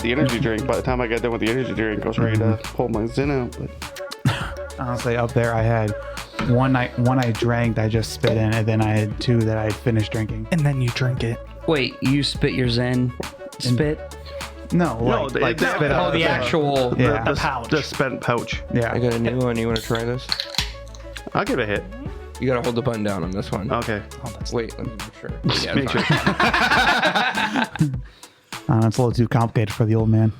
had the energy drink. By the time I got done with the energy drink, I was ready to pull my Zen out. But Honestly, up there, I had one I drank that I just spit in, and then I had 2 that I had finished drinking. And then you drink it. Wait, you spit your Zen spit? No, like that- spit out. Oh, the actual. Yeah. the pouch. the spent pouch. Yeah. I got a new one. You want to try this? I'll give it a hit. You got to hold the button down on this one. Okay. Wait, let me make sure. Yeah, Make it's sure. fine. It's a little too complicated for the old man.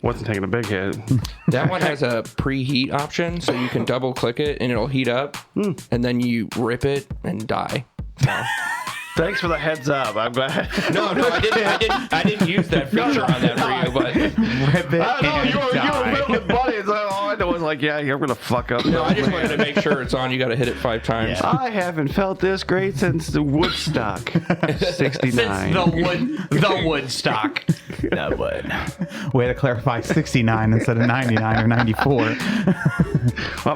Wasn't taking a big hit. That one has a preheat option, so you can double click it and it'll heat up, and then you rip it and die. So. Thanks for the heads up. I'm glad. No, I didn't use that feature on that for you, but Rip it I know and you were die. middle with buddies. All I know was like, yeah, you're gonna fuck up. no, I just wanted to make sure it's on. You got to hit it 5 times. I haven't felt this great since the Woodstock '69. The Woodstock. That would. Way to clarify 69 instead of 99 or 94. Well,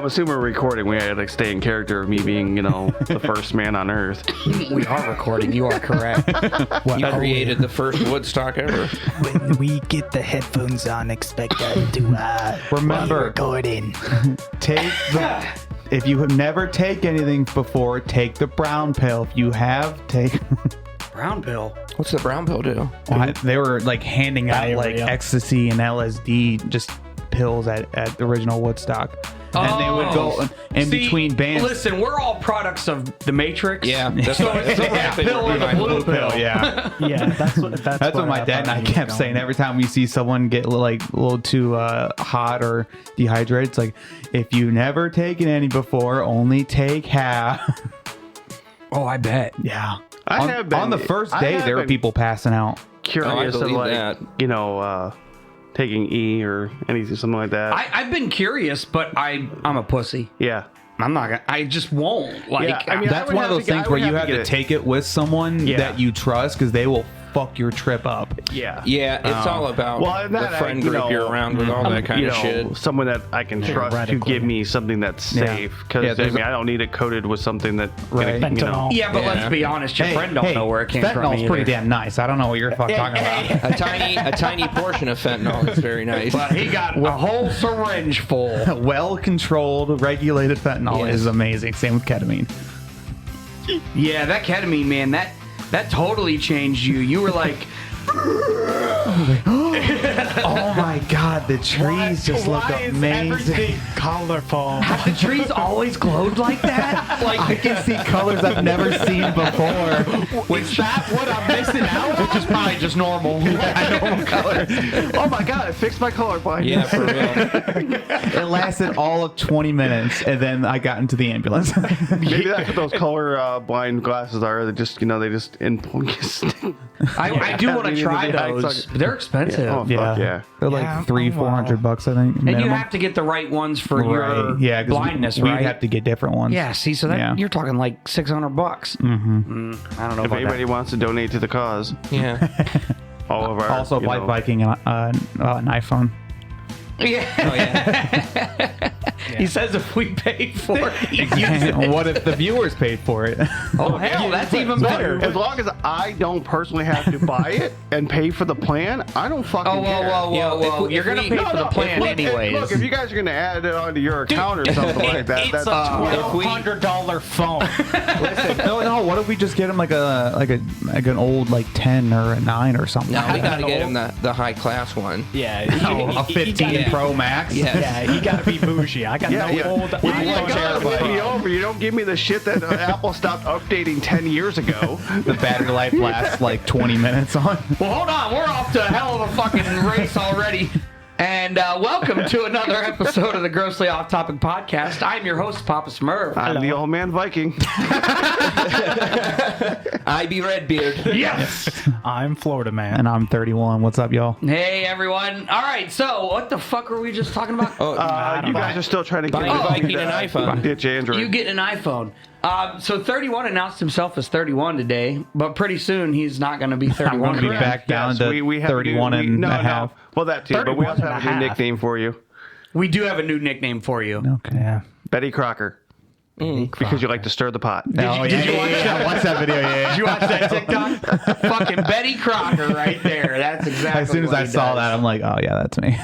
I'm assuming we're recording. We had to stay in character of me being, the first man on Earth. We are recording. You are correct. You created the first Woodstock ever. When we get the headphones on, expect us to Remember, recording. if you have never take anything before, take the brown pill. If you have, take. Brown pill. What's the brown pill do? They were like handing out like Diarrhea. ecstasy and LSD, just pills at the original Woodstock. And they would go in between bands. Listen, we're all products of the Matrix. Yeah, that's what I think pill would be or the my blue pill. Yeah. Yeah, that's That's what my dad and I kept saying every time we see someone get like a little too hot or dehydrated. It's like, if you never taken any before, only take half. Oh, I bet. Yeah. I have been on the first I day, have there were been people passing out. curious Oh, I of believe like, that. taking E or anything, something like that. I've been curious, but I'm a pussy. yeah. I'm not gonna. I just won't. Like, Yeah, I mean, That's would one of have those to get- things I where would you have have to to get it. take it with someone Yeah. that you trust, because they will fuck your trip up. Yeah. Yeah, it's all about Well, and the that, friend group you're around with, all that kind of shit. Someone that I can trust to Theoretically. give me something that's Yeah. safe. Because Yeah, I there's mean, I don't need it coated with something that, Right. Fentanyl. yeah, but Yeah. let's be honest. Your friend don't know where it came from. Fentanyl's pretty either. damn nice. I don't know what you're fucking talking about. A tiny portion of fentanyl is very nice. But he got a whole syringe full. Well-controlled, regulated fentanyl Yes. is amazing. Same with ketamine. Yeah, that ketamine, man, that totally changed you. You were like, Oh my god, the trees just look amazing. Colorful. have the trees always glowed like that? I Like, can see colors I've never seen before. is that what I'm missing out on? Which is probably just normal. Normal colors. oh my god, it fixed my color blindness. Yeah, for real. It lasted all of 20 minutes, and then I got into the ambulance. Maybe that's what those color blind glasses are. They just, they just I do want to try Yeah, those. They're expensive. Oh, fuck yeah. They're Yeah, like $300-$400, I think. And minimum. you have to get the right ones for your Right. Yeah, 'cause blindness, we'd right? have to get different ones. Yeah, see, so that Yeah. you're talking like $600. Mm-hmm. I don't know If about anybody wants to donate to the cause, Yeah. all of our Also, buy Viking an iPhone. that. Yeah. Oh, yeah. He says if we pay for it, he uses it. What if the viewers paid for it? Oh, hell, that's even better. As long as I don't personally have to buy it and pay for the plan, I don't fucking Oh, care. whoa. You're going to pay for the plan anyways. Look, if you guys are going to add it onto your account or something like that, It's that's a $1,200 phone. No. What if we just get him like an old 10 or a 9 or something? No, we got to get him the high class one. Yeah. A 15 Pro Max. Yeah. Yeah, he got to be bougie. I got no old Well, you iPhone gotta win me over. You don't give me the shit that Apple stopped updating 10 years ago. The battery life lasts like 20 minutes on. Well, hold on. We're off to a hell of a fucking race already. And welcome to another episode of the Grossly Off Topic Podcast. I'm your host, Papa Smurf. I'm the old man Viking. I be Redbeard. Yes. I'm Florida man. And I'm 31. What's up, y'all? Hey, everyone. All right, so what the fuck were we just talking about? Oh, You guys are still trying to get Buying Viking an iPhone. Ditch Android. You get an iPhone. So 31 announced himself as 31 today, but pretty soon he's not going to be 31 gonna be again. back down to have 31 and a half. Well, that too, but we also have a new 31 and a half. nickname for you. We do have a new nickname for you. Okay. Yeah. Betty Crocker. because you like to stir the pot. Did you watch that? I watched that video. Yeah. Did you watch that TikTok? Fucking Betty Crocker right there. That's exactly. As soon as what I he saw does. that, I'm like, oh yeah, that's me.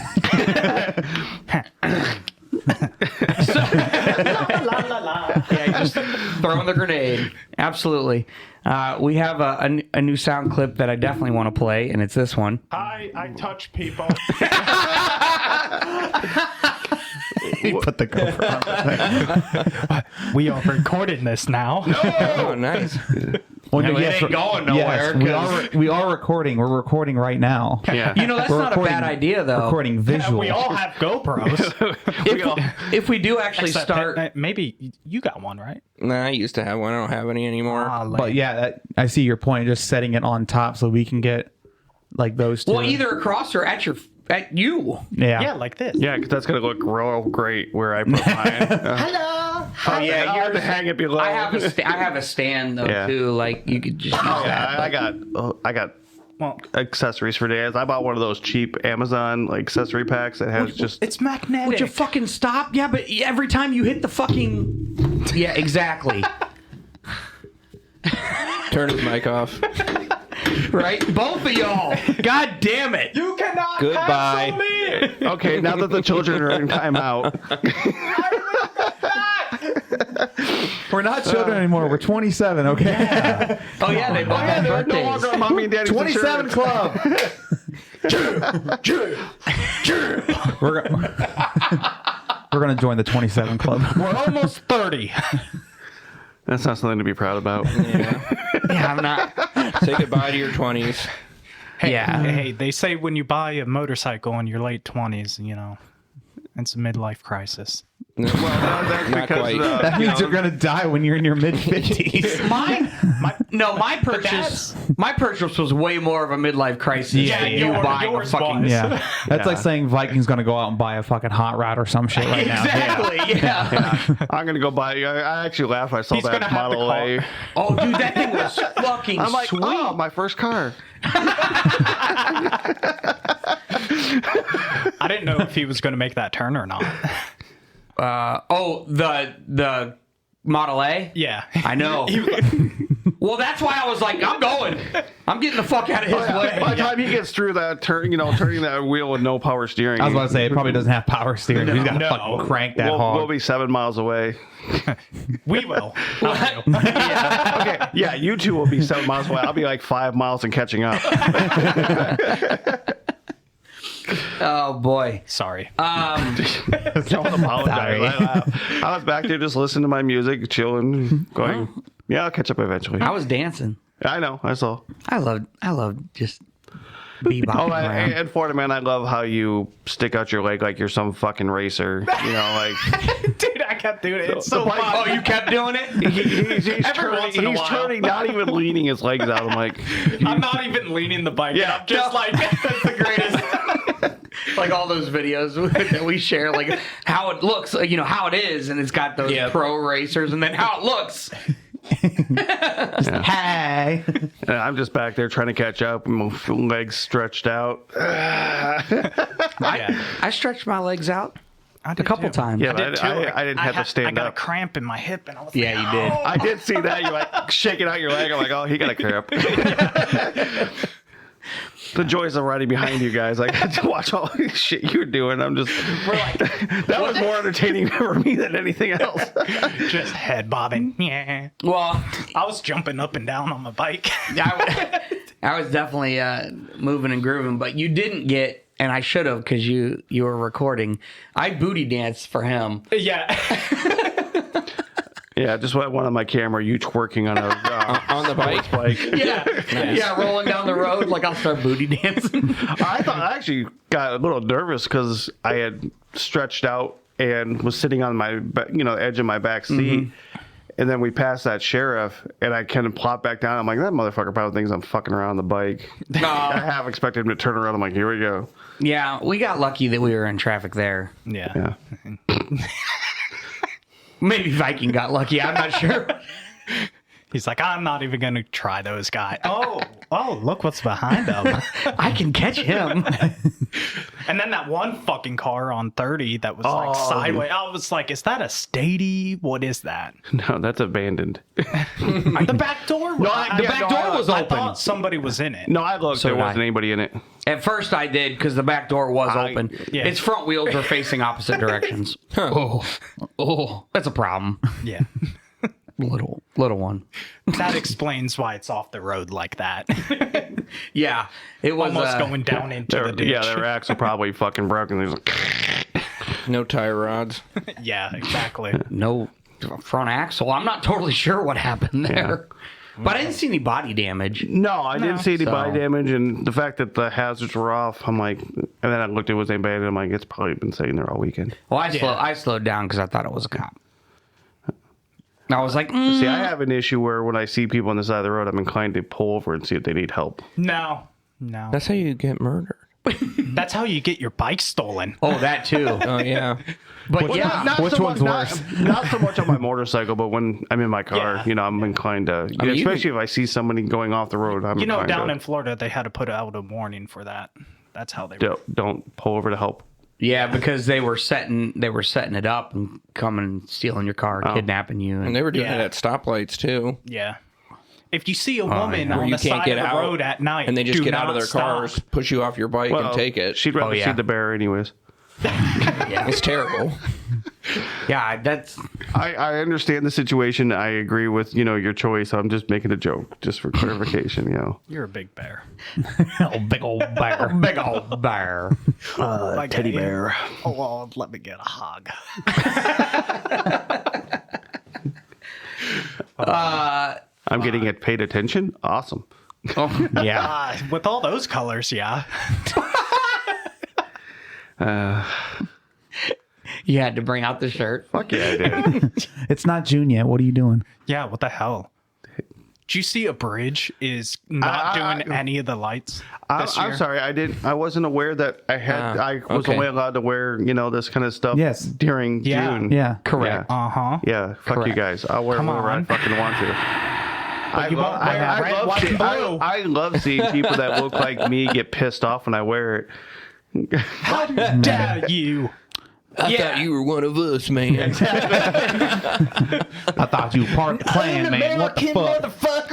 Yeah, just throwing the grenade. Absolutely. We have a new sound clip that I definitely want to play, and it's this one. I touch people. He put the GoPro on. We are recording this now. Oh, nice. Well, No, it ain't going nowhere, Yes, we are recording. We're recording right now. Yeah. You know, that's We're not a recording- bad idea, though. Recording visual. We all have GoPros. If we do actually Except start. maybe you got one, right? Nah, I used to have one. I don't have any anymore. But yeah, I see your point. Just setting it on top so we can get like those two. Well, either across or at you. Yeah, like this. Yeah, because that's going to look real great where I put mine. Oh yeah, I'll have to hang it below. I have a stand though Yeah. too. Like you could just use that. I got Well, accessories for days. I bought one of those cheap Amazon like accessory packs that has just. it's magnetic. Would you fucking stop? Yeah, but every time you hit the fucking. Yeah, exactly. Turn his mic off. Right? Both of y'all. God damn it. You cannot Goodbye. cancel me. Okay, now that the children are in timeout, We're not children anymore. We're 27. Okay. Oh yeah, they both have they're no birthdays. longer mommy and daddy's 27 insurance. Club. We're gonna join the 27 club. We're almost 30. That's not something to be proud about. Yeah, I'm not. Say goodbye to your 20s. Yeah. Hey, they say when you buy a motorcycle in your late 20s, you know, it's a midlife crisis. Well, That's not because quite. That means you're gonna die when you're in your mid 50s. My purchase was way more of a midlife crisis. Yeah, than you buying a yours fucking. was. Yeah, that's like saying Viking's gonna go out and buy a fucking hot rod or some shit right now. Exactly. Yeah. I'm gonna go buy. I actually laughed. I saw He's gonna that have to Model A. call- Oh, dude, that thing was fucking I'm like, sweet. oh, my first car. I didn't know if he was going to make that turn or not. The Model A. Yeah. I know. Well, that's why I was like, I'm going. I'm getting the fuck out of his way. By the time he gets through that turn, turning that wheel with no power steering, I was about to say it probably doesn't have power steering. He's got to No. fucking crank that we'll hog. be 7 miles away. We will. Okay, yeah, you two will be 7 miles away. I'll be like 5 miles and catching up. Oh boy. Sorry. Don't apologize. I was back there just listening to my music, chilling, going, yeah, I'll catch up eventually. I was dancing. I know, I saw. I love just bebopping Oh, around. and Florida man, I love how you stick out your leg like you're some fucking racer. Like Dude, I kept doing it. It's so bike- fun. Oh, you kept doing it? he's Every once in a while. turning, not even leaning his legs out. I'm like, I'm not even leaning the bike. Yeah. I'm just like, that's the greatest. Like all those videos that we share, like how it looks, how it is, and it's got those pro racers, and then how it looks. Hey. and I'm just back there trying to catch up, my legs stretched out. I stretched my legs out I a did couple too. times. Yeah, but I didn't have to I stand got up. a cramp in my hip, and I was Yeah, like, you did. I did see that. You're like shaking out your leg. I'm like, oh, he got a cramp. The joys of riding behind you guys. I got to watch all this shit you're doing. I'm just, We're like, that was more entertaining for me than anything else. just head bobbing. Yeah. well, I was jumping up and down on my bike. I was definitely moving and grooving, but you didn't get, and I should have because you were recording. I booty danced for him. Yeah. Yeah, just one on my camera, you twerking on a On the bike? Yeah, yeah, rolling down the road like I'll start booty dancing. I actually got a little nervous because I had stretched out and was sitting on my edge of my back seat. And then we passed that sheriff, and I kind of plopped back down. I'm like, that motherfucker probably thinks I'm fucking around the bike. I half expected him to turn around. I'm like, here we go. Yeah, we got lucky that we were in traffic there. Yeah. Yeah. Maybe Viking got lucky. I'm not sure. He's like, I'm not even going to try those guys. Oh, look what's behind them. I can catch him. And then that one fucking car on 30 that was like sideways. I was like, is that a Stady? What is that? No, that's abandoned. The back door? The back door was I open. thought somebody was in it. No, I looked. There did I. wasn't anybody in it. At first I did because the back door was open. Yeah. Its front wheels were facing opposite directions. Oh, that's a problem. Yeah. Little one. That explains why it's off the road like that. Yeah, it was Almost going down into the ditch. Yeah, their axle probably fucking broken. There's like, No tire rods. Yeah, exactly. no front axle. I'm not totally sure what happened there, but I didn't see any body damage. no, I didn't see any body So- damage, and the fact that the hazards were off, I'm like, and then I looked at was anybody, and I'm like, it's probably been sitting there all weekend. Well, I slowed down because I thought it was a cop. I was like, See, I have an issue where when I see people on the side of the road, I'm inclined to pull over and see if they need help. No. That's how you get murdered. That's how you get your bike stolen. oh, that too. Oh yeah. But yeah, Which one's worse? Not so much on my motorcycle, but when I'm in my car, Yeah. you know, I'm inclined to, mean, you especially if I see somebody going off the road. I'm You know, inclined down to, in Florida, they had to put out a warning for that. That's how they don't pull over to help. yeah, because they were setting it up and coming and stealing your car, kidnapping you. And they were doing Yeah. it at stoplights too. Yeah. If you see a woman Where on you the can't side get of the out road at night, and they just do get out of not their stop. cars, push you off your bike and take it. She'd rather yeah. see the bear anyways. It's terrible. Yeah, that's I understand the situation. I agree with, your choice. I'm just making a joke just for clarification, You're a big bear. big old bear. Big old bear. Like teddy bear. Oh, well, let me get a hug. I'm getting it paid attention. Awesome. Oh, yeah. With all those colors, yeah. You had to bring out the shirt. Fuck yeah, I did. It's not June yet. What are you doing? Yeah, what the hell? Did you see a bridge is not doing any of the lights this year? I'm sorry. I wasn't aware that I was okay. only allowed to wear, this kind of stuff Yes. during Yeah. June. Yeah. Correct. Yeah. Uh-huh. Yeah, fuck you Correct. guys. I'll wear Come whatever I on. fucking want to. you won't wear red, white, and blue. I love seeing people that look like me get pissed off when I wear it. How dare you? I thought you were one of us, man. I thought you were part of the clan, man. What the fuck?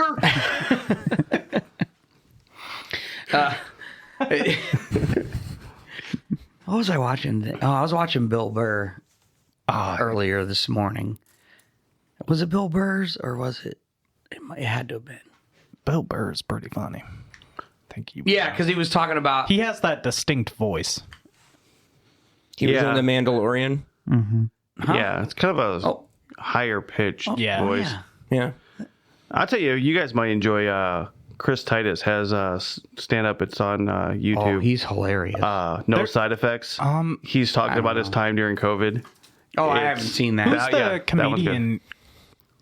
What was I watching? Oh, I was watching Bill Burr earlier this morning. Was it Bill Burr's or was it? It had to have been. Bill Burr is pretty funny. Thank you. Yeah, because he was talking about. He has that distinct voice. He was Yeah. in The Mandalorian. Yeah, it's kind of a Oh. higher pitched Yeah. voice. Yeah. Yeah. I'll tell you, you guys might enjoy. Chris Titus has stand up. It's on YouTube. Oh, he's hilarious. No side effects. He's talking about his time during COVID. I it's- haven't seen that. Who's That- the yeah, that one's comedian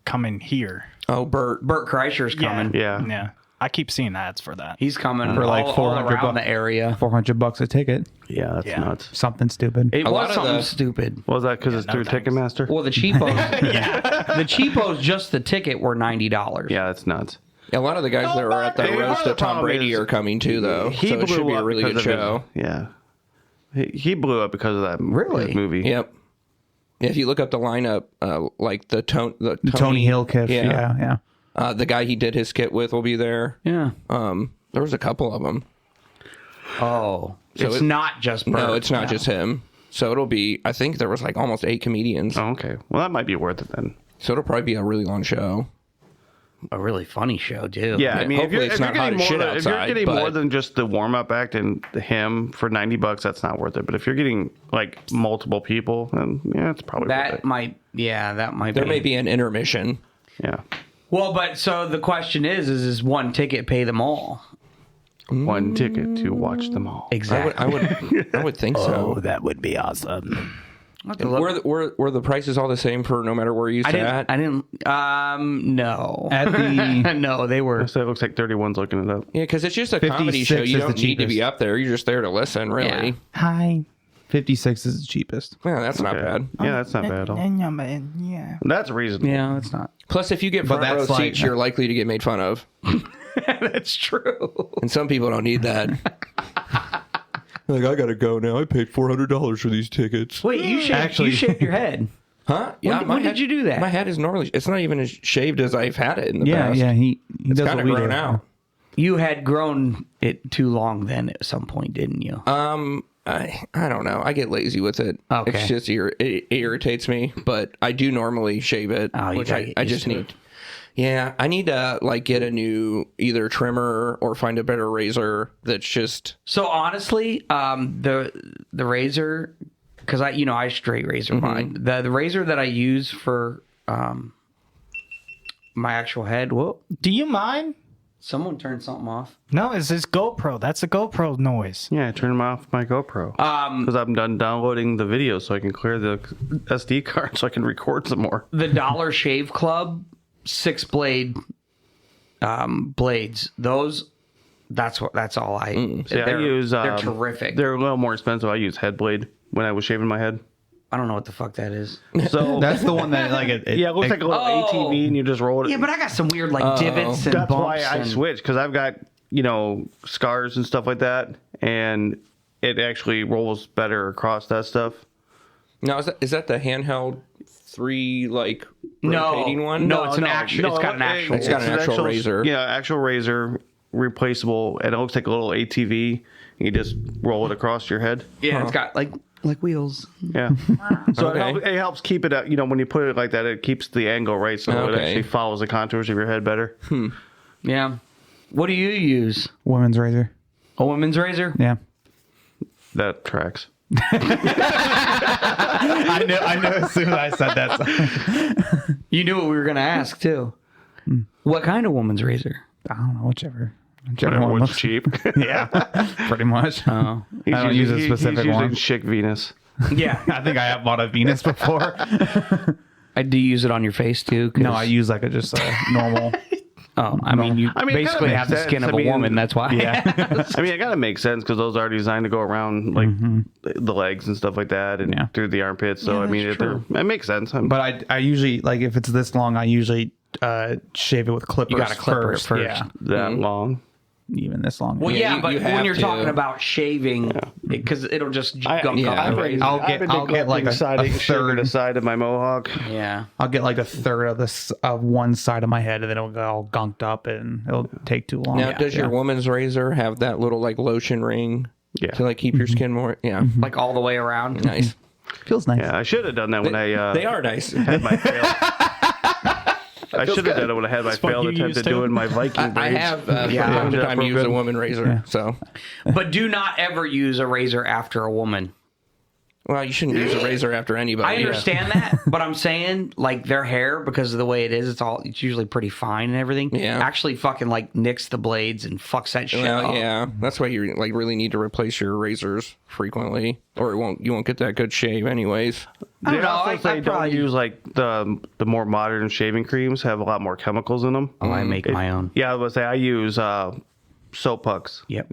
coming here? Oh, Bert. Bert Kreischer's coming. Yeah. Yeah. I keep seeing ads for that. He's coming For like all 400 around bucks. the area. $400 a ticket. Yeah, that's Yeah. nuts. Something stupid. It A lot was of something the- stupid. What was that? Because it's no through thanks. Ticketmaster? Well, the cheapos, the cheapos, just the ticket were $90. Yeah, that's nuts. A lot of the guys that were at the Hey, part roast of the of Tom problem Brady is are coming too, though. He So it should blew be a up really good because of his- show. Yeah. He blew up because of that Really? his movie. Yep. If you look up the lineup, like the Tony Hill kiff. Yeah. the guy he did his skit with will be there. Yeah. There was a couple of them. Oh, So it's it- not just Bert. No, it's not just him. So it'll be. I think there was like almost 8 comedians. Oh, okay. Well, that might be worth it then. So it'll probably be a really long show. a really funny show too. Yeah, I mean, if hopefully you're, it's if you're not hot getting as shit more, if you're outside, getting but- more than just the warm up act and him for $90, that's not worth it. But if you're getting like multiple people, then yeah, it's probably worth that it. might. Yeah, that might. There be. may be an intermission. Yeah, Well, but so the question is one ticket pay them all? one ticket to watch them all. Exactly. I would think so. that would be awesome. Were the prices all the same for no matter where you I sat? didn't. No. At the No, they were. So it looks like 31's looking it up. Yeah, because it's just a comedy show. 56 You is don't the need to be cheapest. up there. You're just there to listen, really. Yeah. Hi. 56 is the cheapest. Yeah, that's not bad. Yeah, that's not bad at all. Yeah. That's reasonable. Yeah, it's not. Plus, if you get But front row that's like- seats, you're likely to get made fun of. That's true. And some people don't need that. Like, I gotta go now. I paid $400 for these tickets. Wait, you shaved your head. Huh? Yeah. When did you do that? My head is normally. It's not even as shaved as I've had it in the Yeah, past. yeah. He It's does kind what of we grown do. out. You had grown it too long then at some point, didn't you? I don't know. I get lazy with it. Okay. It's just it irritates me, but I do normally shave it, Oh, you which gotta I get used just to need. it. Yeah, I need to like get a new either trimmer or find a better razor that's just. So honestly, the razor, because I straight razor mine. The razor that I use for my actual head. Whoa! Do you mind? Someone turned something off. No, it's this GoPro. That's a GoPro noise. Yeah, I turned off my GoPro because I'm done downloading the video, so I can clear the SD card so I can record some more. The Dollar Shave Club 6-blade blades. Those. That's all I. See, I use. They're terrific. They're a little more expensive. I use head blade when I was shaving my head. I don't know what the fuck that is. So That's the one that like yeah, it looks like a little Oh. ATV, and you just roll it. Yeah, but I got some weird like divots and That's bumps. why I and- switched, because I've got scars and stuff like that, and it actually rolls better across that stuff. Now is that the handheld 3 like No, rotating one? no, it's an actual. It's got an actual. It's got an actual razor. Yeah, actual razor, replaceable, and it looks like a little ATV. You just roll it across your head. Yeah, it's got like wheels. Yeah. So Okay. it helps keep it up. When you put it like that, it keeps the angle right, so it Okay. actually follows the contours of your head better. Yeah. What do you use? women's razor. A women's razor? Yeah. That tracks. I knew as soon as I said that. You knew what we were gonna ask too. What kind of woman's razor? I don't know, whichever Whatever one one's looks. cheap. Yeah, pretty much. Oh, He's I don't use a specific he's using one. Chic Venus. yeah. I think I have bought a Venus before. Do you use it on your face too? 'Cause- No, I use like just a normal. Oh, I mean, you I mean, it kinda basically makes have the sense. skin of I mean, a woman. That's why. Yeah. I mean, it gotta make sense because those are designed to go around like the legs and stuff like that, and Yeah. through the armpits. So Yeah, I mean, that's true. it makes sense. But I usually like if it's this long, I usually shave it with clippers. You gotta clipper it first. Yeah, that long. even this long. Well, Yeah, yeah, you- but you when have you're to. talking about shaving, because it'll just gunk up. I've the been, razor. I'll get like a shaving third. the side of my mohawk. Yeah. I'll get like a third of this of one side of my head, and then it'll get all gunked up, and it'll take too long. Now, does your woman's razor have that little like lotion ring Yeah. to like keep your skin more? Yeah, Like all the way around. nice. feels nice? Yeah, I should have done that when I They are nice. had my fail. I should have done it when I had my what failed you attempt used at to? doing my Viking I braids. have from Yeah. time to time Real used a good. woman razor. So, But do not ever use a razor after a woman. well, you shouldn't use a razor after anybody. I understand that, but I'm saying like their hair, because of the way it is, it's usually pretty fine and everything. Yeah. Actually fucking like nicks the blades and fucks that shit Well, up. yeah, that's why you like really need to replace your razors frequently, or you won't get that good shave anyways. I They don't know. also I say probably don't use like the more modern shaving creams have a lot more chemicals in them. I make my own. Yeah, I was gonna say I use soap pucks, Yep.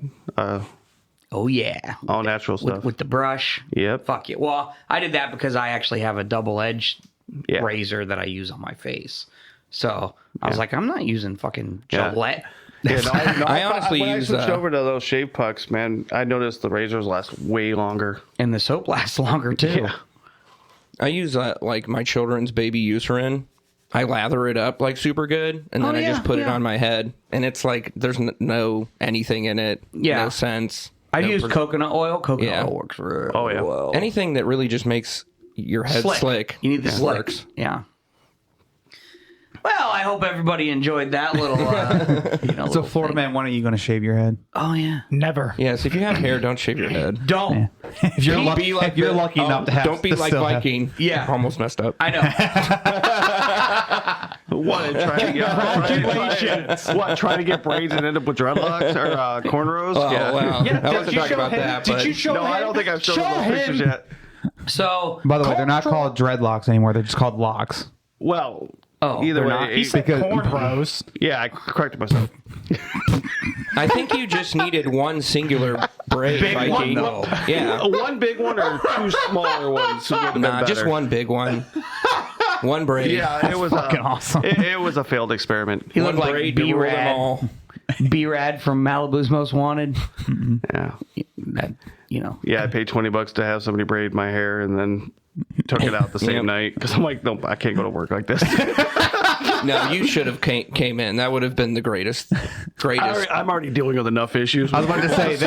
Oh yeah. all natural stuff. With the brush. Yep. Fuck it. Well, I did that because I actually have a double-edged Yeah. razor that I use on my face. So I was like, I'm not using fucking Yeah. Gillette. Yeah, I honestly when use, I switched over to those shave pucks, man, I noticed the razors last way longer. And the soap lasts longer too. Yeah. I use like my children's baby Eucerin. I lather it up like super good, and then I just put it on my head, and it's like there's no anything in it. Yeah. No sense. I no use coconut oil. Coconut Yeah. oil works real Oh, yeah. well. anything that really just makes your head slick. You need the slick. works. Yeah. Well, I hope everybody enjoyed that little. So, little Florida thing. man, when are you going to shave your head? Oh yeah. Never. Yes, if you have hair, don't shave your head. Don't. If you're, Be if you're the- lucky enough to have, Don't be to like still have- Viking. Yeah. Almost messed up. I know. What? Trying to get braids and end up with dreadlocks or cornrows? Oh, yeah. wow. Yeah, I did wasn't you talking show about him? that, Did but you show No, him? I don't think I've shown Show those pictures him. yet. So By the way, they're not called dreadlocks anymore. They're just called locks. Well, they're either way, not. He said cornrows. yeah, I corrected myself. I think you just needed one singular braid. Big one, Viking. though. Yeah. One big one or two smaller ones? would have been Nah, just better? one big one. One braid. Yeah, it was fucking awesome. It was a failed experiment. He One looked like braid to rule them B-Rad. all. B-Rad from Malibu's Most Wanted. Yeah, That, you know. yeah. I paid $20 to have somebody braid my hair, and then took it out the same Yep. night because I'm like, no, I can't go to work like this. No, you should have came in. That would have been the greatest. I'm already dealing with enough issues. I was about to say,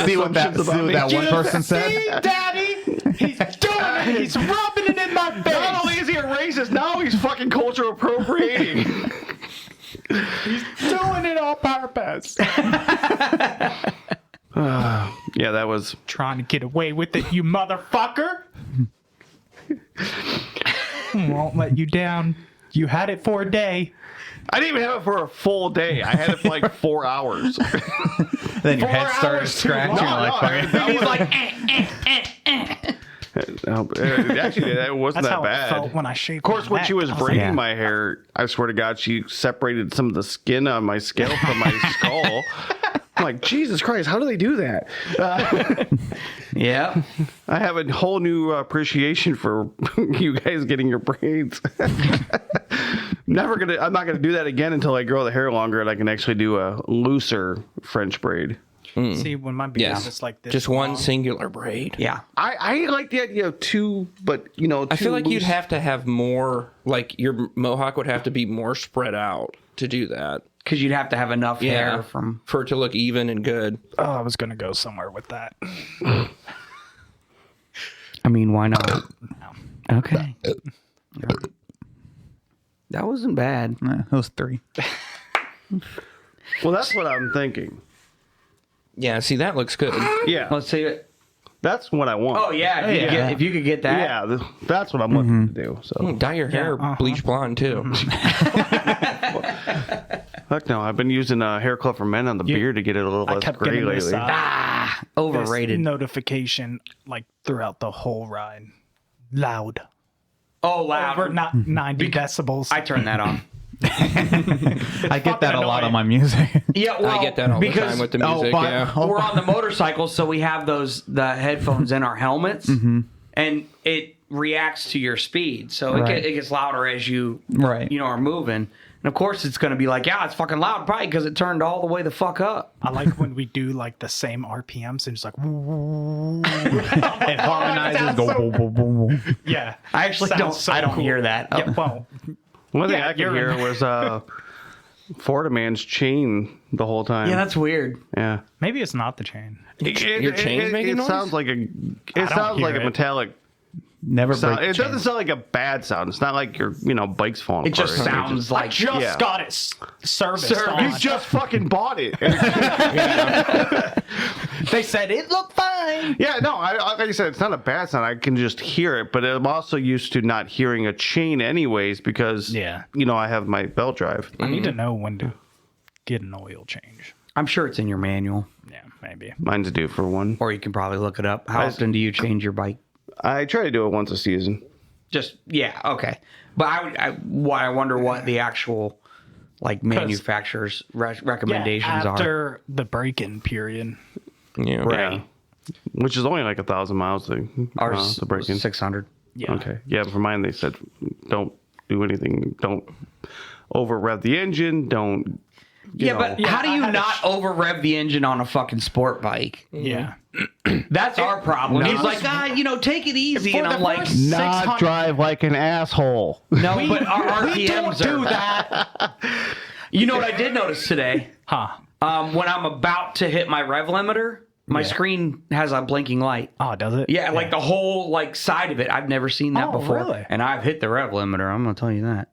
see what that one person said? Daddy, he's doing it. He's rubbing it in my face. Not only is he a racist, now he's fucking cultural appropriating. He's doing it on purpose. Yeah, that was. Trying to get away with it, you motherfucker. Won't let you down. You had it for a day. I didn't even have it for a full day. I had it for like 4 hours. Then your 4 head started hours too scratching. long. Like, fucking- that He's was- like, actually, that wasn't That's that how bad. it felt when I shaved. Of course, when she was braiding yeah. my hair, I swear to God, she separated some of the skin on my scalp from my skull. I'm like, Jesus Christ, how do they do that? yeah. I have a whole new appreciation for you guys getting your braids. I'm not gonna do that again until I grow the hair longer and I can actually do a looser French braid. See, when my beard Yeah. is just like this. Just one long, singular braid. Yeah. I like the idea of two, but I feel like you'd have to have more, like your mohawk would have to be more spread out to do that. Because you'd have to have enough hair from. for it to look even and good. Oh, I was gonna go somewhere with that. I mean, why not? Okay. That wasn't bad. it was 3. Well, that's what I'm thinking. Yeah, see, that looks good. Yeah, Let's see it. that's what I want. Oh, yeah. If you could get that. Yeah, that's what I'm looking to do. So Dye your hair bleach blonde too. heck no, I've been using hair club for men on the beard to get it a little I less kept gray getting this, lately. this Overrated. notification like throughout the whole ride. Loud. Oh, loud. Over not 90 decibels. I turned that on. I get that a fucking lot on annoying. my music. Yeah, well, I get that all the because time with the music. we're on the motorcycle, so we have the headphones in our helmets, and it reacts to your speed, so Right. it gets louder as you Right. are moving. And of course, it's going to be like, yeah, it's fucking loud, probably because it turned all the way the fuck up. I like when we do like the same RPMs and it's like, It harmonizes. Go boom, boom, boom, boom. yeah. I actually Sounds don't. so I don't cool. hear that. Yeah, well, One thing Yeah, I could you're hear in. was Florida man's chain the whole time. Yeah, that's weird. yeah. maybe it's not the chain. Your chain's making it noise? sounds like don't sounds like hear a it. metallic Never sound. break It the doesn't sound like a bad sound. It's not like your bike's falling It apart. just sounds I like just yeah. got it serviced. You just fucking bought it. They said it looked fine. Yeah, no, like I said, it's not a bad sound. I can just hear it, but I'm also used to not hearing a chain anyways because, Yeah. I have my belt drive. I need to know when to get an oil change. I'm sure it's in your manual, Yeah, maybe. Mine's due for one. or you can probably look it up. How often do you change your bike? I try to do it once a season. Okay. But I wonder what the actual manufacturer's recommendations are. After the break-in period. Yeah. Right. Which is only like 1,000 miles Ours to break in. 600. Yeah. Okay. Yeah, for mine they said don't do anything. Don't over rev the engine. Don't. But how do you not over rev the engine on a fucking sport bike? Yeah. That's our problem. He's like, take it easy, and I'm like, Not drive like an asshole. no, but our RPMs do are. that. You know what I did notice today? Huh. When I'm about to hit my rev limiter, my screen has a blinking light. Oh, does it? Yeah, like the whole side of it. I've never seen that Oh, before. really? And I've hit the rev limiter. I'm gonna tell you that.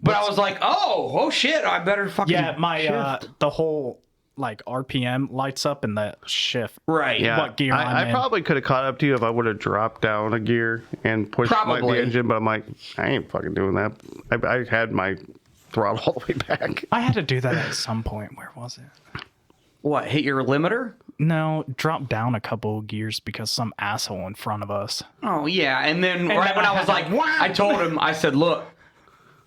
But I was like, oh shit! I better fucking my shift. the whole RPM lights up in the shift. Right. Yeah, What gear I'm I in. probably could have caught up to you if I would have dropped down a gear and pushed the Probably. engine, but I'm like, I ain't fucking doing that. I had my throttle all the way back. I had to do that at some point. Where was it? What? Hit your limiter? No, drop down a couple of gears because some asshole in front of us. Oh yeah. And then right then when I I was had like, to- I told him, I said, look,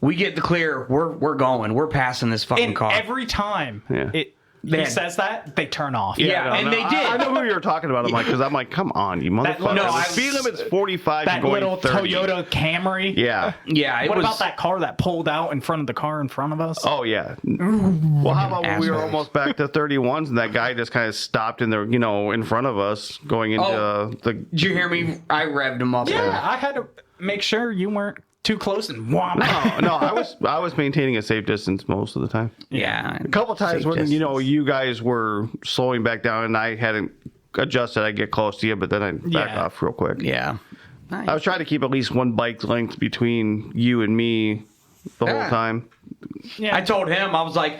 we get the clear. We're going. We're passing this fucking And car. every time Yeah. he says that, they turn off. Yeah, and they did. I know who you're talking about. I'm like, come on, you motherfucker. No, The speed limit's 45. That you're going little 30. Toyota Camry. Yeah. Yeah. What about that car that pulled out in front of the car in front of us? Oh yeah. Well, how about when we were assholes. almost back to 31s and that guy just kind of stopped in the, in front of us going into the. Did you hear me? I revved him up. Yeah, I had to make sure you weren't too close and whomp. No, I was maintaining a safe distance most of the time. Yeah. A couple times when you guys were slowing back down and I hadn't adjusted, I'd get close to you, but then I'd back off real quick. Yeah. Nice. I was trying to keep at least one bike length between you and me the whole time. Yeah. I told him, I was like,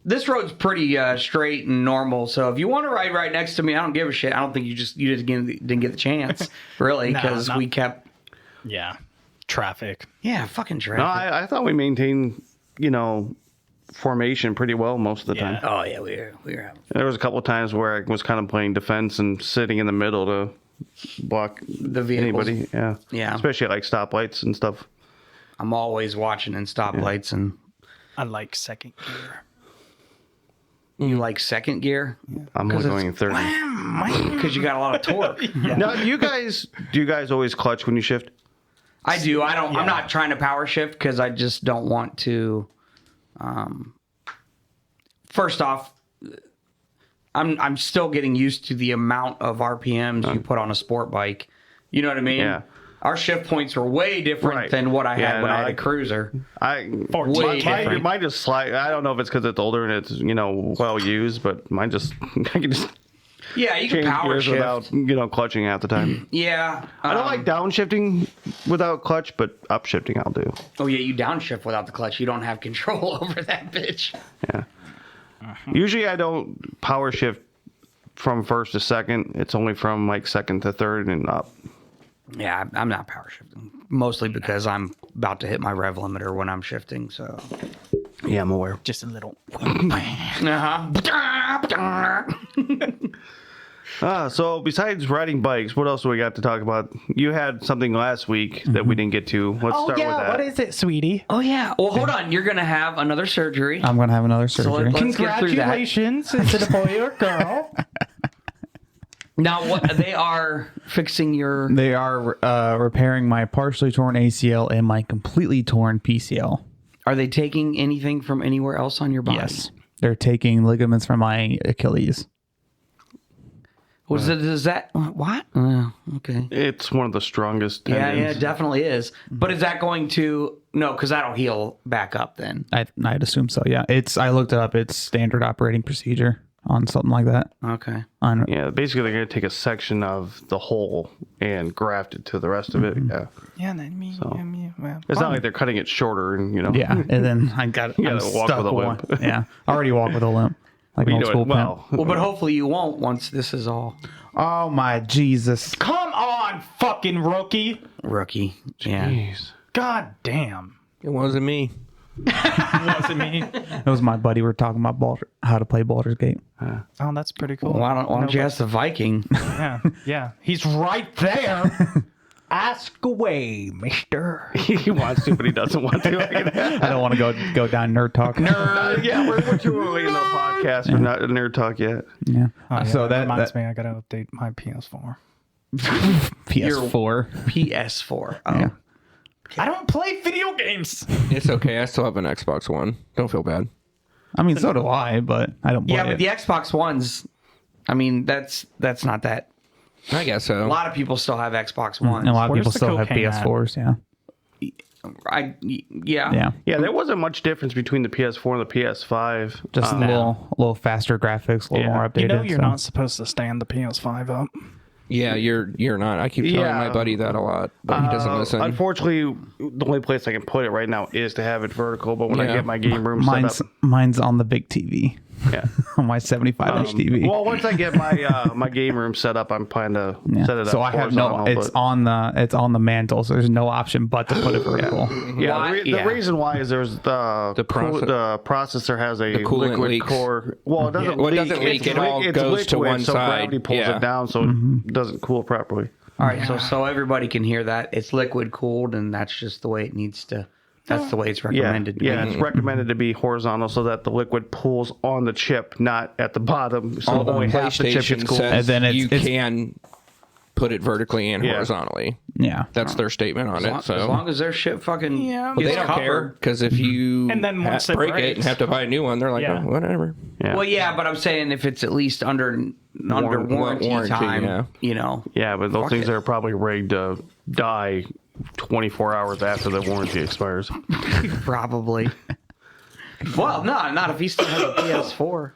this road's pretty straight and normal, so if you want to ride right next to me, I don't give a shit. I don't think you just didn't get the chance, really, because we kept... Yeah. Traffic. Yeah, fucking traffic. No, I thought we maintained, formation pretty well most of the time. Oh, yeah, we were having... There was a couple of times where I was kind of playing defense and sitting in the middle to block The vehicles. anybody. Yeah. Yeah. Especially at like stoplights and stuff. I'm always watching in stoplights, and... I like second gear. You like second gear? I'm only going 30. Because you got a lot of torque. Now, do you guys always clutch when you shift? I do. I don't. I'm not trying to power shift because I just don't want to. First off, I'm still getting used to the amount of RPMs you put on a sport bike. You know what I mean? Yeah. Our shift points were way different than what I had when I had a cruiser. Mine just slide. I don't know if it's because it's older and it's well used, but mine just I can just Yeah, you can change power gears shift. without clutching half the time. Yeah. I don't like downshifting without clutch, but upshifting I'll do. Oh yeah, you downshift without the clutch. You don't have control over that bitch. Yeah. Usually I don't power shift from first to second. It's only from like second to third and up. Yeah, I'm not power shifting. Mostly because I'm about to hit my rev limiter when I'm shifting, so. Yeah, I'm aware. Just a little. So besides riding bikes, what else do we got to talk about? You had something last week that we didn't get to. Let's start with that. What is it, sweetie? Oh yeah. Well, hold on. You're gonna have another surgery. I'm going to have another surgery. let's get through that. Congratulations. Is it a boy or girl? Now, what they are fixing your? They are repairing my partially torn ACL and my completely torn PCL. Are they taking anything from anywhere else on your body? Yes. They're taking ligaments from my Achilles. Is that what? Okay. It's one of the strongest Yeah, tendons. it definitely is. But is that going to no? Because that'll heal back up then. I'd assume so. Yeah, I looked it up. It's standard operating procedure on something like that. Okay. Yeah, basically they're going to take a section of the hole and graft it to the rest of it. Yeah. Yeah, well, It's not like they're cutting it shorter and, Yeah, and then I got gotta I'm walk stuck with a limp. Yeah, I already walk with a limp. Like an old school well. Well, but hopefully you won't once this is all Oh my Jesus. come on, fucking rookie. rookie. Yeah. Jeez. God damn. It wasn't me. Wasn't me. It was my buddy. We were talking about how to play Baldur's Gate. Oh, that's pretty cool. Why don't you ask the Viking? Yeah. He's right there. Ask away, mister. He wants to, but he doesn't want to. I don't want to go down nerd talk. Yeah, we're too early in the podcast. We're not nerd talk yet. Yeah. Oh, So that reminds me, I gotta update my PS4. PS4. PS4. Oh. Yeah. I don't play video games. It's okay. I still have an Xbox One. Don't feel bad. I mean, so do I, but I don't play Yeah, but it. the Xbox Ones, I mean, that's not that. I guess so. A lot of people still have Xbox Ones. And a lot of Where's people the still have cocaine at? PS4s. Yeah. Yeah. Yeah. Yeah, there wasn't much difference between the PS4 and the PS5. Just a little faster graphics, a little more updated. You know you're so. not supposed to stand the PS5 up. Yeah, you're not. I keep telling my buddy that a lot, but he doesn't listen. Unfortunately, the only place I can put it right now is to have it vertical. But when I Yeah. get my game room set up, Mine's on the big TV. yeah. On my 75-inch TV. Well, once I get my my game room set up, I'm planning to Yeah. set it up. So I have no. horizontal, It's but- on the mantle, so there's no option but to put it vertical. Yeah, Why? the Yeah. reason why is there's the processor has a coolant liquid leaks. core. Well, it doesn't Well, it leak. doesn't leak. It's It all it's goes to liquid, one so side. gravity pulls Yeah. it down, so it doesn't cool properly. All right, so everybody can hear that. It's liquid cooled, and that's just the way it needs to That's the way it's recommended. Yeah, it's recommended to be horizontal so that the liquid pools on the chip, not at the bottom. So Although only half the chip PlayStation gets cooled. says And then you can put it vertically and Yeah. horizontally. Yeah. That's their statement on it. So As long as their shit fucking Yeah, but gets they don't care covered. because if you And then once it break it breaks- and have to buy a new one, they're like, Yeah. oh, whatever. Yeah. Well, yeah, but I'm saying if it's at least under warranty time, yeah. you know. Yeah, but those things are probably rigged to die 24 hours after the warranty expires. Probably. Well, no, not if he still has a PS4.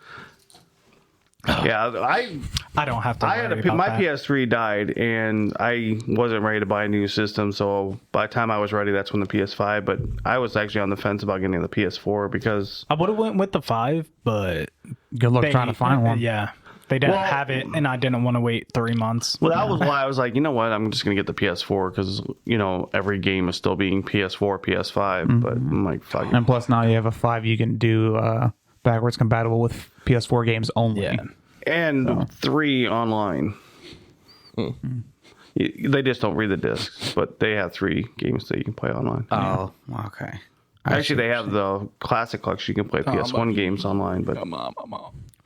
Yeah, I don't have to. I had worry about my that. PS3 died, and I wasn't ready to buy a new system. So by the time I was ready, that's when the PS5. But I was actually on the fence about getting the PS4 because I would have went with the 5, but Good luck trying to find one. Yeah, they didn't have it, and I didn't want to wait 3 months. well, that was why I was like, you know what, I'm just gonna get the PS4 because every game is still being PS4, PS5. But I'm like, fuck it. And plus, now you have a 5 you can do backwards compatible with PS4 games only. Yeah. And 3 online. They just don't read the discs, but they have 3 games that you can play online. Oh, okay. Actually, they have the classic collection. You can play PS1 games online, but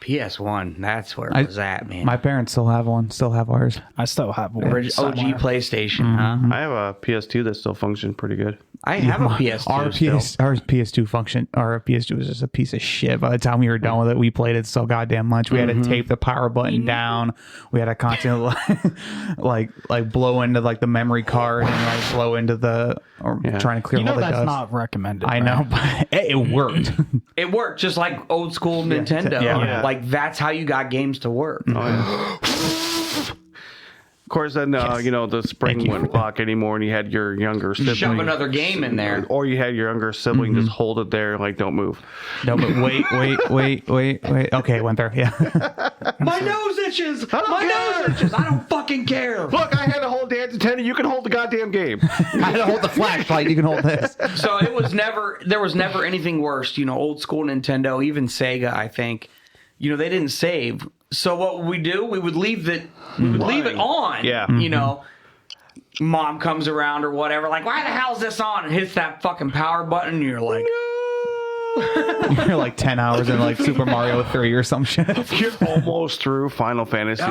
PS1, that's where it was at, man. My parents still have one. Still have ours. I still have one. OG somewhere. PlayStation, huh? I have a PS2 that still functions pretty good. I have a PS2 Our still. our PS2 function. Our PS2 was just a piece of shit. By the time we were done with it, we played it so goddamn much. We had to tape the power button down. We had to constantly like blow into like the memory card and like blow into the trying to clear You all know the that's dust. not recommended. I right? know, but it worked. It worked just like old school Nintendo. yeah. Like that's how you got games to work. Of course, then the spring wouldn't lock anymore, and you had your younger sibling, Shove another game in there. or you had your younger sibling just hold it there, like don't move. No, but wait. Okay, it went there. Yeah. My nose itches. My nose itches. I don't fucking care. Look, I had to hold Dad's antenna. You can hold the goddamn game. I had to hold the flashlight. You can hold this. So there was never anything worse. Old school Nintendo, even Sega, I think. They didn't save. So what would we do? We would leave it on. Yeah. Mom comes around or whatever, like, why the hell is this on? And hits that fucking power button, and you're like, You're like 10 hours in like Super Mario 3 or some shit. You're almost through Final Fantasy.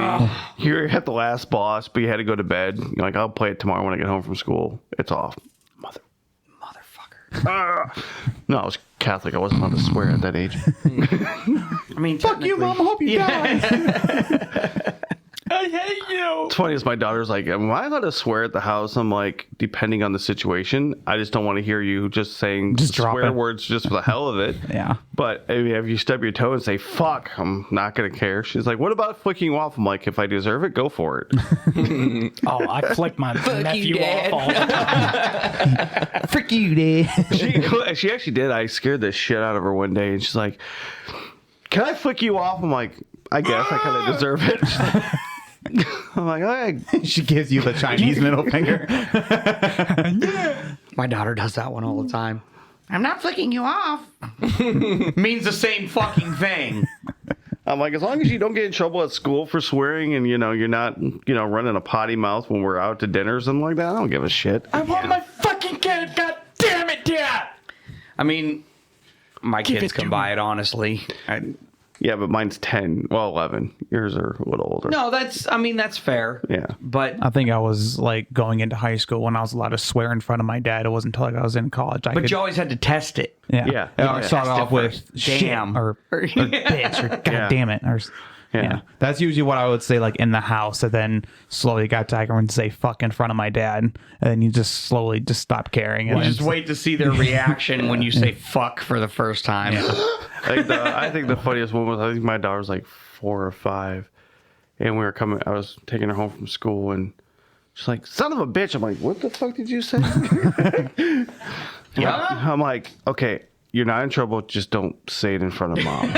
You're at the last boss, but you had to go to bed. You're like, I'll play it tomorrow when I get home from school. It's off. motherfucker. No, I was Catholic. I wasn't allowed to swear at that age. I mean, Fuck you, Mom. I hope you die. I hate you. It's funny as my daughter's like, am I allowed to swear at the house? I'm like, depending on the situation, I just don't want to hear you just saying drop swear it. words just for the hell of it. Yeah. But if you stub your toe and say, fuck, I'm not going to care. She's like, what about flicking you off? I'm like, if I deserve it, go for it. Oh, I flick my nephew Dad. off all the time. Frick you, Dad. She actually did. I scared the shit out of her one day. And she's like, can I flick you off? I'm like, I guess I kind of deserve it. She's like, I'm like, okay. She gives you the Chinese middle finger. My daughter does that one all the time. I'm not flicking you off. Means the same fucking thing. I'm like, as long as you don't get in trouble at school for swearing and, you're not, running a potty mouth when we're out to dinner or something like that, I don't give a shit. I want my fucking kid. God damn it, Dad. I mean, my Give kids it can to buy it, honestly. Yeah, but mine's 10. Well, 11. Yours are a little older. No, that's fair. Yeah. But I think I was like going into high school when I was allowed to swear in front of my dad. It wasn't until like I was in college. you always had to test it. Yeah. Yeah. Or start off with shit Damn. or bitch or god Yeah. damn it. Or, Yeah. That's usually what I would say like in the house, and then slowly got to and say fuck in front of my dad, and then you just slowly just stop caring. And You just wait to see their reaction when you say fuck for the first time. I think the funniest one was, I think my daughter was like 4 or 5, and I was taking her home from school, and she's like, son of a bitch. I'm like, what the fuck did you say? Yeah. I'm like, okay, you're not in trouble. Just don't say it in front of Mom.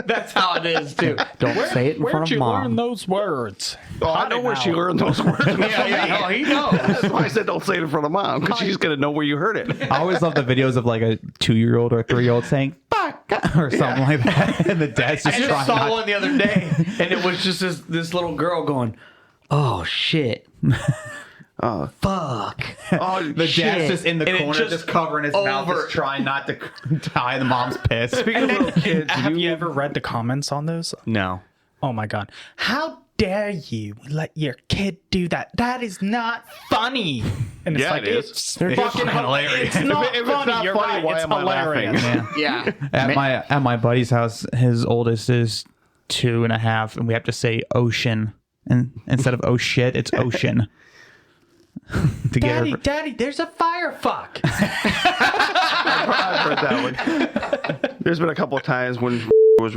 That's how it is, too. Don't say it in Where'd front you of Mom. learn those words? I know where she learned those words. Yeah, he knows. That's why I said don't say it in front of Mom, because she's going to know where you heard it. I always love the videos of like a 2-year-old or 3-year-old saying fuck or something like that, and the dad's just I just trying saw not. one the other day, and it was just this little girl going, "Oh shit." Fuck. Oh, The shit. dad's just in the And it corner, just covering his mouth, just trying not to die. The mom's pissed. Speaking of little kids, Have you ever read the comments on those? No. Oh my god. How dare you let your kid do that? That is not funny. And it's Yeah, like it is. it's They're fucking fucking hilarious. It's not If it's funny. not You're funny, right. why It's am I laughing? hilarious. Yeah. Yeah. At my buddy's house, his oldest is 2.5, and we have to say ocean, and instead of oh shit, it's ocean. To get her. Daddy, there's a fire fuck. I've heard that one. There's been a couple of times when was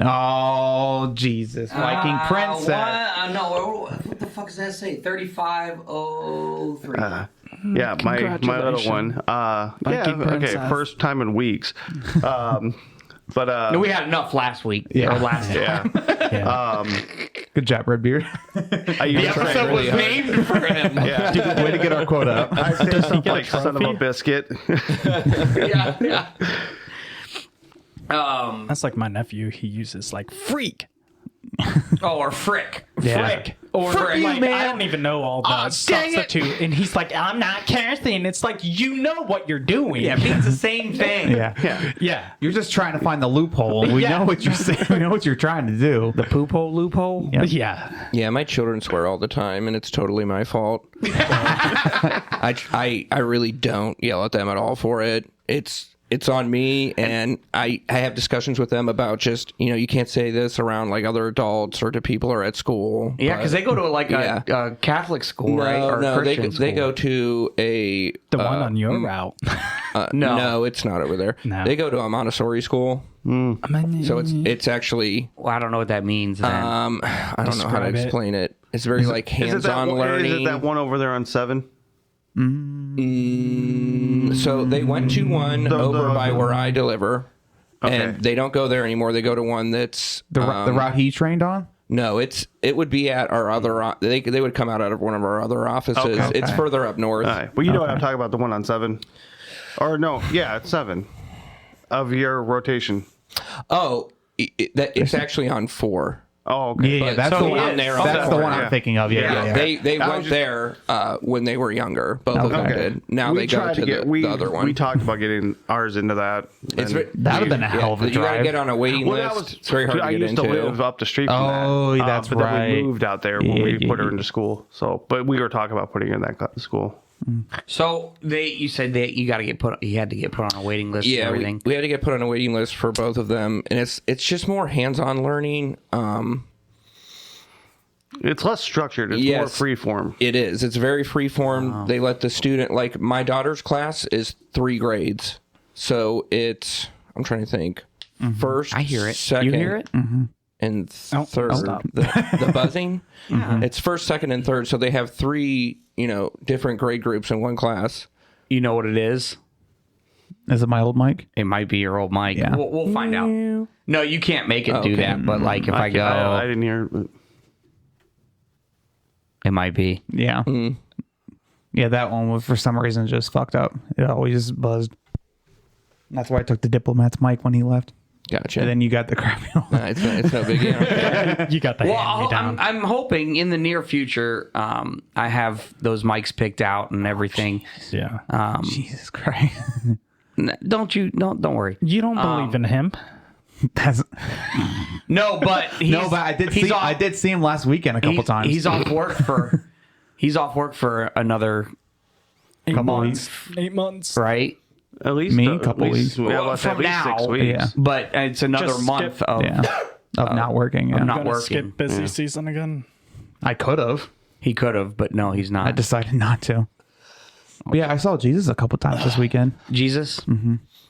Oh Jesus, Viking princess. No, what the fuck does that say? 3503. yeah, my little one. Yeah, Viking okay, princess. first time in weeks. But no, we had enough last week. Yeah. Or last time. yeah, Good job, Redbeard. I used The to say, episode was named for him. yeah. Way to get our quote up. I say something get a like "son of a trophy?" biscuit." Yeah. That's like my nephew. He uses like freak. Or frick. Frick. Or Frick you, like, man. I don't even know all the dang it. substitute. And he's like, I'm not cursing. It's like, you know what you're doing. Yeah, it means the same thing. Yeah. Yeah. You're just trying to find the loophole. We know what you're saying. We know what you're trying to do. The poop hole loophole? Yeah. Yeah. Yeah, my children swear all the time, and it's totally my fault. I really don't yell at them at all for it. It's on me, and I have discussions with them about just, you can't say this around like other adults or to people or at school. Yeah, because they go to a Catholic school, right? Or they Christian go to a The one on your route. no, it's not over there. No. They go to a Montessori school, so it's actually Well, I don't know what that means then. I don't know how to Describe it. explain it. It's very like Is it that hands-on one- learning. Is it that one over there on 7? So they went to one over by where I deliver, and they don't go there anymore. They go to one that's The route he trained on? no, it would be at our other. They would come out of one of our other offices. Okay. It's further up north. All right. Well, you know what I'm talking about, the one on 7. Or no, yeah, it's 7 of your rotation. Oh, it's actually on 4. Oh, okay. Yeah, that's so the one. on there, That's the one yeah. I'm thinking of. Yeah. They I went was just- there when they were younger. Both of them Okay. did. Now We they go tried to the other one. We talked about getting ours into that. It's and- That'd have been a hell of a You got to drive. get on a waiting Well, that list. was, It's very hard I to get used into. to live up the street from Oh, that. that's but then right. we moved out there when Yeah, we yeah, put her yeah. into school. So, but we were talking about putting her in that school. So you said that you had to get put on a waiting list and Yeah, everything. we had to get put on a waiting list for both of them, and it's just more hands-on learning. It's less structured. It's Yes. more free form. It is. It's very freeform. They let the student, like my daughter's class is 3 grades, so it's. I'm trying to think. First, I hear it. Second, You hear it? and third. stop. The buzzing. It's first, second, and third. So they have 3, different grade groups in one class. You know what it is? Is it my old mic? It might be your old mic. Yeah. We'll find out. No, you can't make it do Okay. that. But like if I I go, didn't hear it. But it might be. Yeah. Yeah, that one was for some reason just fucked up. It always buzzed. That's why I took the diplomat's mic when he left. Gotcha. And then you got the crappy one. It's no big deal. You got the hand me down. I'm hoping in the near future, I have those mics picked out and everything. Yeah. Jesus Christ. Don't worry. You don't believe in him? That's, No, but I did see him last weekend a couple times. He's off work for another couple weeks. 8 months. right. at least Me, a couple weeks. Yeah, well, From at least 6 now, weeks. Yeah. But it's another Just month skip- of Yeah. Of not working. Yeah. not Gonna working. skip busy season again. I could have. He could have, but no, he's not. I decided not to. But yeah, I saw Jesus a couple times this weekend. Jesus,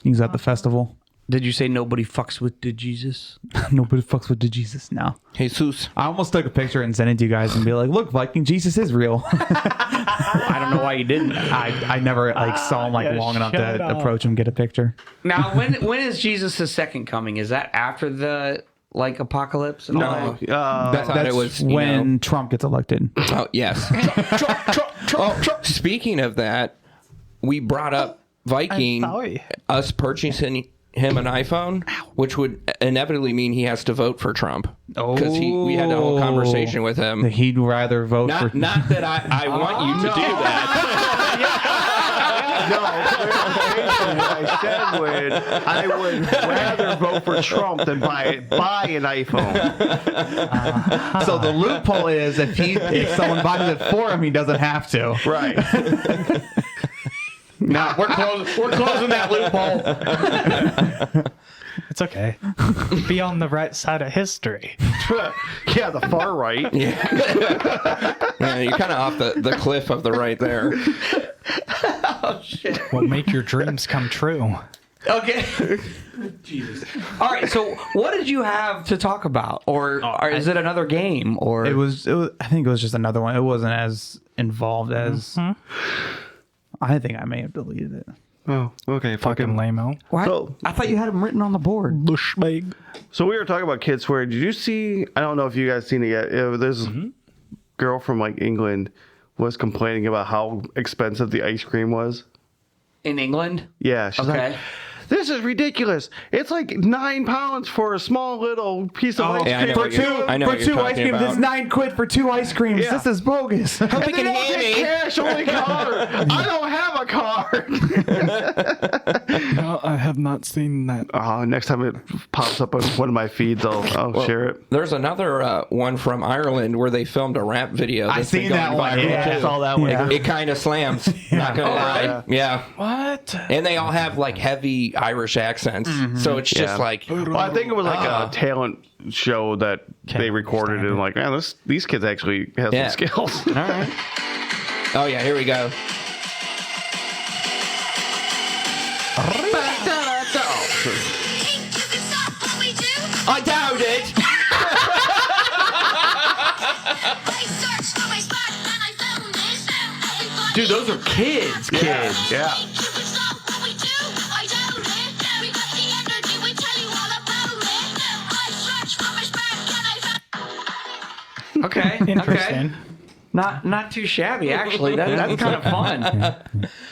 He was at the festival. did you say nobody fucks with the Jesus? Nobody fucks with the Jesus now. Jesus. I almost took a picture and sent it to you guys and be like, look, Viking, Jesus is real. I don't know why you didn't. I never saw him yeah, long enough shut to up. approach him, get a picture. Now, when is Jesus' second coming? Is that after the apocalypse? And all that? I thought That's it was when Trump gets elected. Oh yes. Speaking of that, we brought up Viking, I'm sorry. us purchasing him an iPhone, which would inevitably mean he has to vote for Trump. Because we had a whole conversation with him. He'd rather vote for... Not that I want you to do that. No, I said I would rather vote for Trump than buy an iPhone. So the loophole is if someone buys it for him, he doesn't have to. Right. No, we're closing that loophole. It's okay. Be on the right side of history. Yeah, the far right. Yeah, you're kind of off the cliff of the right there. Oh shit. Will make your dreams come true. Okay. Jesus. All right. So, what did you have to talk about, or is it another game, or It was. I think it was just another one. It wasn't as involved as. I think I may have deleted it. Oh, okay. Fucking lame-o. What? So- I thought you had them written on the board. Bushbag. So we were talking about kids swearing. Did you see? I don't know if you guys seen it yet. There's a girl from like England was complaining about how expensive the ice cream was. In England? Yeah, she's Okay. like, this is ridiculous. It's like £9 for a small little piece of ice yeah, I cream. know what you're- I know what you're talking about. It's £9 for 2 ice creams. Yeah. This is bogus. And they don't take cash, only card. I don't have a card. No, I have not seen that. Oh, next time it pops up on one of my feeds, I'll share it. There's another one from Ireland where they filmed a rap video. I that's been seen going that one. viral, Yeah, I too. saw that one. It, it kind of slams. Not gonna lie. Yeah. What? And they all have like heavy Irish accents, so it's just Yeah. like Well, I think it was like a talent show that they recorded and like, man, these kids actually have Yeah. some skills. all right. Oh yeah, here we go. I doubt it. Dude, those are kids. Kids, yeah. Okay. Interesting. Okay. Not too shabby, actually. That's kind of fun.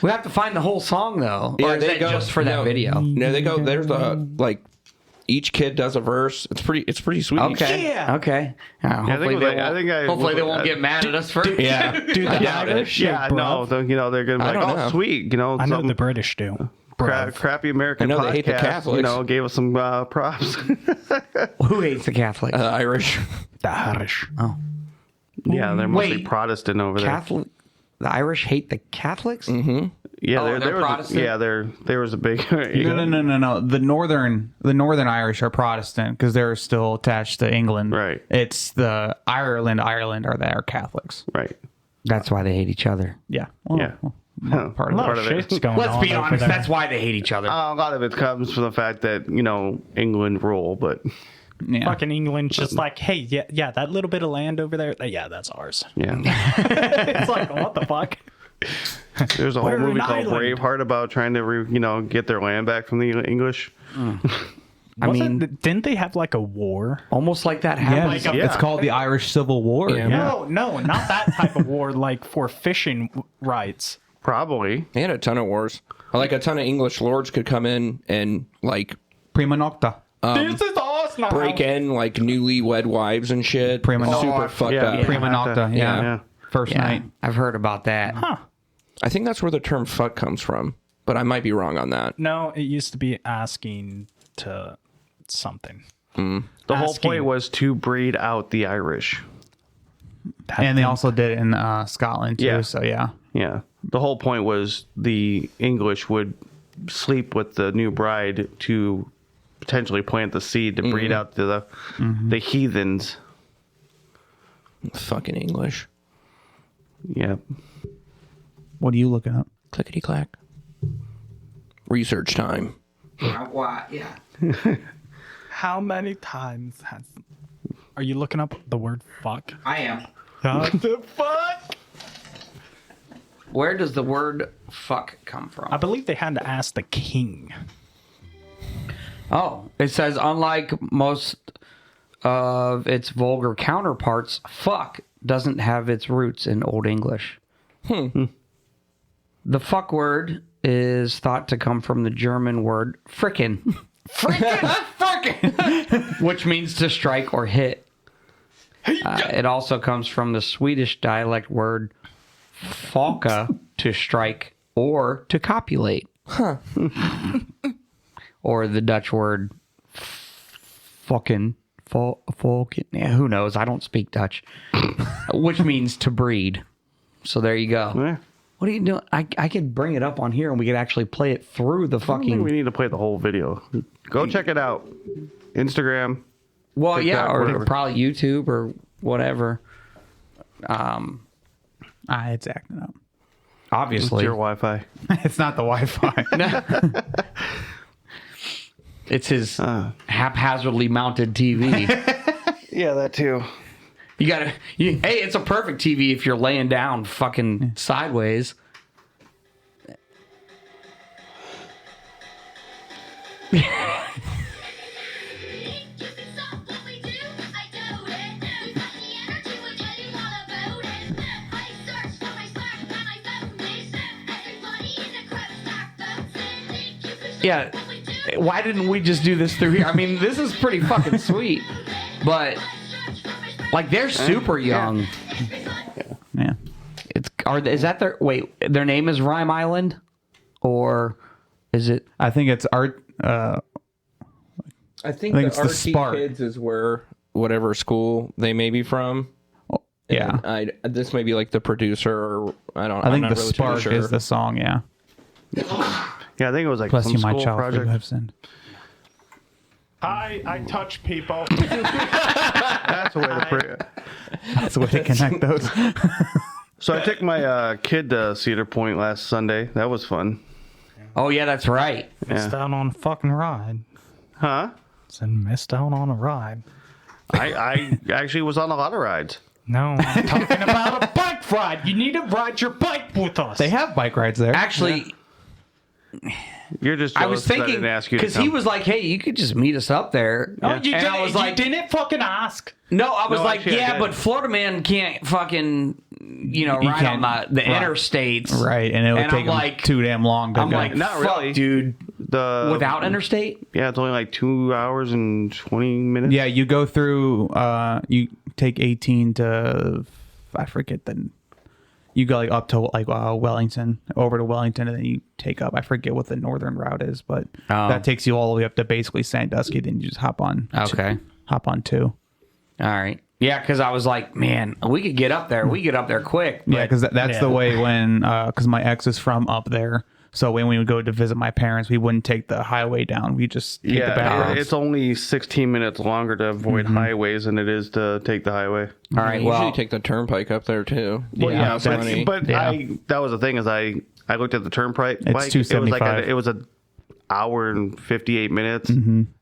We have to find the whole song though, or is that just for that video? No, they go. There's like each kid does a verse. It's pretty sweet. Okay. Yeah. Okay. Hopefully they won't get mad at us for. Yeah. Dude, I the doubt it. Irish? Yeah, no, they're gonna be like, don't oh, know. sweet, I know something the British do. crappy American I know podcast, they hate the Catholics. gave us some props. Who hates the Catholics? Irish. The Irish. Yeah, they're mostly Wait. Protestant over there. Catholic. The Irish hate the Catholics. Mm-hmm. Yeah, Oh, they're was Protestant? there was a big. No. The northern Irish are Protestant because they're still attached to England. Right. It's the Ireland are they are Catholics. Right. That's why they hate each other. Yeah. Well, Yeah. well, part of A lot it. of of it. shit's going Let's on be over honest. there. That's why they hate each other. A lot of it comes from the fact that England rule, but Yeah. Fucking England just like, hey, yeah, that little bit of land over there, yeah, that's ours. yeah. It's like, what the fuck? There's a whole We're movie an called island. Braveheart about trying to get their land back from the English. I mean, Didn't they have like a war? almost like that Yeah, happens. Like it's called the Irish Civil War. Yeah. No, not that type of war. Like for fishing rights. Probably. They had a ton of wars. Like a ton of English lords could come in and like Prima nocta. This is awesome. break in like newlywed wives and shit. Prima nocta. Super fucked yeah, up. yeah. Prima nocta. Yeah. Yeah. First Yeah, night. I've heard about that. I think that's where the term fuck comes from, but I might be wrong on that. No, it used to be asking to something. The whole point was to breed out the Irish. And they also did it in Scotland too. Yeah. So yeah. Yeah. The whole point was the English would sleep with the new bride to potentially plant the seed to breed out the heathens. Fucking English. Yeah. What are you looking up? Clickety clack. Research time. Yeah. How many times are you looking up the word fuck? I am. What the fuck? Where does the word fuck come from? I believe they had to ask the king. Oh, it says, unlike most of its vulgar counterparts, fuck doesn't have its roots in Old English. The fuck word is thought to come from the German word frickin', Frickin'. Which means to strike or hit. It also comes from the Swedish dialect word falka, to strike or to copulate. Or the Dutch word fucking. Yeah, who knows? I don't speak Dutch. Which means to breed. So there you go. Yeah. What are you doing? I could bring it up on here and we could actually play it through the I don't think fucking. we need to play the whole video. Go check it out. Instagram. Well, TikTok, yeah, or whatever. probably YouTube or whatever. It's acting up. It's Obviously, your Wi-Fi. It's not the Wi-Fi. it's his haphazardly mounted TV. Yeah, that too. You gotta. Hey, it's a perfect TV if you're laying down, fucking sideways. Yeah. Why didn't we just do this through here? I mean, this is pretty fucking sweet, but like they're super young. Yeah. Is that their their name is Rhyme Island, or is it? I think it's art. I think it's the RT Spark. Kids is where whatever school they may be from. Yeah. And this may be like the producer, or I don't. I think I'm the not really Spark sure. is the song. Yeah. Yeah, I think it was like Bless some you, my school child, for you project. have sinned. I touch people. That's the way to That's the way to connect those. So I took my kid to Cedar Point last Sunday. That was fun. Oh yeah, that's right. Missed out on a fucking ride. Huh? Said missed out on a ride. I actually was on a lot of rides. No, I'm talking about a bike ride. You need to ride your bike with us. They have bike rides there. Actually, You're just I was jealous 'cause I thinking didn't ask you to because he come. was like, "Hey, you could just meet us up there." Oh, you and didn't. I was like, you didn't fucking ask. "No," I was No, like, actually, I "Yeah, did. but Florida man can't fucking, ride can't- on the right. interstates, Right, and it would And take I'm them like- too damn long to I'm go. like, Not fuck, really. dude. The Without interstate, Yeah, it's only like 2 hours and 20 minutes. Yeah, you go through. You take 18 to, I forget the. You go like up to like Wellington, over to Wellington, and then you take up. I forget what the northern route is, but that takes you all the way up to basically Sandusky. Then you just hop on. Okay. Hop on two. all right, yeah, because I was like, man, we could get up there. We get up there quick. Yeah, but- because that's the way when because my ex is from up there. So when we would go to visit my parents, we wouldn't take the highway down. We just take the back Yeah, roads. it's only 16 minutes longer to avoid highways than it is to take the highway. all right, You well, usually take the turnpike up there too. Well, yeah, That's but, funny. but Yeah. that was the thing is I looked at the turnpike. It's bike. It was like $2.75. it was a hour and 58 minutes.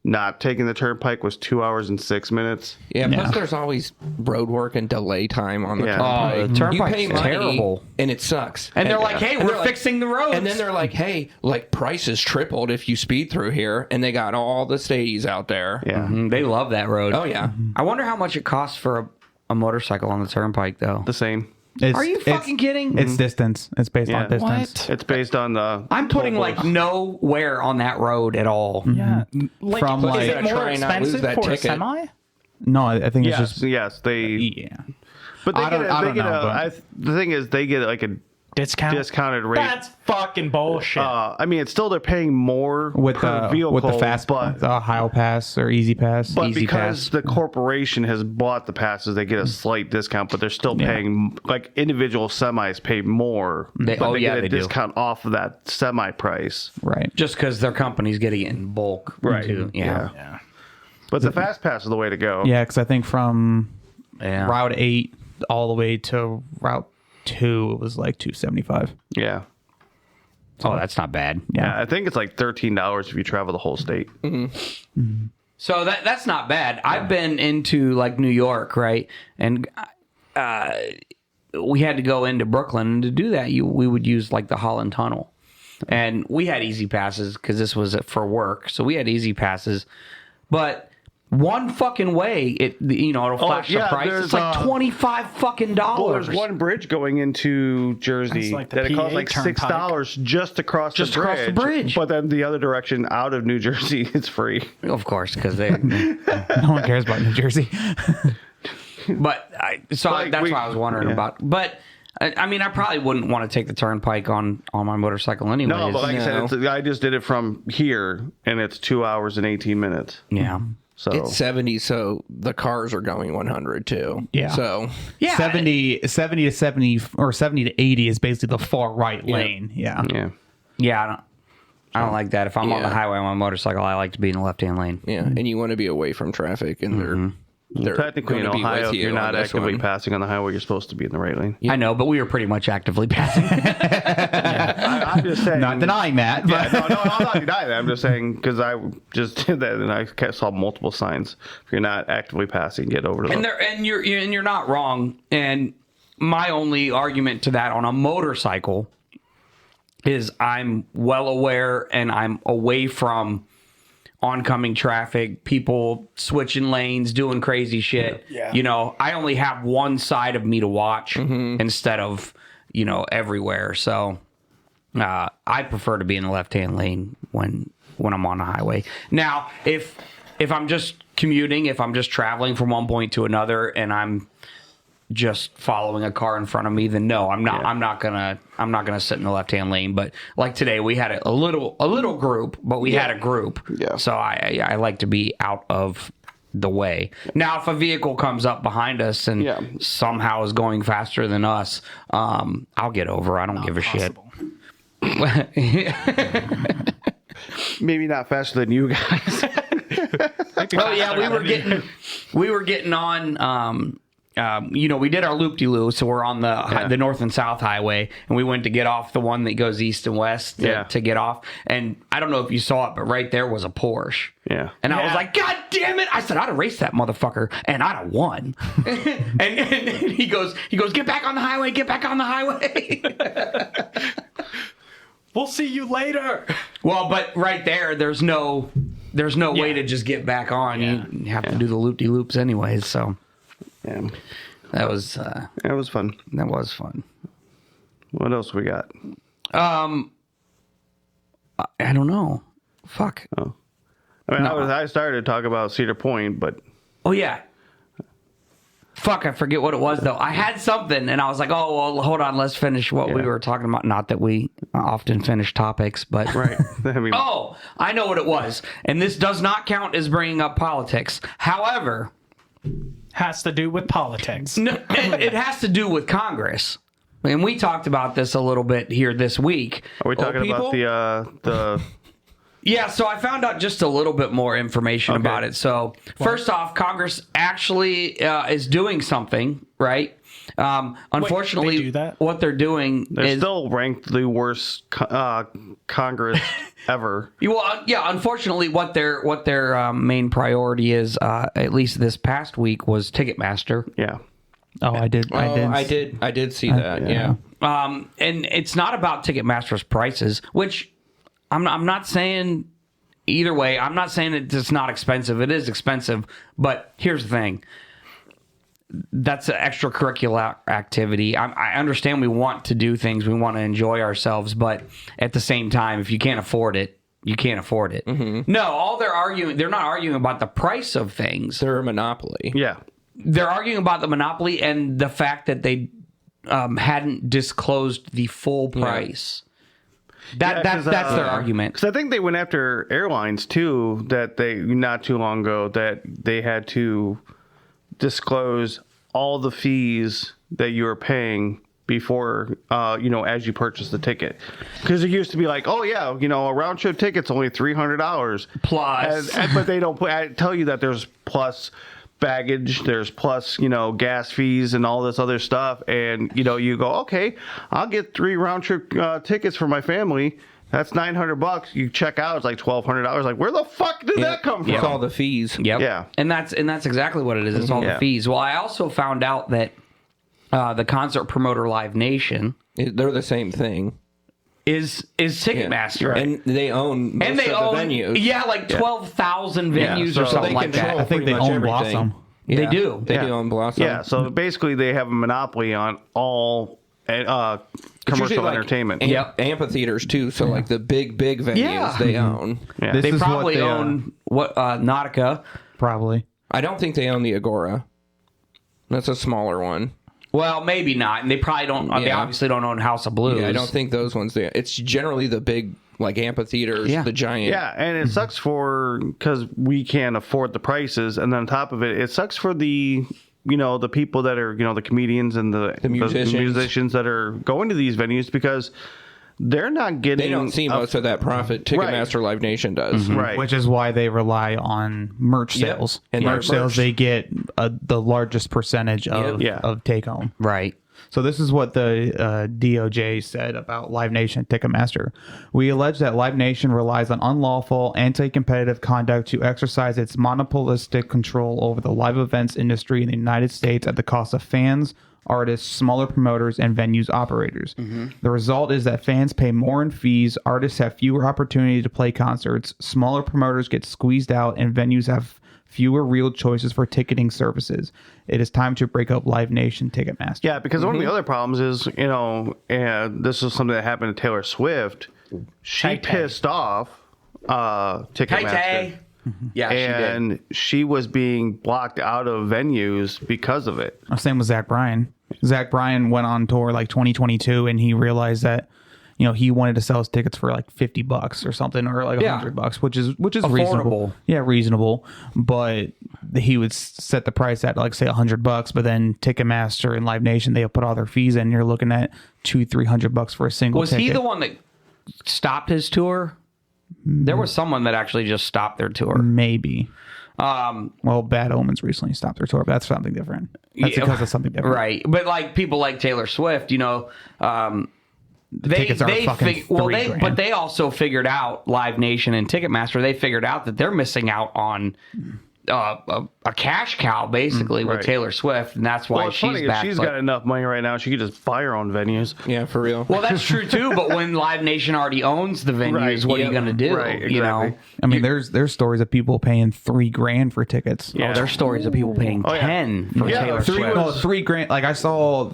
Not taking the turnpike was 2 hours and 6 minutes. Yeah, plus there's always road work and delay time on the Yeah. turnpike. Oh, the turnpike's you pay money, terrible. and it sucks. and they're like, hey, and we're they're like- fixing the roads. And then they're like, hey, like prices tripled if you speed through here, and they got all the stays out there. Yeah, They love that road. Oh yeah. I wonder how much it costs for a motorcycle on the turnpike, though. the same. Are you fucking kidding? It's distance. It's based Yeah. on distance. It's based on the. I'm putting toll like booths. no wear on that road at all. Yeah, like, From, is like- it more Try and not lose expensive that for a ticket. semi? No, I think it's Yes, just yes, they. yeah. But they I get. don't- I They don't get know, a. but- The thing is, they get like a Discount? discounted rate. That's fucking bullshit. I mean, it's still they're paying more with per the vehicle, with the fast but the Ohio Pass or Easy Pass. But Easy because Pass. the corporation has bought the passes, they get a slight discount, but they're still paying, like individial semis pay more. They- but oh, they yeah, get a they do. discount off of that semi price. Right. Just because their company's getting it in bulk. Right. Too. Yeah. yeah. But the fast pass is the way to go. Yeah, because I think from Yeah. Route 8 all the way to Route 2, it was like $275. Yeah. Oh, that's not bad. Yeah, I think it's like $13 if you travel the whole state. So that's not bad. I've been into like New York, right? And we had to go into Brooklyn, and to do that, we would use like the Holland Tunnel, and we had easy passes because this was for work, so we had easy passes. But One fucking way, it'll flash the price. there's, It's like $25 fucking dollars. Well, there's one bridge going into Jersey That's like the that it costs PA like $6 just across across the bridge. But then the other direction out of New Jersey, it's free. Of course, because they. No one cares about New Jersey. But that's why I was wondering about. But I mean, I probably wouldn't want to take the turnpike on my motorcycle anyways. No, but like I said, I just did it from here, and it's 2 hours and 18 minutes. Yeah. So It's 70, so the cars are going 100 too. Yeah. So Yeah. 70 to 70 or 70 to 80 is basically the far right lane. Yeah. Yeah, I don't like that. If I'm on the highway on my motorcycle, I like to be in the left-hand lane. yeah, and you want to be away from traffic, and they're technically in gonna be Ohio, with if you're you on not this actively one. passing on the highway, you're supposed to be in the right lane. I know, but we were pretty much actively passing. I'm just saying. Not denying that. But Yeah, no, I'm not denying that. I'm just saying because I just did that and I saw multiple signs. If you're not actively passing, get over to and the. you're not wrong. And my only argument to that on a motorcycle is I'm well aware and I'm away from oncoming traffic, people switching lanes, doing crazy shit. Yeah. I only have one side of me to watch instead of, everywhere. So I prefer to be in the left-hand lane when I'm on the highway. Now, if I'm just commuting, if I'm just traveling from one point to another and I'm just following a car in front of me, then no, I'm not gonna sit in the left-hand lane. But like today, we had a little group, but we had a group. Yeah. So I like to be out of the way. Now, if a vehicle comes up behind us and somehow is going faster than us, I'll get over. I don't give a shit. Maybe not faster than you guys. Oh yeah, we were getting on. We did our loop-de-loo, so we're on the north and south highway, and we went to get off the one that goes east and west to get off. And I don't know if you saw it, but right there was a Porsche. Yeah. And I was like, God damn it! I said I'd have raced that motherfucker, and I'd have won. and he goes, get back on the highway, get back on the highway. We'll see you later. Well, but right there's no way to just get back on. You have to do the loop-de-loops anyways. So. Yeah. That was It was fun. that was fun. What else we got? I don't know. Fuck. I mean, I started to talk about Cedar Point, but Oh yeah. Fuck, I forget what it was though. I had something and I was like, oh well, hold on, let's finish what we were talking about. Not that we often finish topics, but right. I mean, oh, I know what it was. And this does not count as bringing up politics. However, Has to do with politics. no, it has to do with Congress. And we talked about this a little bit here this week. are we talking about the? Yeah, so I found out just a little bit more information about it. So first off, Congress actually is doing something, right? Unfortunately, they do that? what they're doing They're is still ranked the worst Congress ever. unfortunately, what their main priority is, at least this past week, was Ticketmaster. Yeah. oh, I did see that. Yeah. And it's not about Ticketmaster's prices, which I'm not saying either way. I'm not saying it's not expensive. It is expensive, but here's the thing. That's an extracurricular activity. I understand we want to do things. We want to enjoy ourselves, but at the same time, if you can't afford it, you can't afford it. Mm-hmm. No, they're not arguing about the price of things. They're a monopoly. Yeah. They're arguing about the monopoly and the fact that they hadn't disclosed the full price. That's their argument. Because I think they went after airlines too. That they not too long ago that they had to disclose all the fees that you were paying before, as you purchase the ticket. Because it used to be like, oh yeah, a round trip ticket's only $300 Plus, but they don't tell you that there's plus baggage, there's plus gas fees and all this other stuff, and you go, okay, I'll get 3 round trip tickets for my family. That's $900. You check out, it's like $1,200. Like, where the fuck did that come from? It's all the fees. yep. Yeah. And that's exactly what it is. It's all the fees. Well, I also found out that the concert promoter Live Nation, They're the same thing. is Ticketmaster. Yeah. And they own most And they of own the venues. Yeah, like 12,000 venues so or something they like control that. I think pretty they much own everything. Blossom. Yeah, They do. They do own Blossom. Yeah, so basically they have a monopoly on all It's usually commercial like entertainment. amphitheaters too. So like the big venues Yeah. they own. Yeah. This They is probably what own Nautica. probably. I don't think they own the Agora. That's a smaller one. Well, maybe not. And they probably don't. They Yeah. obviously don't own House of Blues. Yeah, I don't think those ones. It's generally the big like amphitheaters, Yeah. the giant. Yeah, and it sucks because we can't afford the prices, and then on top of it, it sucks for the the people that are the comedians and the musicians that are going to these venues because they're not getting. They don't see most of that profit. Ticketmaster Live Nation does. Right. Which is why they rely on merch Yep. sales. And merch their sales, merch. they get the largest percentage of, Yep. of take home. Right. So this is what the DOJ said about Live Nation and Ticketmaster. We allege that Live Nation relies on unlawful, anti-competitive conduct to exercise its monopolistic control over the live events industry in the United States at the cost of fans, artists, smaller promoters, and venues operators. The result is that fans pay more in fees, artists have fewer opportunities to play concerts, smaller promoters get squeezed out, and venues have fewer real choices for ticketing services. It is time to break up Live Nation Ticketmaster. Yeah, because one of the other problems is, and this is something that happened to Taylor Swift. She Tay-Tay. pissed off Ticketmaster. Yeah, she did. And she was being blocked out of venues because of it. Same with Zach Bryan. Zach Bryan went on tour like 2022 and he realized that he wanted to sell his tickets for like $50 or something, or like $100, which is reasonable. Affordable. Yeah, reasonable. But he would set the price at like say $100, but then Ticketmaster and Live Nation, they put all their fees in. You're looking at $200-$300 for a single Was ticket. he the one that stopped his tour? There was someone that actually just stopped their tour. Maybe. Well, Bad Omens recently stopped their tour, but that's something different. That's because of something different. Right. But like people like Taylor Swift, tickets are fucking $3,000. but they also figured out, Live Nation and Ticketmaster, they figured out that they're missing out on a cash cow basically with right. Taylor Swift, and that's why Well, it's she's funny, if back. she's got enough money right now, she could just buy her own venues. Yeah, for real. Well, that's true too. But when Live Nation already owns the venues, Right, what are yep. you going to do? Right, You know, exactly. I mean, there's stories of people paying $3,000 for tickets. Yeah. oh, there's stories of people paying yeah. 10 for Yeah, Taylor three Swift. was- $3,000. Like I saw,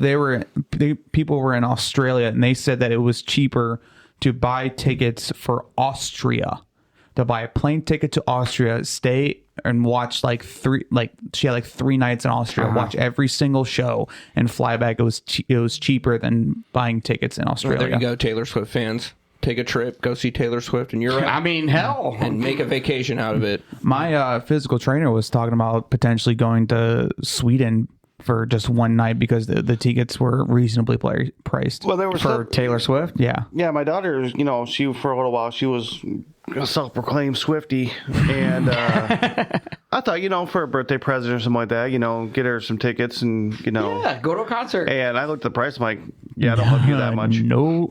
people were in Australia and they said that it was cheaper to buy tickets for Austria, to buy a plane ticket to Austria, stay and watch she had 3 nights in Austria, watch every single show and fly back. It was cheaper than buying tickets in Well, Australia. there you go, Taylor Swift fans. Take a trip, go see Taylor Swift in Europe, I mean, hell. and make a vacation out of it. My physical trainer was talking about potentially going to Sweden for just one night because the tickets were reasonably priced. Well, there was For Taylor Swift? Yeah. Yeah, my daughter, she for a little while she was a self-proclaimed Swiftie, and I thought, for a birthday present or something like that, get her some tickets, and Yeah, go to a concert. And I looked at the price, I'm like, yeah, I don't love you that much. No.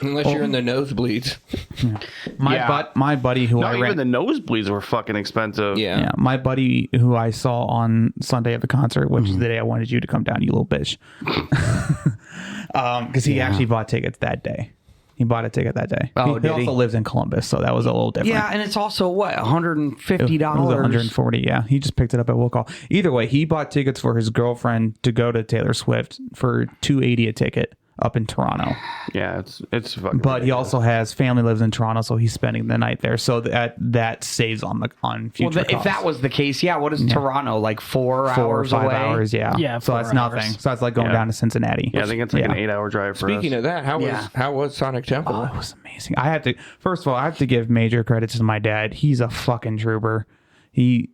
Unless you're in the nosebleeds. My buddy who Not I even ran. the nosebleeds were fucking expensive. Yeah. Yeah, my buddy who I saw on Sunday at the concert, which is the day I wanted you to come down, you little bitch. Because he actually bought tickets that day. He bought a ticket that day. Oh, he did also he? lives in Columbus, so that was a little different. Yeah, and it's also what, $150? It was $140. Yeah, he just picked it up at will call. Either way, he bought tickets for his girlfriend to go to Taylor Swift for $280 a ticket up in Toronto. Yeah, it's fucking. But he ridiculous. also has family lives in Toronto, so he's spending the night there. So that saves on future Well, if costs. that was the case, yeah, what is Toronto, like 4 hours 4 or 5 away? hours, yeah. Yeah, so 4 that's nothing. hours. So that's like going Yeah. down to Cincinnati. Yeah, I think it's like an 8-hour drive for Speaking us. of that, how was Sonic Temple? Oh, it was amazing. First of all, I have to give major credit to my dad. He's a fucking trooper. He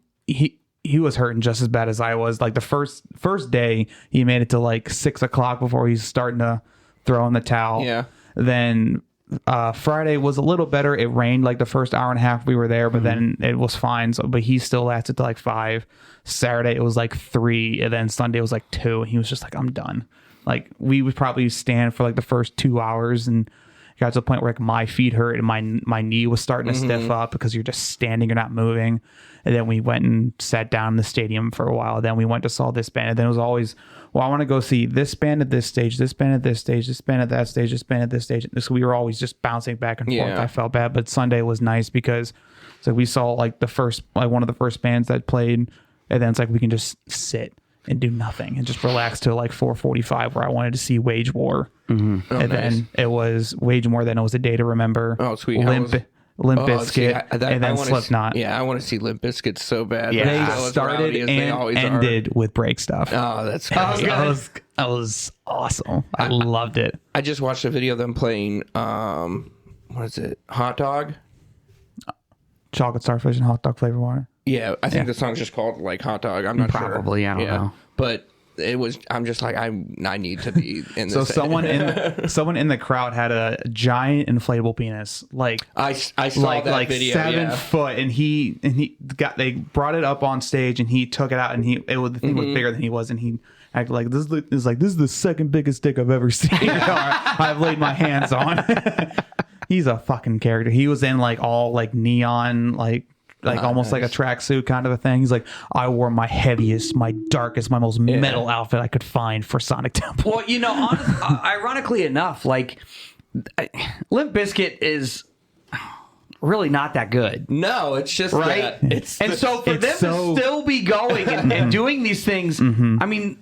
was hurting just as bad as I was. Like the first day, he made it to like 6 o'clock before he's starting to throw in the towel. Yeah. Then Friday was a little better. It rained like the first hour and a half we were there, but then it was fine. So, but he still lasted to like 5. Saturday it was like 3, and then Sunday was like 2. And he was just like, I'm done. Like we would probably stand for like the first 2 hours, and got to the point where like my feet hurt and my knee was starting to stiff up because you're just standing, you're not moving. And then we went and sat down in the stadium for a while. Then we went to saw this band. And then it was always, well, I want to go see this band at this stage, this band at this stage, this band at that stage, this band at this stage. So we were always just bouncing back and forth. I felt bad. But Sunday was nice because so we saw like one of the first bands that played. And then it's like we can just sit and do nothing and just relax till like 4:45 where I wanted to see Wage War. Then it was Wage War. Then it was A Day to Remember. Oh, sweet. Limp Bizkit, and then Slipknot. I want to see Limp Bizkit so bad. Yeah, they started and ended with Break Stuff. Oh, that's great. That was awesome. I loved it. I just watched a video of them playing, what is it, Hot Dog? Chocolate Starfish and Hot Dog Flavor Water. Yeah, I think the song's just called like Hot Dog. I'm not sure. Probably, I don't know. But it was. I'm just like I need to be in this. So someone in the crowd had a giant inflatable penis. Like I saw that video. 7 foot, and they brought it up on stage, and he took it out, and the thing was bigger than he was, and he acted like this is the second biggest dick I've ever seen. I've laid my hands on. He's a fucking character. He was in like all like neon almost like a tracksuit kind of a thing. He's like, I wore my heaviest, my darkest, my most metal outfit I could find for Sonic Temple. Well, ironically enough, like Limp Bizkit is really not that good. No, it's just right. So for them to still be going and doing these things, I mean,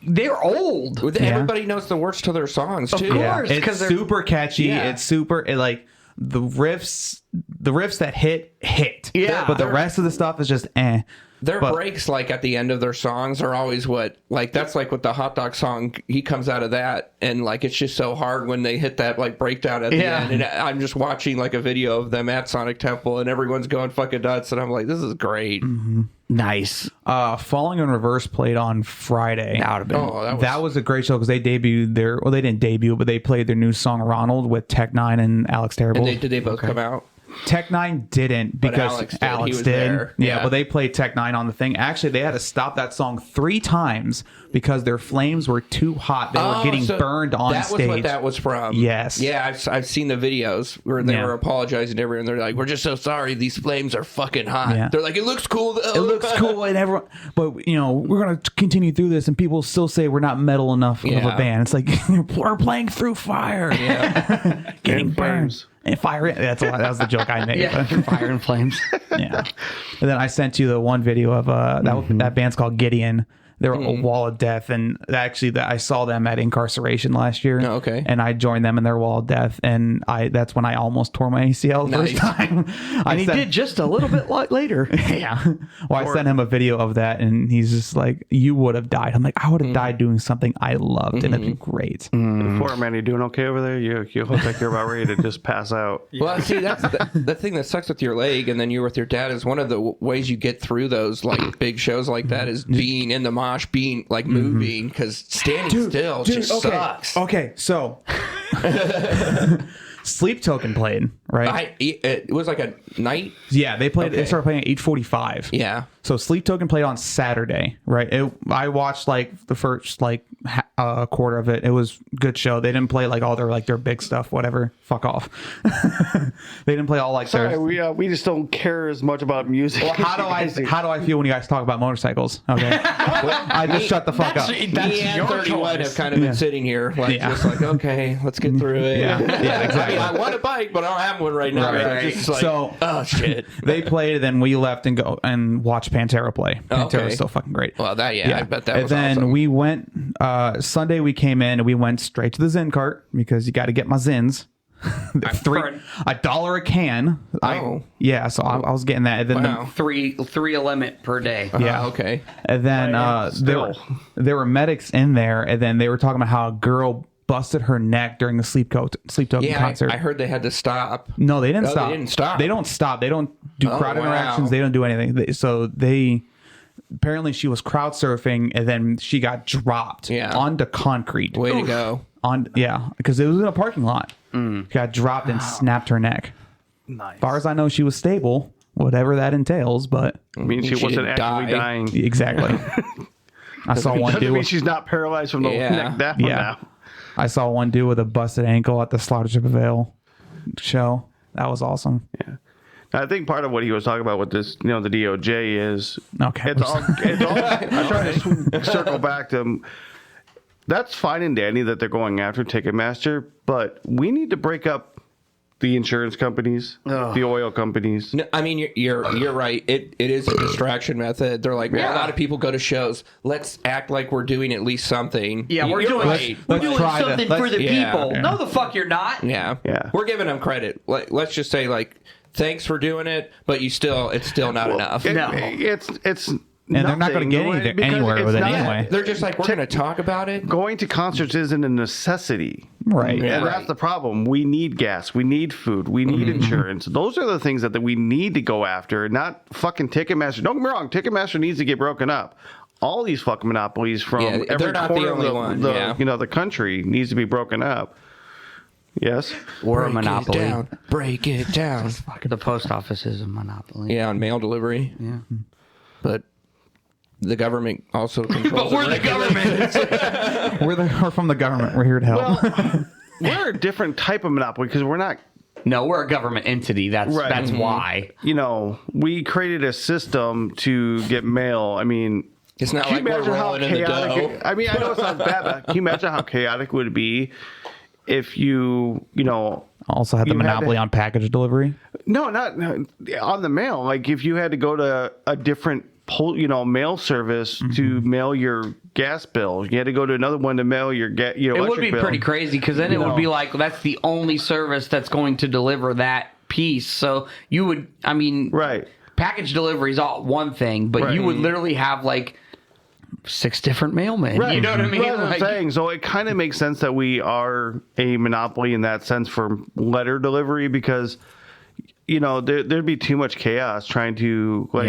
they're old. Everybody knows the words to their songs too. Of course, it's super catchy. Yeah. It's super like the riffs that hit. Yeah. But the rest of the stuff is just eh. Their breaks, like at the end of their songs, are always that's like with the Hot Dog song. He comes out of that, and like it's just so hard when they hit that like breakdown at the end. And I'm just watching like a video of them at Sonic Temple, and everyone's going fucking nuts, and I'm like, this is great. Nice. Falling in Reverse played on Friday. That would have been. That was a great show because they debuted they didn't debut, but they played their new song Ronald with Tech Nine and Alex Terrible. And did they both come out? Tech Nine didn't because Alex did. There. Yeah, but they played Tech Nine on the thing. Actually, they had to stop that song 3 times because their flames were too hot. They were getting burned on stage. That was what that was from. Yes. Yeah, I've seen the videos where they were apologizing to everyone. They're like, we're just so sorry. These flames are fucking hot. Yeah. They're like, it looks cool though. It looks cool, and everyone. But we're gonna continue through this, and people still say we're not metal enough of a band. It's like we're playing through fire. Yeah, getting burned. And fire. That was the joke I made. Yeah, fire and flames. Yeah. And then I sent you the one video of that band's called Gideon. They're a Wall of Death, and actually I saw them at Incarceration last year. Oh, okay. And I joined them in their Wall of Death, and that's when I almost tore my ACL the first time. And he did just a little bit later. Yeah. Well, I sent him a video of that, and he's just like, "You would have died." I'm like, "I would have died doing something I loved, and it'd be great." Poor man, you doing okay over there? You look like you're about ready to just pass out. Well, see, that's the thing that sucks with your leg, and then you're with your dad. Is one of the ways you get through those like big shows like that is being in the mosh, being like moving, because standing still just sucks. Okay, so Sleep Token played, right? It was like a night. Yeah, they played. They started playing at 8:45. Yeah. So Sleep Token played on Saturday, right? I watched like the first like quarter of it. It was a good show. They didn't play like all their big stuff. Whatever. Fuck off. They didn't play all like Sorry, we just don't care as much about music. Well, how do I feel when you guys talk about motorcycles? Okay, I just shut the fuck up. Me and 31 have kind of been sitting here just like, okay, let's get through it. Yeah, exactly. I want a bike, but I don't have one right now. Right. Just like, so, oh shit. They played, and then we left and go and watched Pantera play. Pantera's still fucking great. Well, I bet that was then awesome. we went Sunday. We came in and we went straight to the Zin cart because you got to get my Zins. $1 a can. So I was getting that. And then three a limit per day. Okay. And then there were medics in there, and then they were talking about how a girl busted her neck during the Sleep Token concert. I heard they had to stop. No, they didn't stop. They didn't stop. They don't stop. They don't do crowd interactions. They don't do anything. So apparently she was crowd surfing, and then she got dropped onto concrete. Way to go. Because it was in a parking lot. She got dropped and snapped her neck. Nice. As far as I know, she was stable, whatever that entails, but I mean, she wasn't actually dying. Exactly. I saw one Doesn't dude. mean she's not paralyzed from the neck down now. I saw one dude with a busted ankle at the Slaughtership Avail show. That was awesome. Yeah. I think part of what he was talking about with this, the DOJ is Okay. it's all. I'm trying to circle back to. That's fine and dandy that they're going after Ticketmaster, but we need to break up the insurance companies, the oil companies. No, I mean, you're right. It is a distraction method. They're like, well, a lot of people go to shows. Let's act like we're doing at least something. Yeah, we're You're doing right. we're doing try to- something for the yeah. people. Yeah. No, the fuck you're not. Yeah. Yeah. We're giving them credit. Let's just say, thanks for doing it, but it's still not enough. No. It's And they're not going to get anywhere with it anyway. They're just like, we're going to talk about it. Going to concerts isn't a necessity. Right. And that's the problem. We need gas. We need food. We need insurance. Those are the things that we need to go after, not fucking Ticketmaster. Don't get me wrong. Ticketmaster needs to get broken up. All these fucking monopolies from they're every not the corner only of one, the yeah. the country needs to be broken up. Yes. We're a monopoly. Break it down. The post office is a monopoly. Yeah, on mail delivery. Yeah. But the government also controls. But we're the government. We're from the government. We're here to help. Well, we're a different type of monopoly because we're not. No, we're a government entity. That's why. We created a system to get mail. I mean, It's not can like you we're imagine how rolling in the chaotic? dough. I mean, I know it sounds bad, but can you imagine how chaotic it would be if you Also had the You had monopoly to- on package delivery. No, not on the mail. Like if you had to go to a different mail service to mail your gas bill, you had to go to another one to mail your It would be pretty crazy because then it would be like that's the only service that's going to deliver that piece. So you would, right. package delivery is all one thing, but Right. you would literally have like 6 different mailmen. Right. You know what I mean? That's what I'm Like- saying. So it kind of makes sense that we are a monopoly in that sense for letter delivery because, there'd be too much chaos trying to my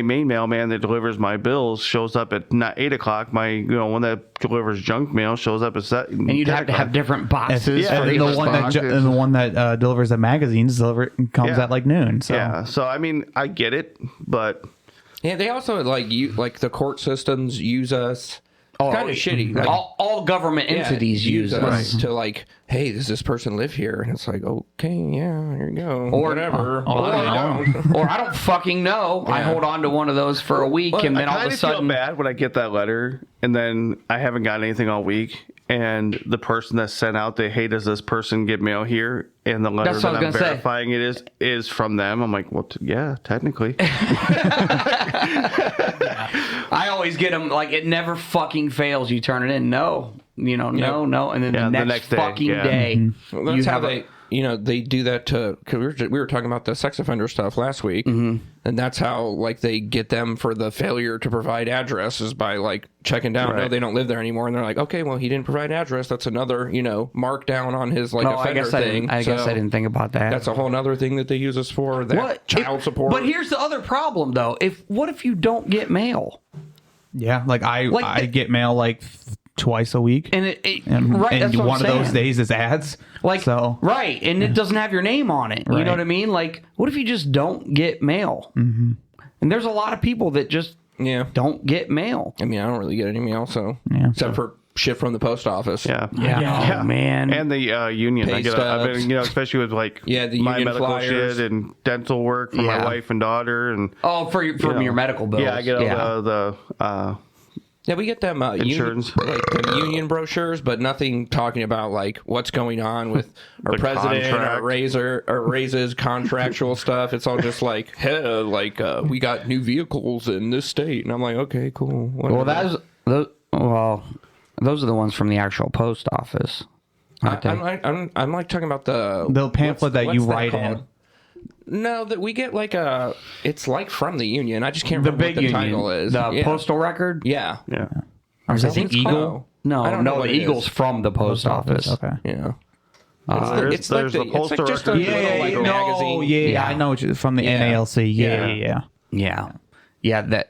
main mailman that delivers my bills shows up at 8 o'clock. My, one that delivers junk mail shows up at And you'd have to have different boxes Yeah, for and each the one box. that- And the one that delivers the magazines comes Yeah. at like noon. So Yeah. So, I mean, I get it, but Yeah, they also like the court systems use us. It's kind of shitty. Like, all government entities use us. to hey, does this person live here? And it's like, okay, yeah, here you go. Or whatever. Or I don't fucking know. I hold on to one of those for a week, and then all of a I feel sudden, bad when I get that letter and then I haven't gotten anything all week. And the person that sent out the, hey, does this person get mail here? And the letter That's what that I I'm was gonna say. verifying it is from them. I'm like, well, yeah, technically. I always get them like it never fucking fails. You turn it in, no, no, and then Yeah, the next day, fucking yeah. day, Well, that's you how have they, they do that to. Cause we were talking about the sex offender stuff last week, and that's how they get them for the failure to provide addresses by checking down. No, Right. they don't live there anymore, and they're like, okay, well, he didn't provide address. That's another mark down on his offender I guess thing. I guess I didn't think about that. That's a whole other thing that they use us for. That child support. But here's the other problem, though. What if you don't get mail? yeah. I get mail twice a week, And and that's what one I'm of those saying. days is ads. Right, and it doesn't have your name on it. You Right. know what I mean? What if you just don't get mail? Mm-hmm. And there's a lot of people that just don't get mail. I mean, I don't really get any mail, so Yeah. except for shit from the post office. Yeah. Oh, man. And the union. Pay I've been, especially with the my union medical flyers. shit and dental work for Yeah. my wife and daughter. And From your medical bills. yeah, I get all the Yeah, we get them Insurance. the union brochures, but nothing talking about what's going on with our The president, contract. our raises, contractual stuff. It's all just hey, we got new vehicles in this state, and I'm like, okay, cool. Whatever. Those are the ones from the actual post office. aren't they? I'm talking about The pamphlet that you what's write called? in. No, that we get it's from the union. I just can't The remember big what the union, title is. the Yeah. postal record. Yeah. yeah. Or is that I think what it's Eagle. called? No, I don't know no, what the it Eagle's is. from the post office. Okay. Yeah. There's the postal just a record. little, magazine. Yeah, I know from the Yeah. NALC. Yeah. Yeah. Yeah. That.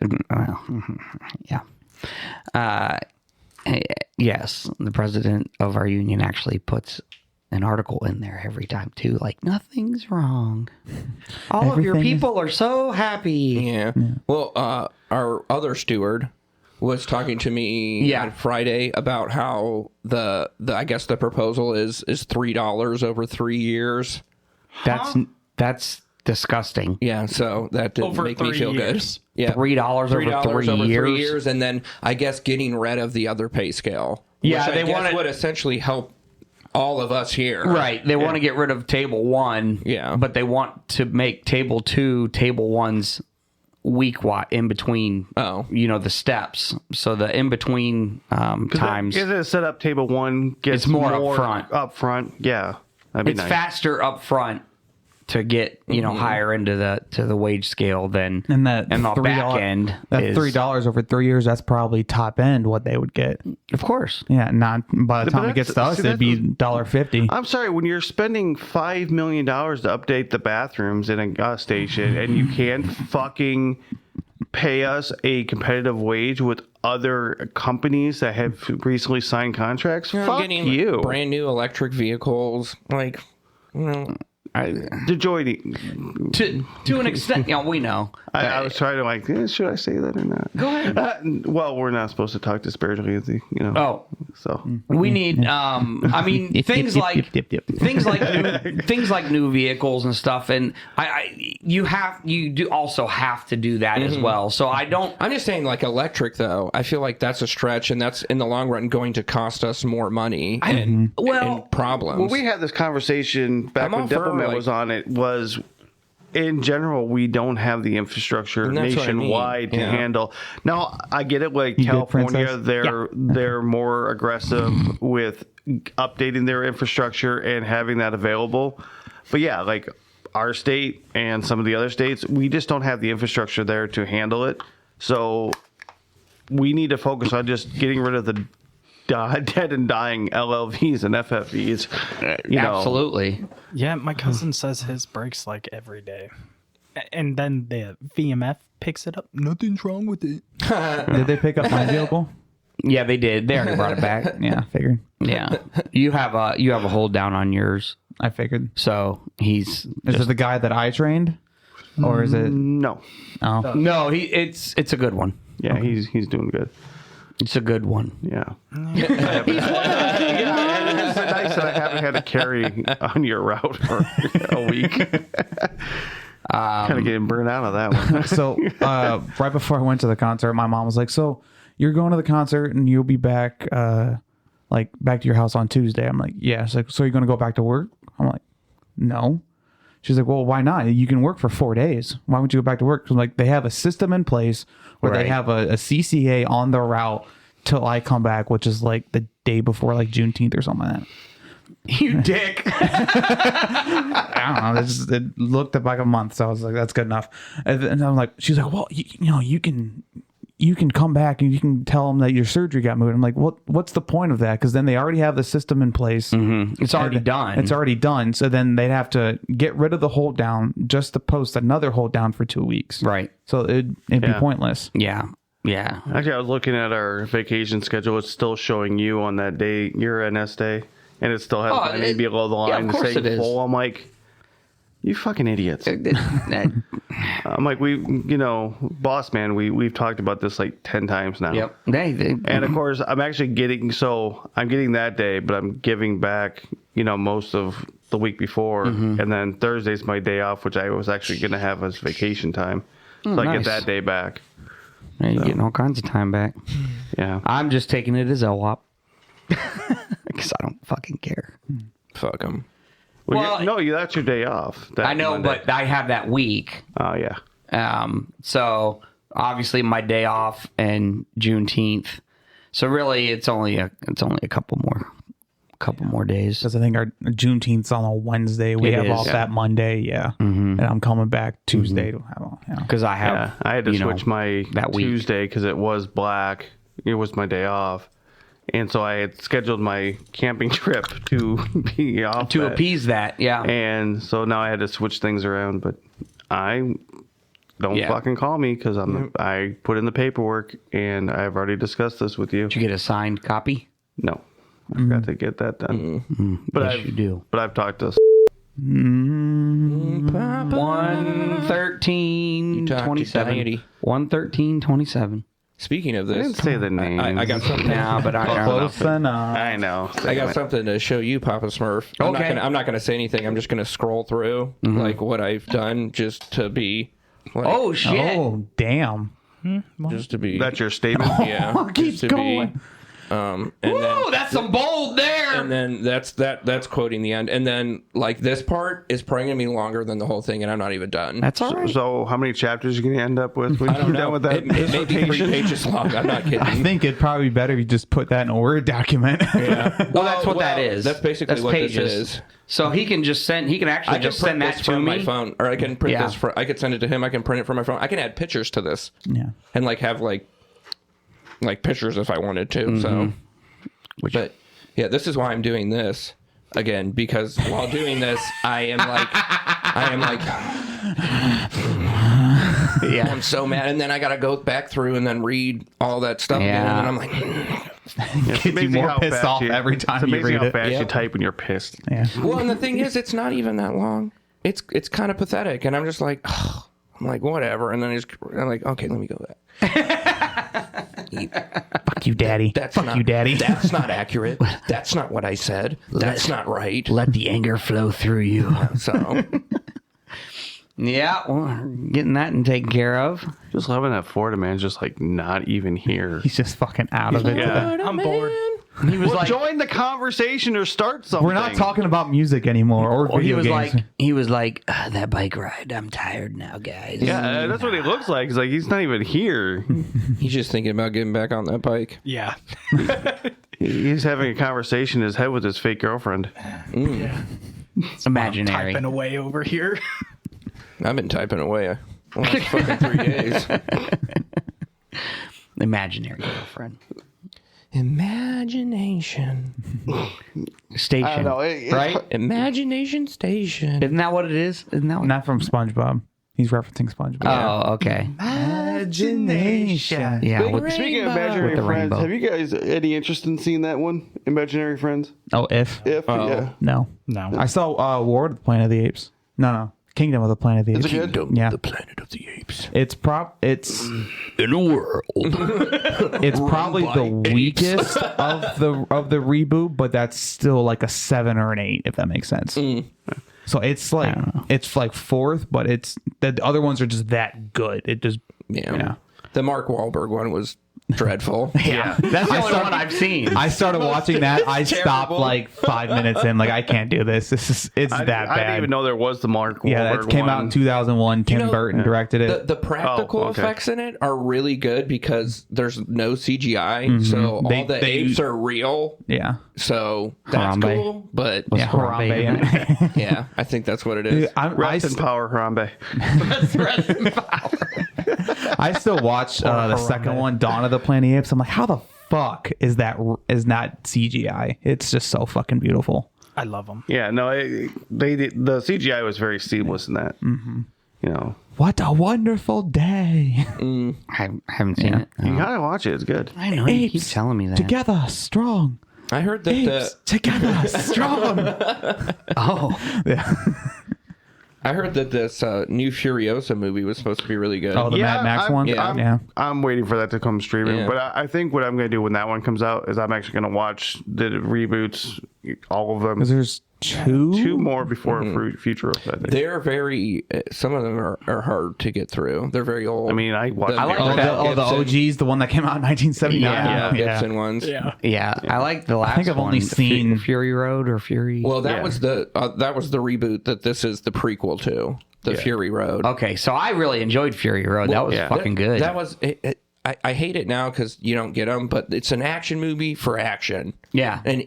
Yeah. Yes, the president of our union actually puts an article in there every time too. Nothing's wrong. All of your Everything is- people are so happy. Yeah. Well, our other steward, was talking to me on Friday about how the I guess the proposal is $3 over 3 years. That's disgusting. Yeah, so that didn't Over make me 3 feel years. good. Yeah, $3 over 3 years, and then I guess getting rid of the other pay scale. Yeah, which they I guess wanna- would essentially help all of us here. Right. They want to get rid of table 1. Yeah. But they want to make table 2 table 1's week in between. The steps. So the in between times. Is it set up table 1 gets It's more upfront. Upfront, yeah. That'd be It's nice. faster up front to get higher into the wage scale than And that the back end. that is, $3 over 3 years, that's probably top end what they would get. of course. Yeah, not by the But time it gets to that's- us, see, it'd be that's- $1.50. I'm sorry, when you're spending $5 million to update the bathrooms in a gas station and you can't fucking pay us a competitive wage with other companies that have recently signed contracts, fuck Getting you. brand new electric vehicles, like, The joining. To an extent, we know. I was trying to should I say that or not? Go ahead. Well, we're not supposed to talk disparagingly, Oh, so we need. I mean, things like things like new vehicles and stuff, and you do also have to do that as well. So I'm just saying, like, electric, though, I feel like that's a stretch, and that's in the long run going to cost us more money and problems. when we had this conversation back I'm when all for, Diplomat like- was on, it was in general we don't have the infrastructure And that's what I mean. nationwide to Yeah. handle. Now I get it, like You good, California, princess? they're more aggressive with updating their infrastructure and having that available. But yeah, like our state and some of the other states, we just don't have the infrastructure there to handle it. So we need to focus on just getting rid of the dead and dying LLVs and FFVs. absolutely. Yeah, my cousin says his breaks like every day. And then the VMF picks it up. Nothing's wrong with it. Did they pick up my vehicle? Yeah, they did. They already brought it back. Yeah, figured. Yeah, you have a hold down on yours, I figured. so he's Is it the guy that I trained? Or is it? No. Oh. no. It's a good one. Yeah, he's doing good. It's a good one. Yeah. Yeah, and it's nice that I haven't had to carry on your route for a week. Kind of getting burned out of that one. So right before I went to the concert, my mom was like, "So you're going to the concert and you'll be back, back to your house on Tuesday?" I'm like, "Yeah." She's like, "So you're going to go back to work?" I'm like, "No." She's like, "Well, why not? You can work for 4 days. Why would you go back to work?" Because like they have a system in place where Right. they have a CCA on the route till I come back, which is like the day before like Juneteenth or something like that. You dick. I don't know. It looked like a month, so I was like, "That's good enough." And I'm like, she's like, "Well, you can come back and you can tell them that your surgery got moved." I'm like, "What's the point of that?" Because then they already have the system in place. It's already done. It's already done. So then they'd have to get rid of the hold down just to post another hold down for 2 weeks. Right. So it'd be pointless. Yeah. Yeah. Actually, I was looking at our vacation schedule. It's still showing you on that day, your NS day, and it still has my name below the line of course saying it is. full. I'm like, you fucking idiots. I'm like, boss man, we've talked about this like 10 times now. Yep. And of course, I'm actually getting that day, but I'm giving back, most of the week before. And then Thursday's my day off, which I was actually going to have as vacation time. So I get nice. that day back. You're getting all kinds of time back. Yeah. I'm just taking it as LWAP. Because I don't fucking care. Fuck them. No, that's your day off. I know, but I have that week. Oh, yeah. So obviously my day off and Juneteenth. So really it's only a couple more days. Because I think our Juneteenth's on a Wednesday. We It have is, off yeah. that Monday. Yeah. And I'm coming back Tuesday to have. Because I have, Yeah, I had to switch my that week. Tuesday because it was black. It was my day off. And so I had scheduled my camping trip to be off. to appease that. Yeah. And so now I had to switch things around. But don't fucking call me because I put in the paperwork and I've already discussed this with you. Did you get a signed copy? No, I forgot to get that done. But Yes, you do. But I've talked to 11327. 11327. Speaking of I didn't this, say the name. I got something. No, but I don't know. Close enough. I know. I got something to show you, Papa Smurf. Okay. I'm not gonna say anything. I'm just gonna scroll through like what I've done just to be. Like, Oh shit! Oh, damn. just to be. That's your statement. Yeah. Keep just to going. Be, and Whoa, then, that's some bold there. and then that's quoting the end. And then like this part is probably gonna be longer than the whole thing, and I'm not even done. That's all right. So, how many chapters are you going to end up with when I don't you're know. done with that? It may be 3 pages long. I'm not kidding. I think it'd probably be better if you just put that in a Word document. Yeah. Well, that's what that is. That's basically what this is. So he can just send. He can actually I can just print send that this to from me. my phone, or I can print Yeah. this. I could send it to him. I can print it from my phone. I can add pictures to this, Yeah. and like have like pictures if I wanted to. So, but yeah, this is why I'm doing this again, because while doing this, I am like, Yeah. I'm so mad, and then I gotta go back through and then read all that stuff, Yeah. and I'm like, It's you amazing more how pissed fast off every time it's you amazing read how it. fast you Yep. type when you're pissed. Yeah. well, and the thing is, it's not even that long. It's kind of pathetic, and I'm just like, I'm like, whatever, and then I'm like, okay, let me go back. Fuck you, Daddy. Fuck you, Daddy. That's not accurate. That's not what I said. That's not right. Let the anger flow through you. So, Yeah, well, getting that and taken care of. Just loving that Florida man's just like not even here. He's just fucking out of it. Yeah. I'm bored. He was like, join the conversation or start something. We're not talking about music anymore or or he video was games. like, that bike ride. I'm tired now, guys. Yeah, that's what he looks like. He's like he's not even here. he's just thinking about getting back on that bike. Yeah. He's having a conversation in his head with his fake girlfriend. Imaginary. Typing away over here. I've been typing away the last fucking 3 days. Imaginary girlfriend. Imagination. Station. Right? Imagination Station. Isn't that what it is? Isn't that what? Not from SpongeBob. He's referencing SpongeBob. Oh, okay. Imagination. Yeah. Speaking of With Imaginary the Friends, rainbow. have you guys any interest in seeing that one? Imaginary Friends? Oh, if? Yeah. No. No. I saw War of the Planet of the Apes. No. Kingdom of the Planet of the Apes. Is it good? Yeah. The Planet of the Apes. It's In a world. it's probably the weakest of the reboot, but that's still like a 7 or an 8, if that makes sense. So it's like fourth, but it's the other ones are just that good. It just Yeah. The Mark Wahlberg one was dreadful. Yeah. That's the only one I've seen. I started watching that. I stopped like 5 minutes in. Like I can't do this. It's that bad. I didn't even know there was the Mark Wahlberg Yeah, that came out in one. 2001. Tim Burton directed it. The practical Oh, okay. effects in it are really good because there's no CGI, so all the apes are real. Yeah. So that's Harambe. cool. But Yeah, Harambe Harambe in in it. yeah, I think that's what it Dude, is. Rest in power, Harambe. I still watch the second one, Dawn of the Planet of the Apes. I'm like, how the fuck is not CGI? It's just so fucking beautiful. I love them. Yeah, no, the CGI was very seamless in that. Mm-hmm. You know, What a wonderful day. I haven't seen it. you gotta watch it. It's good. I know. You keep telling me that. Together, strong. I heard that Apes, together, strong. Oh. Yeah. I heard that this new Furiosa movie was supposed to be really good. Oh, the Mad Max one? yeah. I'm waiting for that to come streaming. Yeah. But I think what I'm gonna do when that one comes out is I'm actually gonna watch the reboots, all of them. Because there's two more before Future. I think. They're very. Some of them are hard to get through. They're very old. I mean, I watched. The- I like the the OGs, the one that came out in 1979. Yeah, Gibson ones. Yeah. Yeah, I like the last think I've only one, seen- Fury Road or Fury. Well, that Yeah. was the reboot that this is the prequel to, the Fury Road. okay, so I really enjoyed Fury Road. That was yeah. fucking good. That was. I hate it now because you don't get them, but it's an action movie for action. Yeah. And,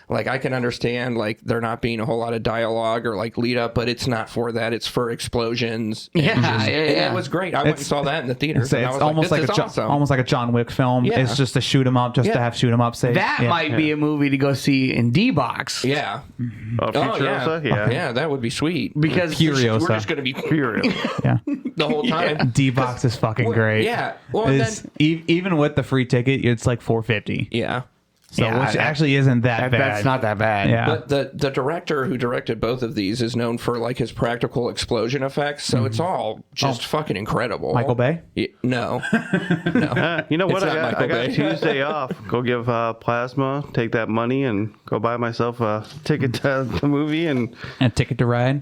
like I can understand like there not being a whole lot of dialogue or like lead up, but it's not for that. It's for explosions. And Yeah, and yeah. it was great. I went and saw that in the theater. It's almost like almost like a John Wick film. Yeah. It's just to shoot 'em up, just to Yeah. have shoot 'em up. Say that might be a movie to go see in D-Box. Yeah. Futurosa? yeah. Yeah. Yeah, that would be sweet. Because Furiosa. We're just going to be Fury. Yeah. the whole time. D-Box is fucking great. Yeah. Well, and Even with the free ticket, it's like $4.50. Yeah. So which actually isn't that bad. That's not that bad. Yeah. But the director who directed both of these is known for like his practical explosion effects, so it's all just fucking incredible. Michael Bay? No. You know what? It's not I Michael got Bay. Tuesday off. Go give Plasma, take that money, and go buy myself a ticket to the movie. And A Ticket to Ride?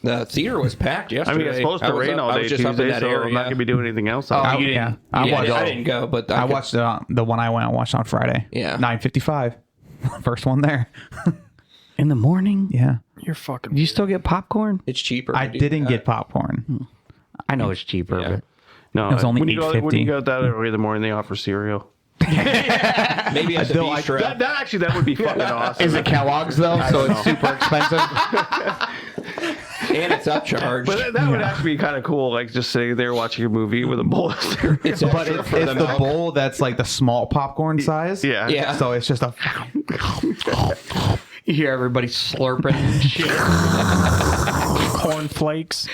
The theater was packed I yesterday. mean, it's supposed to rain all I day was just up in Tuesday, that so area. I'm not gonna be doing anything else. Oh, on you it. didn't. I didn't go, but I watched the one I went and watched on Friday. Yeah. 9:55. First one there. In the morning? Yeah. You're fucking. You still get popcorn? It's cheaper. I to do didn't that. get popcorn. I know it's cheaper, Yeah. but No, It was only when you $8.50. go that early in the morning, they offer cereal. Maybe at the Though bistro. That would be fucking awesome. is it Kellogg's though? So it's super expensive. And it's upcharged. But that would actually be kind of cool, like just sitting there watching a movie with a bowl of cereal. It's But extra it's for the milk. bowl that's like the small popcorn size. Yeah. Yeah. So it's just a. You hear everybody slurping and shit. Cornflakes.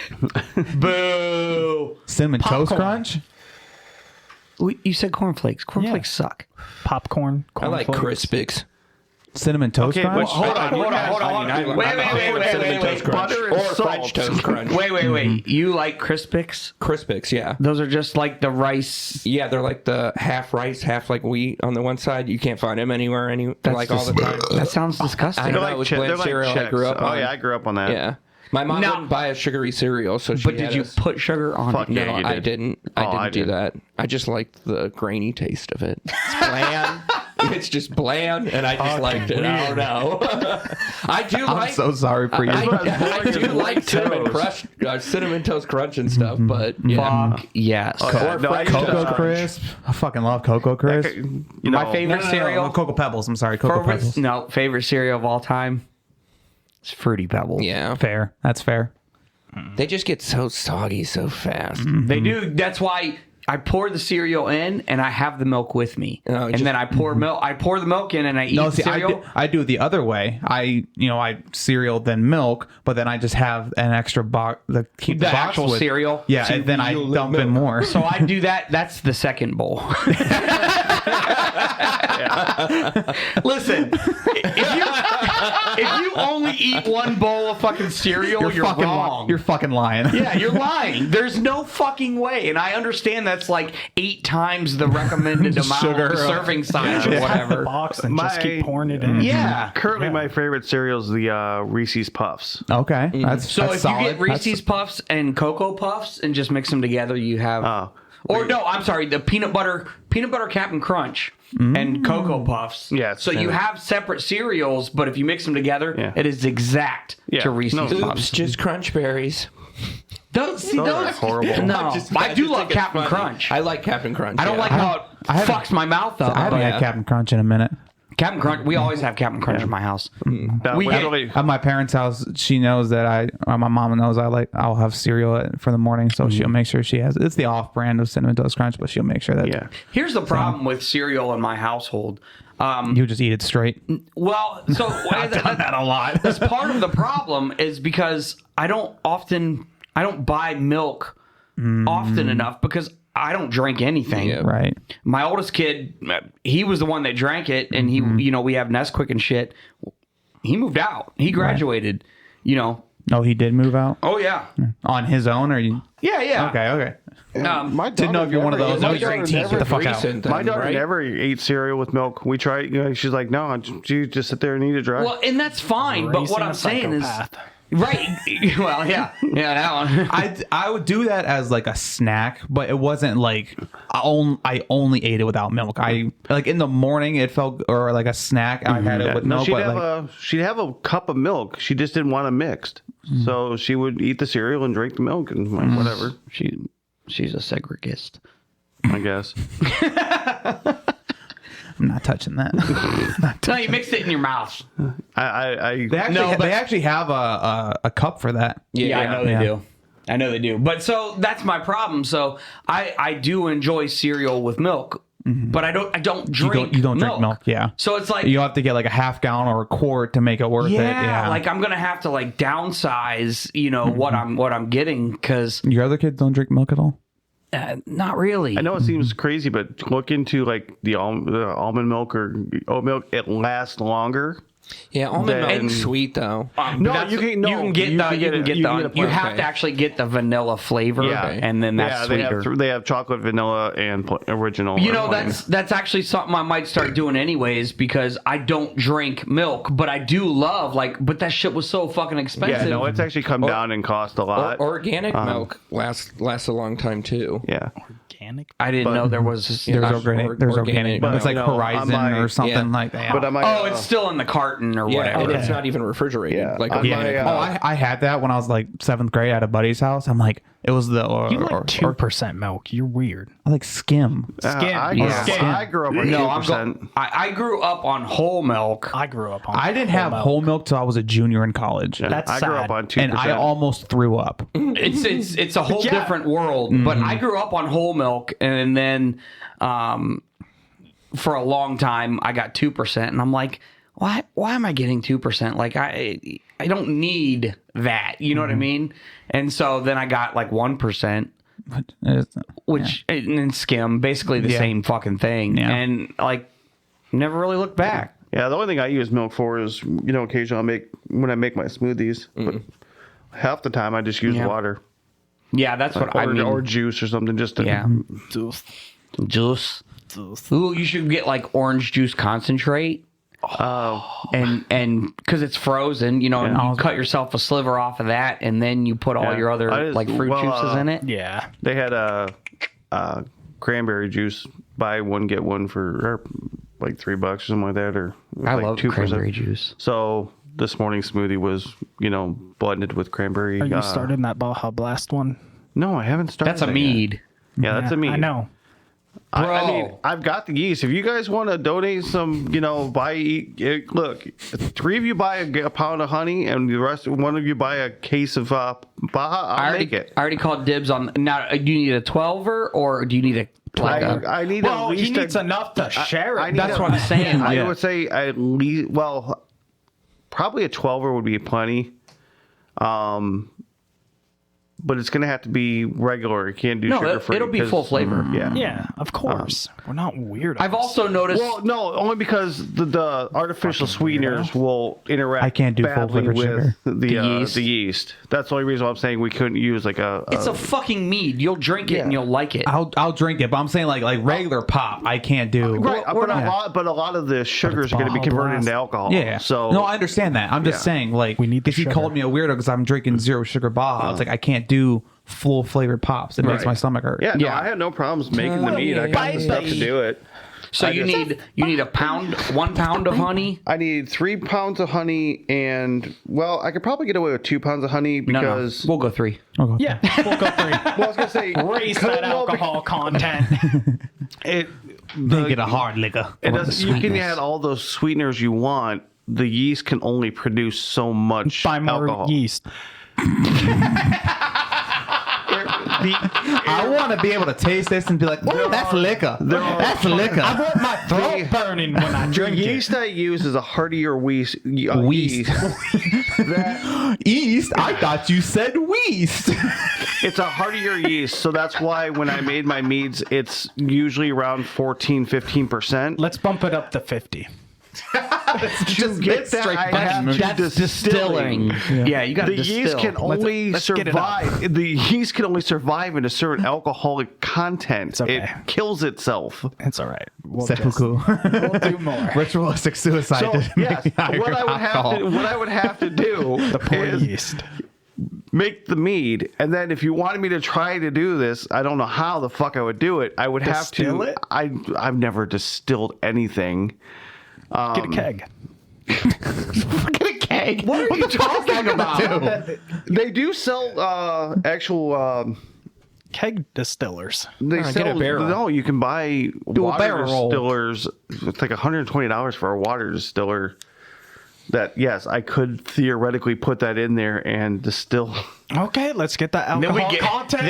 Boo! Cinnamon Toast Popcorn. Crunch? You said cornflakes. Cornflakes suck. Popcorn. I like cornflakes. Crispix. Cinnamon Toast Okay, Crunch? but Hold on. Wait. Cinnamon Toast Crunch Butter and or French salt. Toast Crunch. Wait. You like Crispix? Crispix, yeah. Those are just like the rice. Yeah, they're like the half rice, half like wheat on the one side. You can't find them anywhere, That's like all the time. That sounds disgusting. I They're know, like it was Chex- blend they're like cereal I Chex. grew up Oh on. yeah, I grew up on that. Yeah. My mom Now- wouldn't buy a sugary cereal, so she But had did you us- put sugar on Fuck it? yeah, No, you I did. didn't. Oh, I I didn't do did. that. I just liked the grainy taste of it. It's bland. It's just bland, and I just liked it. I don't know. I do I'm like. so sorry for you. I do like cinnamon toast crunch and stuff, but yeah. Fuck yes. Yeah, no, I used to- Cocoa Crisp. I fucking love Cocoa Crisp. You know, My favorite cereal. Cocoa Pebbles. I'm sorry. Cocoa Pebbles. Favorite cereal of all time. It's Fruity Pebbles. Yeah, Fair. That's fair. they just get so soggy so fast. They do. That's why I pour the cereal in and I have the milk with me. Oh, and then I pour milk. I pour the milk in and I eat No, the see, cereal. I do it the other way. I cereal then milk, but then I just have an extra box. Keep the box actual with, cereal. Yeah, So and then I you dump in more. So I do that. That's the second bowl. Listen, if you only eat one bowl of fucking cereal, you're fucking wrong. You're fucking lying. Yeah, you're lying. There's no fucking way. And I understand that's like 8 times the recommended amount Sugar. of serving size or The whatever. box and just My- keep pouring it in. Yeah. currently my favorite cereal is the Reese's Puffs. Okay, that's So that's if solid. you get Reese's Puffs and Cocoa Puffs and just mix them together, you have. Oh. Or no, I'm sorry, the peanut butter Captain Crunch and Cocoa Puffs. Yeah, it's So you similar. have separate cereals, but if you mix them together, Yeah. it is exact Yeah. to Reese's No. Oops, Puffs. just crunch berries. Those are horrible. No, I do love think it's Captain funny. Crunch. I like Captain Crunch. I don't yeah. like how it I haven't- fucks my mouth up. I haven't but had Captain Crunch in a minute. Captain Crunch. We always have Captain Crunch in my house. That We literally- At my parents' house, she knows that my mom knows I'll have cereal for the morning, so she'll make sure she has. It's the off-brand of Cinnamon Toast Crunch, but she'll make sure that yeah. Here's the problem with cereal in my household. you just eat it straight. Well, so that a lot. that's part of the problem is because I don't buy milk often enough because I don't drink anything. Yeah. Right. My oldest kid, he was the one that drank it, and he, we have Nesquik and shit. He moved out. He graduated. Oh, he did move out Oh yeah, on his own, or you? yeah. Okay. My Didn't know if you're one of those. No, You're you're 18. Get the fuck out. recent, My then, daughter right? never ate cereal with milk. We tried. She's like, no, you just sit there and eat it dry. Well, and that's fine. But what Racing I'm a saying is, psychopath. right? Well, yeah, that one. I would do that as like a snack, but it wasn't like I only ate it without milk. I like in the morning it felt or like a snack. I had it with No, milk. But she'd have a cup of milk. She just didn't want it mixed. So she would eat the cereal and drink the milk and like, whatever, She's a segregist. I guess. I'm not touching that. No, you mix it in your mouth. They actually have a cup for that. Yeah, I know they Yeah. do. I know they do. But so that's my problem. So I do enjoy cereal with milk, but I don't drink You don't drink milk. Yeah. So it's like You have to get like a half gallon or a quart to make it worth it. Yeah. like I'm gonna have to like downsize, what I'm getting because your other kids don't drink milk at all. Not really. I know it seems crazy, but look into like the almond milk or oat milk. It lasts longer. Yeah, almond Then- milk's sweet though. You can get you have to actually get the vanilla flavor, Yeah. and then that's sweeter. They have chocolate, vanilla, and original. You know, or plain. that's actually something I might start doing anyways, because I don't drink milk, but I do love but that shit was so fucking expensive. Yeah, no, it's actually come down and cost a lot. Organic milk lasts a long time too. Yeah. Organic. I didn't know there was. There's organic. But, It's like you know, Horizon on my- or something yeah. like that. But I might. Oh, it's still in the carton or Yeah, whatever. and it's not even refrigerated. Yeah. Like On organic. my, I had that when I was like 7th grade at a buddy's house. I'm like, it was the You like 2% milk. You're weird. I like skim. Skim. I grew up on No, 2%. I grew up on whole milk. I grew up on. I didn't have whole milk till I was a junior in college, That's I grew sad. up on 2%. and I almost threw up. It's a whole different world. But I grew up on whole milk, and then for a long time I got 2%, and I'm like, why am I getting 2%? Like I don't need that. You know what I mean? And so then I got like 1%. Which and then skim, basically the same fucking thing, and like never really looked back. Yeah, the only thing I use milk for is, occasionally when I make my smoothies. But half the time I just use water. Yeah, that's what I mean. Or juice or something just to. Juice. Ooh, you should get like orange juice concentrate. And because it's frozen, and you cut yourself a sliver off of that, and then you put all your other fruit juices in it. Yeah. They had a cranberry juice, buy one get one for like $3 or something like that, or I like love 2%. cranberry juice. So this morning's smoothie was, blended with cranberry. Are you starting that Baja Blast one? No, I haven't started. That's a that yet. mead. Yeah, that's a mead. I know. I mean, I've got the yeast. If you guys want to donate some, look, 3 of you buy a pound of honey, and the rest, 1 of you buy a case of Baja. I'll make it. I already called dibs on. Now, do you need a 12er or do you need I need Well, at he least needs enough to share it. That's what I'm saying. I would say at least, probably a 12er would be plenty. But it's going to have to be regular. You can't do sugar free. It'll be full flavor. Yeah, of course. We're not weird. I've also noticed. Well, no, only because the artificial sweeteners will interact. I can't do full badly flavored sugar. with the yeast. That's the only reason why I'm saying we couldn't use like a. It's a fucking mead. You'll drink it and you'll like it. I'll drink it, but I'm saying like regular pop, I can't do. Right, but a lot of the sugars are going to be Baja converted into Blast. alcohol. Yeah. So no, I understand that. I'm just saying, like, We need the if he sugar. called me a weirdo because I'm drinking 0 sugar Baja, it's like I can't do full flavored pops. It makes Right. my stomach hurt. Yeah, no, I have no problems making the meat. I got the stuff to do it. So you need a pound, 1 pound of honey. I need 3 pounds of honey, and I could probably get away with 2 pounds of honey because We'll go 3. Okay. Yeah, we'll go 3. I was gonna say Raise that alcohol content. Make it a hard liquor. It does. You can add all those sweeteners you want. The yeast can only produce so much Buy more alcohol. yeast. I want to be able to taste this and be like, "Oh, that's liquor. That's liquor." I want my throat burning when I The drink yeast I use is a heartier yeast. Yeast. Yeast? I thought you said weast. It's a heartier yeast, so that's why when I made my meads, it's usually around 14-15%. Let's bump it up to 50. Just get that, I have to That's distilling. Yeah, you got to The distill. yeast can only let's get it up. survive. The yeast can only survive in a certain alcoholic content. okay. It kills itself. It's all right. We'll Seppuku. we'll do more. Ritualistic suicide. So to yes, make higher what I would have to do The poor is yeast. make the mead, and then if you wanted me to try to do this, I don't know how the fuck I would do it. I would Distill have to. it? I've never distilled anything. Get a keg. Get a keg. What are you talking about? They do sell actual. Keg distillers. They Get sell. a barrel. No, you can buy a water barrel. distillers. It's like $120 for a water distiller. That yes, I could theoretically put that in there and distill. Okay, let's get that Then alcohol we get content.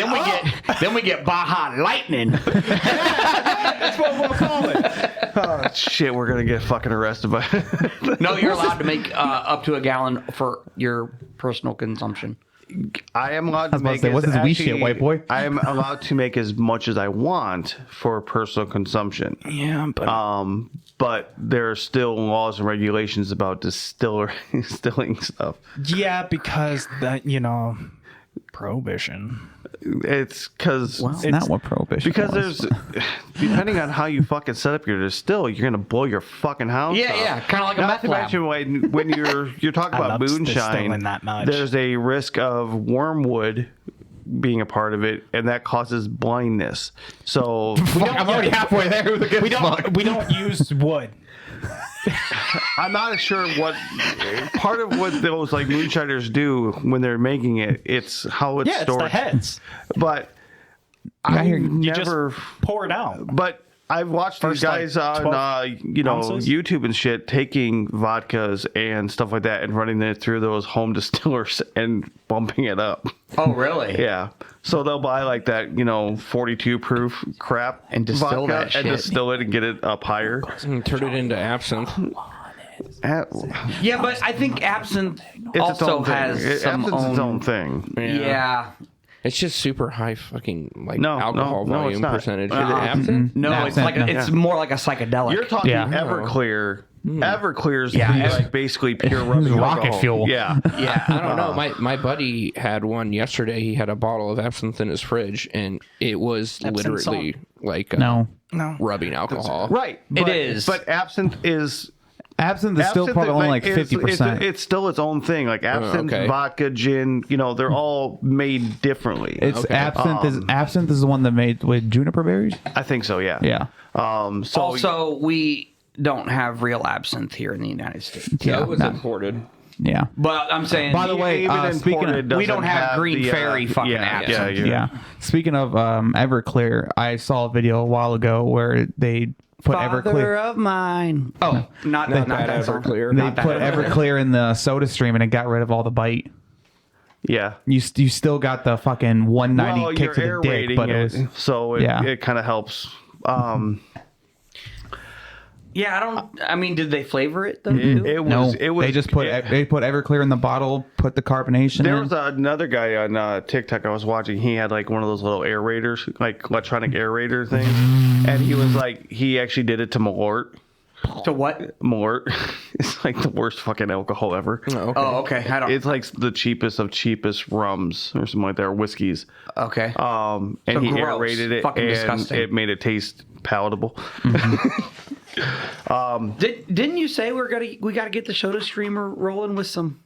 then we get Baja Lightning. That's what we'll call it. Oh shit, we're gonna get fucking arrested by. No, you're allowed to make up to a gallon for your personal consumption. I am allowed to make. What's this wee shit, white boy? I am allowed to make as much as I want for personal consumption. Yeah, But there are still laws and regulations about distilling stuff. yeah, because that prohibition. It's because It's not what prohibition because was. there's depending on how you fucking set up your distill, you're gonna blow your fucking house. Yeah, up. yeah, kind of like a Not meth to lab. mention when you're talking I about love moonshine, distilling that much. there's a risk of wormwood being a part of it, and that causes blindness. So I'm already halfway there. Who the good We don't use wood. I'm not sure what part of what those like moonshiners do when they're making it. It's how it's Yeah, it's stored. the heads. But I hear- You never. just pour it out. But I've watched these First, like, guys on 12 ounces? YouTube and shit taking vodkas and stuff like that and running it through those home distillers and bumping it up. Oh, really? Yeah. So they'll buy like that 42 proof crap And distill vodka that shit. and distill it and get it up higher. And turn it into absinthe. Yeah, but I think absinthe It's its also own thing. has some Absinthe's its own thing. Yeah. It's just super high fucking like No, alcohol no, it's volume not. percentage. Is it Uh-uh. absinthe? No, No, it's like no. it's more like a psychedelic. You're talking Yeah. Everclear. Everclear's Yeah, like basically pure rubbing rocket alcohol. fuel. Yeah. yeah. I don't know. My buddy had one yesterday. He had a bottle of absinthe in his fridge, and it was Absinthe literally like No. rubbing alcohol. Right. It is. But absinthe is Absinthe is still probably only like is- 50%. It's still its own thing. Like absinthe, okay. vodka, gin, they're all made differently. It's absinthe is the one that made with juniper berries. I think so, yeah. Yeah. So Also, we don't have real absinthe here in the United States. Yeah. It was imported. Yeah. But I'm saying, By the way, speaking imported of, we don't doesn't have Green the, Fairy fucking absinthe. yeah. Speaking of Everclear, I saw a video a while ago where they put Everclear. of mine. Oh, not Not that that song. Everclear. They put Everclear in the Soda Stream and it got rid of all the bite. Yeah. You still got the fucking 190 Well, kick you're to the dick, but it was so it kind of helps. Yeah, I mean, did they flavor it though? It was. they just put they put Everclear in the bottle, put the carbonation There in. was another guy on TikTok I was watching. He had like one of those little aerators, like electronic aerator things, and he was like, he actually did it to Malort. To what? Malort, it's like the worst fucking alcohol ever. Oh, okay. I don't. It's like the cheapest of cheapest rums or something like that, or whiskeys. Okay. And So he gross. aerated it, Fucking and disgusting. it made it taste palatable. Didn't you say we got to get the Soda Streamer rolling with some?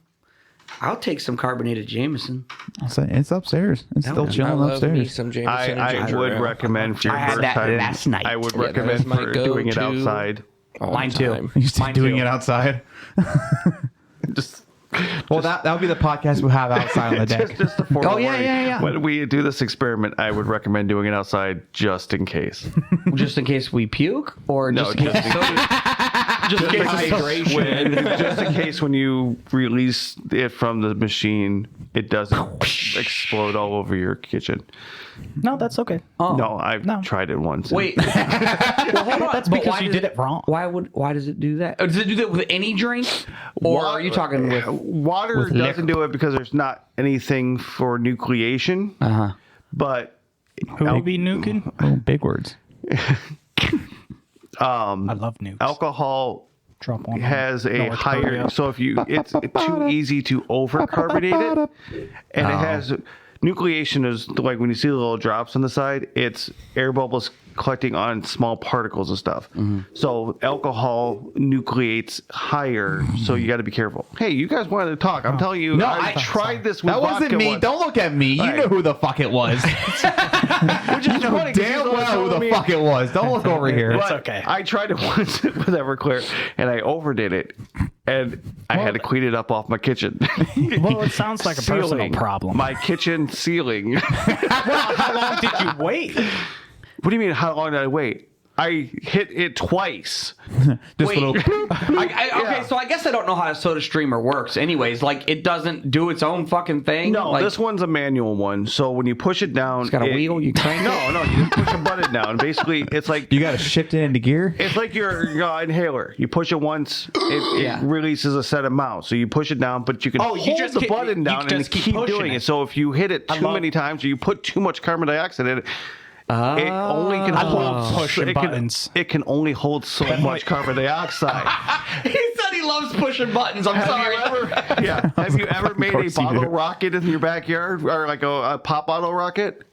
I'll take some carbonated Jameson. It's upstairs. It's still I chilling love me upstairs. some Jameson and I ginger would ale. recommend for your I had first that time. last night. I would Yeah, that recommend was my for doing it go-to. outside. All Mine the too. time. You still Mine doing too. it outside? Just Well, that would be the podcast we have outside on the deck. just a forewarning. Oh, yeah. When we do this experiment, I would recommend doing it outside just in case. Just in case we puke, or No, just in case just in case just in case when you release it from the machine, it doesn't explode all over your kitchen. No, that's okay. No, I've tried it once. Wait. Well, hold on. That's But because why you does did it wrong. Why does it do that? Does it do that with any drink, or are you talking with? Water with doesn't liquor? do it because there's not anything for nucleation. But Who would be nuking? Oh, big words. I love nukes. alcohol Drop one. has a North higher. Korea. So if you, it's too easy to overcarbonate it, and it has nucleation is like when you see the little drops on the side, it's air bubbles collecting on small particles and stuff. So alcohol nucleates higher, so you got to be careful. Hey, you guys wanted to talk. I'm telling you, I tried this with That wasn't vodka me. once. Don't look at me. You Right. know who the fuck it was. Which is funny 'cause Damn you well who told the me- fuck it was. Don't look over here. It's But okay. I tried it once with Everclear, and I overdid it, and I had to clean it up off my kitchen. Well, it sounds like a personal Ceiling. problem. My kitchen ceiling. Well, how long did you wait? What do you mean? How long did I wait? I hit it twice. Just Wait. a little. Okay, so I guess I don't know how a soda streamer works. Anyways, like it doesn't do its own fucking thing. No, like, this one's a manual one. So when you push it down, it's got a wheel. You crank it. No, you just push a button down. Basically, it's like You got to shift it into gear. it's like your inhaler. You push it once, it releases a set amount. So you push it down, but you can hold just the button down and just keep keep doing pushing it. it. So if you hit it too many times or you put too much carbon dioxide in it, it only can I hold love pushing buttons. It can only hold so much carbon dioxide. He said he loves pushing buttons. I'm sorry. Have you ever made a course you bottle do. rocket in your backyard, or like a pop bottle rocket?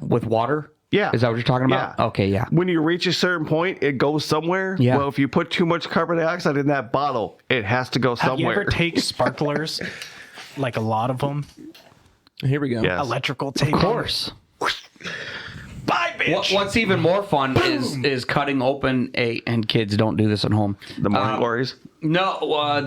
With water? Yeah. Is that what you're talking about? Yeah. Okay, yeah. When you reach a certain point, it goes somewhere. Yeah. Well, if you put too much carbon dioxide in that bottle, it has to go Have you somewhere. ever take sparklers, like a lot of them, Here we go. Yes. electrical tape? Of course. Bye, bitch. What's even more fun is cutting open and kids don't do this at home. The morning glories. No,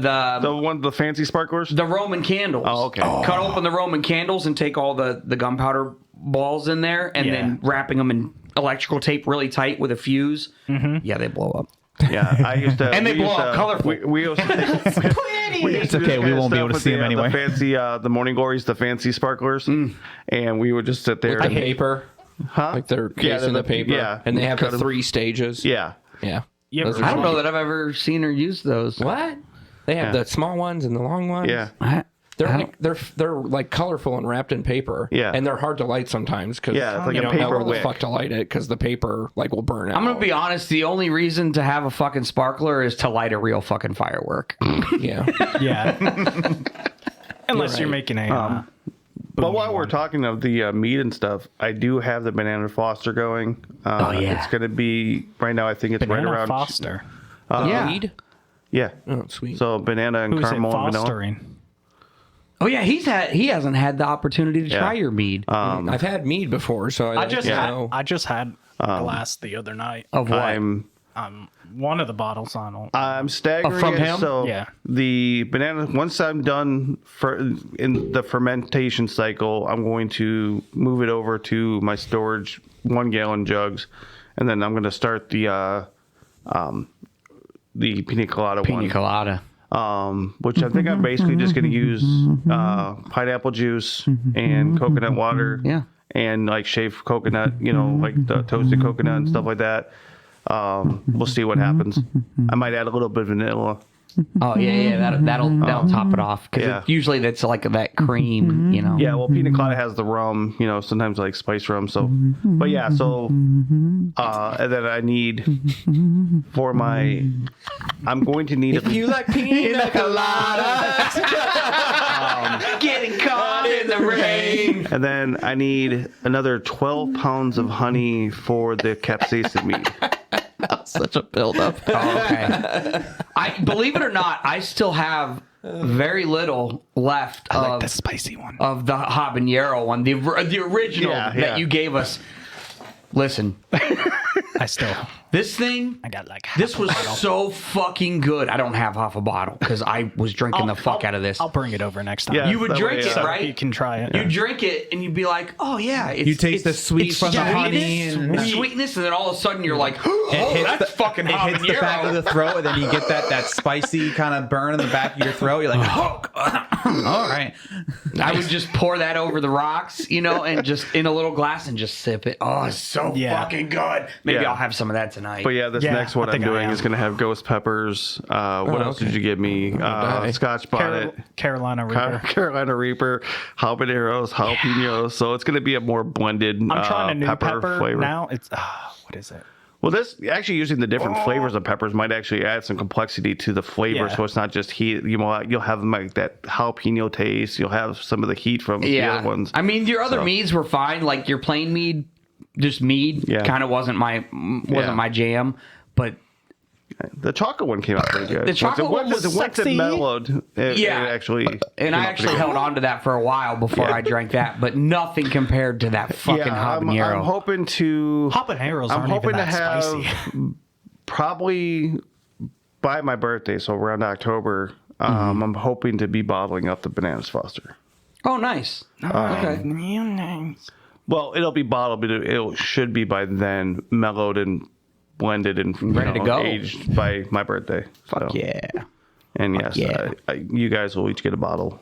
The fancy sparklers. the Roman candles. Oh, okay. Cut open the Roman candles and take all the gunpowder balls in there and then wrapping them in electrical tape really tight with a fuse. Mm-hmm. Yeah, they blow up. Yeah, I used to. And they we blow used up to- colorful. We used to, It's okay. We won't be able to see them anyway. The fancy, the morning glories, the fancy sparklers, and we would just sit there. The and, paper. huh? Like they're cased in the paper. Yeah, And they have Cut the 3 stages. Yeah. Yeah. You Those ever- are I don't know that I've ever seen or used those. What? They have the small ones and the long ones. Yeah. They're like they're like colorful and wrapped in paper. Yeah. And they're hard to light sometimes because Yeah, it's like you a don't know paper where the wick. fuck to light it because the paper like will burn out. I'm gonna be honest. The only reason to have a fucking sparkler is to light a real fucking firework. Yeah. Yeah. Unless you're right. making a. But while we're talking of the meat and stuff, I do have the banana Foster going. yeah. It's going to be right now. I think it's Banana right around. Foster. Yeah. Weed? Yeah. Oh, sweet. So banana and Who's it caramel and vanilla. fostering? Oh yeah, he hasn't had the opportunity to Yeah. try your mead. I've had mead before, so I I know. just had a glass the other night. of what? I'm One of the bottles I don't. I'm staggering from it, him? So Yeah. the banana. Once I'm done in the fermentation cycle, I'm going to move it over to my storage 1 gallon jugs, and then I'm going to start the pina colada Pina one. colada. Which I think I'm basically just going to use pineapple juice and coconut water. Yeah. And like shaved coconut, like the toasted coconut and stuff like that. We'll see what happens. I might add a little bit of vanilla. Oh yeah. That'll top it off because Yeah. usually that's like that cream, Yeah, well, pina colada has the rum, sometimes like spice rum. So, but yeah, so, and then I need for my, I'm going to need. If you like pina coladas, Getting caught in the rain. And then I need another 12 pounds of honey for the capsaicin mead. such a buildup. Oh, okay. I believe it or not, I still have very little left I like of the spicy one. of the habanero one, the original Yeah, that yeah. you gave us. Listen, this thing. I got like. This half a was bottle. so fucking good. I don't have half a bottle because I was drinking the fuck out of this. I'll bring it over next time. Yeah. You would that drink way, it, yeah. right? You can try it. You drink it and you'd be like, "Oh yeah." It's, You taste the sweet it's from the sweetness, honey and- sweetness, and then all of a sudden you're like, "Oh, hits that's fucking It hits the back of habanero." the throat, and then you get that spicy kind of burn in the back of your throat. You're like, oh, all right. I would just pour that over the rocks, and just in a little glass and just sip it. Oh, it's so Yeah. fucking good. Maybe Yeah. I'll have some of that tonight. But yeah, this Yeah, next one I I'm think I doing am. is going to have ghost peppers. What else okay. did you give me? Scotch bonnet. Carolina Reaper. Carolina Reaper, habaneros, jalapenos. So it's going to be a more blended I'm trying a new pepper flavor. now. It's what is it? Well, this actually using the different flavors of peppers might actually add some complexity to the flavor. Yeah. So it's not just heat. You'll have like that jalapeno taste. You'll have some of the heat from the other ones. I mean, your other So- meads were fine. Like your plain mead, just mead, Yeah. kind of wasn't my jam. But The chocolate one came out pretty good. The chocolate one was once sexy. it mellowed, it actually. and I actually held on to that for a while before I drank that. But nothing compared to that fucking habanero. I'm hoping to. Habaneros I'm aren't hoping even to that have spicy. probably by my birthday, so around October. I'm hoping to be bottling up the Bananas Foster. Oh, nice. Okay. Well, it'll be bottled, but it should be by then mellowed and blended and Ready to go. aged by my birthday. Fuck So, yeah. And yes, yeah. you guys will each get a bottle.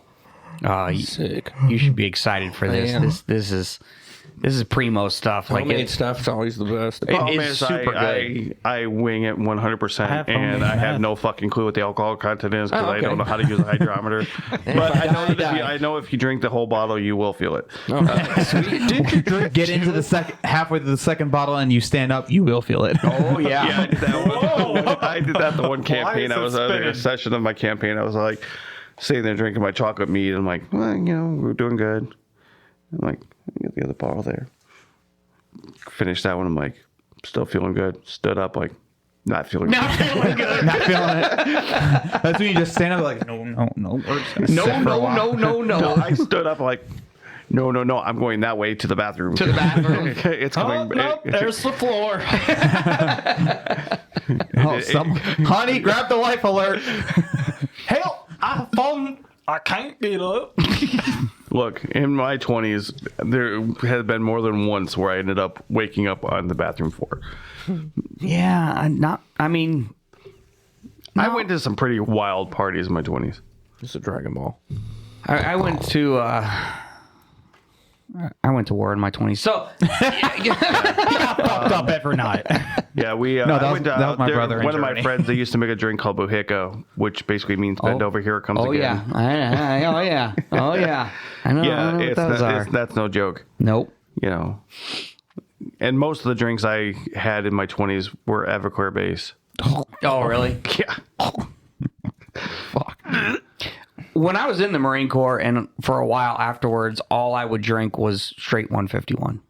Sick. You should be excited for this. am. This is primo stuff. Like Homemade stuff's always the best. It's super good. I wing it 100%, have and homemade I have meth. no fucking clue what the alcohol content is because Oh, okay. I don't know how to use a hydrometer. But I know if you drink the whole bottle, you will feel it. Get into the halfway through the second bottle and you stand up, you will feel it. Oh yeah. Yeah, I did that. I did that the one campaign. is I was it at a spinning? session of my campaign. I was like sitting there drinking my chocolate mead. I'm like, well, we're doing good. I'm like, get the other bottle there. Finished that one. I'm like, still feeling good. Stood up, like, not feeling good. Not feeling it. That's when you just stand up like, no. We're just gonna sit for a while. No, I stood up like, no. I'm going that way to the bathroom. To the bathroom. It's Oh, coming. no, there's the floor. Honey, grab the life alert. Help! I can't get up. Look, in my 20s, there has been more than once where I ended up waking up on the bathroom floor. Yeah. I mean, I went to some pretty wild parties in my 20s. It's a Dragon Ball. I went to war in my 20s. So Fucked up every night. Yeah, we. No, that was my there- brother in One of my Germany. friends, they used to make a drink called Bohica, which basically means bend over, here it comes oh again. yeah. Oh yeah. Oh yeah. I know. I Yeah, know what it's those are. that's no joke. Nope. And most of the drinks I had in my 20s were Everclear based. Oh really? Yeah. When I was in the Marine Corps and for a while afterwards, all I would drink was straight 151.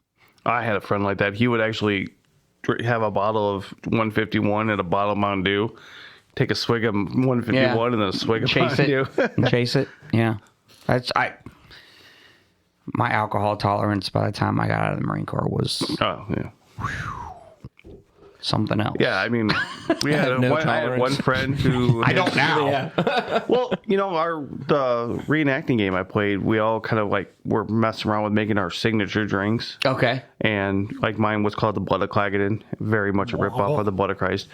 I had a friend like that. He would actually have a bottle of 151 and a bottle of Mountain Dew, take a swig of 151 Yeah. and then a swig of Chase Mountain it. Dew. And chase it. Yeah. My alcohol tolerance by the time I got out of the Marine Corps was Oh, yeah. something else. Yeah, I mean, we had, no I had one tolerance. friend who... I don't now. Well, the reenacting game I played, we all kind of like were messing around with making our signature drinks. Okay. And like mine was called the Blood of Clagadon, very much a ripoff of the Blood of Christ.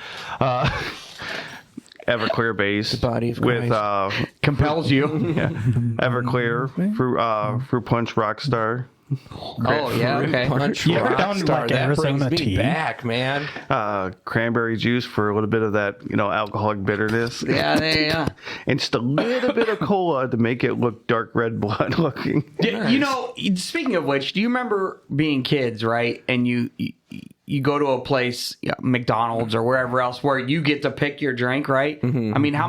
Everclear base body of with Compels you. Everclear fruit punch Rockstar, Oh yeah. Okay. Punch You ever Rockstar. done, like, That Arizona brings me tea? back, man. cranberry juice for a little bit of that alcoholic bitterness. Yeah. And just a little bit of cola to make it look dark red blood looking. You know, speaking of which, do you remember being kids, right? And you go to a place, McDonald's or wherever else, where you get to pick your drink, right? Mm-hmm. I mean, how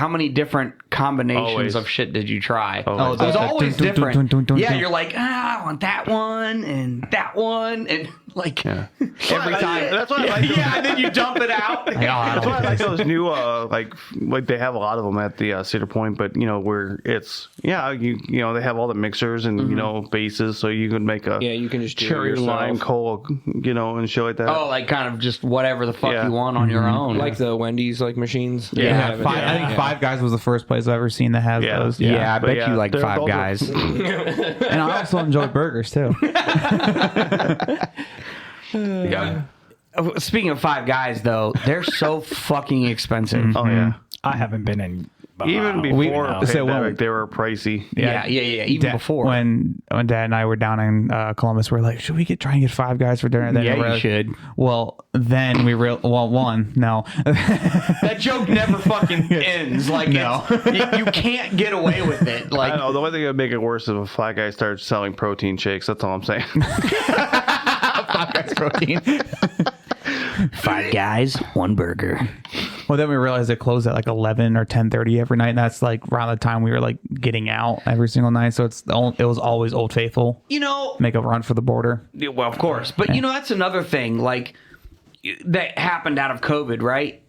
many different combinations Always. of shit did you try? Oh, it was always dun, dun, different. dun, dun, dun, Yeah, dun. you're like, I want that one and like every I- time. that's why I like those- yeah, and then you dump it out. That's why I like those new like they have a lot of them at the Cedar Point, but where it's they have all the mixers and bases, so you can make a Yeah, you can just do it cherry yourself. lime cola, and shit like that. Oh, like kind of just whatever the fuck Yeah. you want on your own. Like the Wendy's machines. Yeah, They have it. I think Five Guys was the first place I've ever seen that has Yeah. those. yeah, I but bet yeah, you like they're Five both- Guys. And I also enjoy burgers too. Yeah. Speaking of Five Guys, though, they're so fucking expensive. Oh yeah. I haven't been in. Even before now. pandemic, So when- they were pricey. Yeah. Even before. when Dad and I were down in Columbus, we are like, should we try and get Five Guys for dinner? Then Yeah, we're you like- should. Well, then we no. That joke never fucking ends. Like, No. you can't get away with it. I Like, don't know. The only thing that would make it worse is if Fly Guy starts selling protein shakes. That's all I'm saying. Five Guys protein. Five Guys, one burger. Well, then we realized it closed at like 11 or 10:30 every night, and that's like around the time we were like getting out every single night. So it was always Old Faithful. Make a run for the border. Well, of course. But, that's another thing, like, that happened out of COVID, right?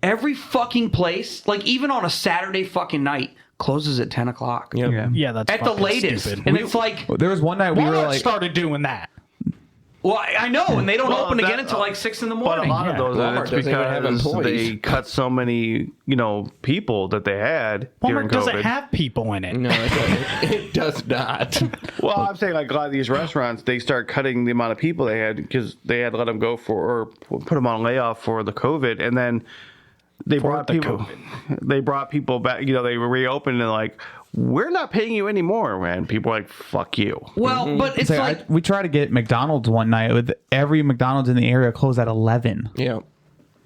Every fucking place, like, even on a Saturday fucking night, closes at 10 o'clock. Yep. Yeah. Yeah, that's At the fucking latest. stupid. And it's like, There was one night we were Walmart like, started doing that. Well, I know, and they don't Well, open that- again until like 6 in the But morning. a lot of those, Walmart it's doesn't even have because employees. they cut so many, people that they had during Walmart COVID. doesn't have people in it. No, it does not. Well, I'm saying like a lot of these restaurants, they start cutting the amount of people they had because they had to let them go or put them on layoff for the COVID, and then they brought people. They brought people back. They reopened and like, we're not paying you anymore, man. People are like, fuck you. Well, but it's So like we tried to get McDonald's one night with every McDonald's in the area closed at 11. Yeah.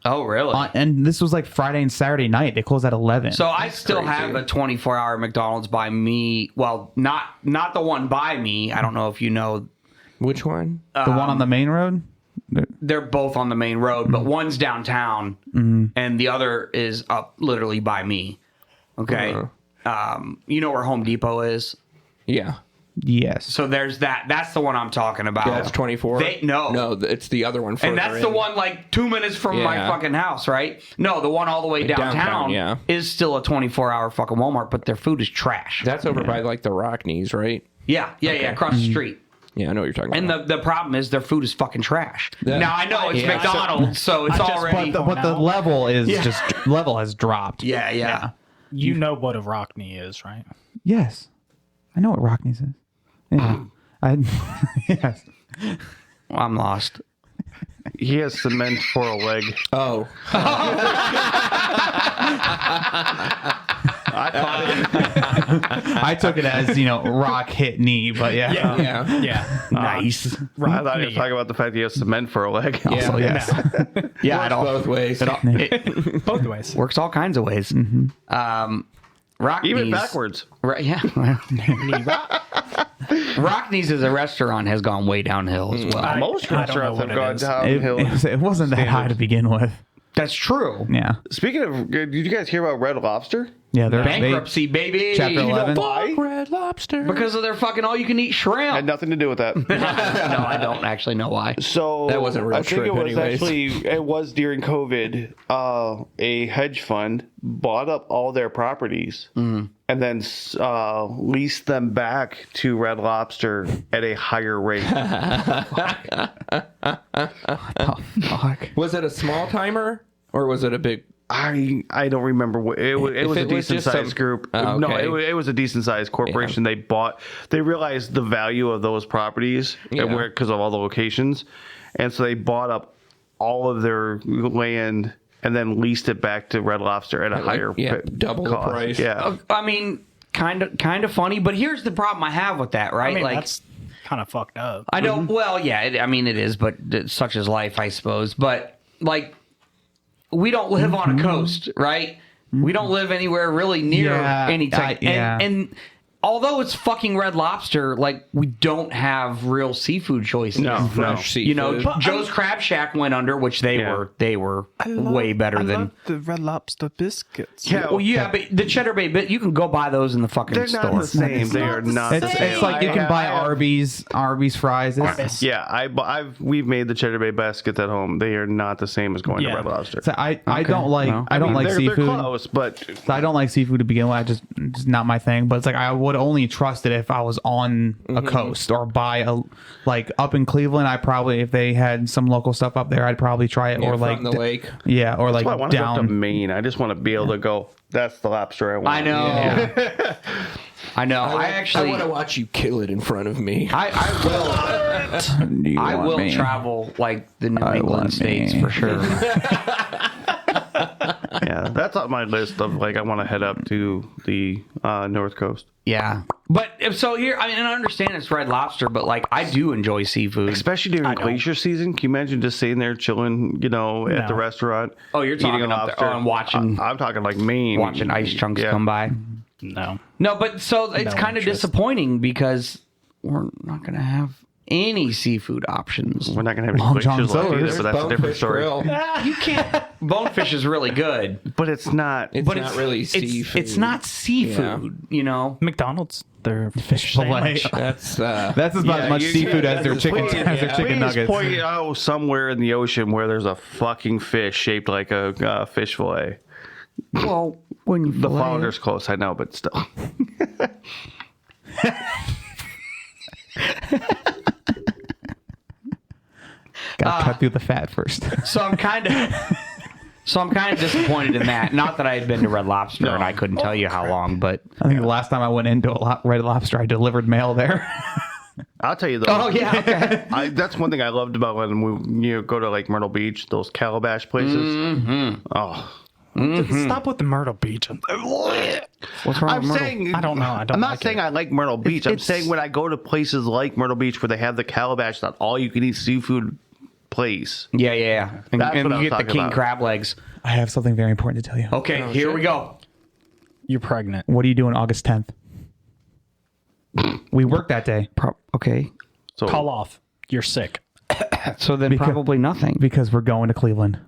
oh, really? And this was like Friday and Saturday night. They closed at 11. So I still have a 24-hour McDonald's by me. Well, not the one by me. I don't know if you know. Which one? the one on the main road? They're both on the main road, but one's downtown and the other is up literally by me. Okay. You know where Home Depot is? Yeah. Yes. So there's that. That's the one I'm talking about. That's 24. No, it's the other one. and further that's the in. one like 2 minutes from my Yeah. fucking house, right? No, the one all the way downtown, yeah. is still a 24-hour fucking Walmart, but their food is trash. That's over by like the Rockneys, right? yeah, across the street. Yeah, I know what you're talking And about. the problem is their food is fucking trash. Yeah. Now I know it's Yeah. McDonald's, so it's already. But the level is level has dropped. yeah. You know what a Rockney is, right? Yes. I know what Rockneys is. Yeah. Yes. Well, I'm lost. He has cement for a leg. Oh. I took it as, rock hit knee, but yeah. Yeah. Yeah. Nice. I thought he was talking about the fact that he has cement for a leg. Yeah. So, yes. Yeah, it all Both ways. Both ways. works all kinds of ways. Rockneys, Even backwards. Right? Yeah. Rockneys as a restaurant has gone way downhill as well. Most I don't know restaurants what have it gone is. downhill. It wasn't that high to begin with. That's true. Yeah. Speaking of, did you guys hear about Red Lobster? Yeah. They're Bankruptcy, baby. Chapter 11. Why? Red Lobster. Because of their fucking all-you-can-eat shrimp. Had nothing to do with that. No, I don't actually know why. So That wasn't real I think shrimp it was anyways. actually it was during COVID. A hedge fund bought up all their properties and then leased them back to Red Lobster at a higher rate. Fuck. Was it a small timer or was it a big? I don't remember what it was. It was a it was decent just sized some- group. Oh, No, okay. it was a decent sized corporation. They bought. They realized the value of those properties and where because of all the locations, and so they bought up all of their land and then leased it back to Red Lobster at a higher double the cost. price. Yeah, I mean, kind of funny, but here's the problem I have with that, right? I mean, like, that's kind of fucked up. I don't. Well, yeah. It is, but such is life, I suppose. But like, we don't live on a coast, right? We don't live anywhere really near any type. And although it's fucking Red Lobster, like we don't have real seafood choices. No. Fresh seafood. You know, Joe's Crab Shack went under, which they were way better than. the Red Lobster biscuits. yeah. Well, yeah, but the Cheddar Bay bit you can go buy those in the fucking They're store. not the same. They are not the same. It's like you can buy Arby's fries. Yeah, we've made the Cheddar Bay baskets at home. They are not the same as going to Yeah. Red Lobster. So I don't like Well, I don't like they're seafood. close, but So I don't like seafood to begin with. It's not my thing. But it's like I would only trust it if I was on a coast or by like up in Cleveland. I probably if they had some local stuff up there, I'd probably try it. Yeah, or like from the lake. Yeah, or like I want to go to down. Maine. I just want to be able to go. That's the lobster I want. I know. Yeah. I know. I actually. I want to watch you kill it in front of me. I will travel like the New England states for sure. Yeah, that's on my list of like I want to head up to the North Coast, Yeah, but so here, I mean, I understand it's Red Lobster, but like I do enjoy seafood. especially during glacier season. Can you imagine just sitting there chilling, at the restaurant? Oh, you're talking eating a up there. lobster. Oh, and watching I'm talking like Maine, watching ice chunks Yeah. come by. No. No, but so it's No kind of interest. disappointing because we're not going to have any seafood options. We're not gonna have Long any glaciers John left either, Silver's but that's a different Bonefish story. Grill. You can't. Bonefish is really good, But it's not. It's but not really seafood. It's not seafood, you know. McDonald's, their fish fillet. sandwich. That's That's about as much seafood as their chicken Please nuggets. point out somewhere in the ocean where there's a fucking fish shaped like a fish fillet. Well, when you The flounder's close, I know, but still. gotta cut through the fat first. So I'm kind of disappointed in that. Not that I had been to Red Lobster and I couldn't tell you how long, but I think the last time I went into a Red Lobster, I delivered mail there. I'll tell you though. oh yeah, okay. That's one thing I loved about when we go to like Myrtle Beach, those calabash places. Mm-hmm. Oh, Stop with the Myrtle Beach. What's wrong I'm with Myrtle? saying I don't know. I don't I'm not like saying it. I like Myrtle Beach. I'm it's- saying when I go to places like Myrtle Beach where they have the calabash, that all you can eat seafood place. Yeah. And, That's and what I you was get the talking king about. crab legs. I have something very important to tell you. Okay, here we go. You're pregnant. What are you doing August 10th? We work that day Okay, So Call off. You're sick. so then probably nothing. because we're going to Cleveland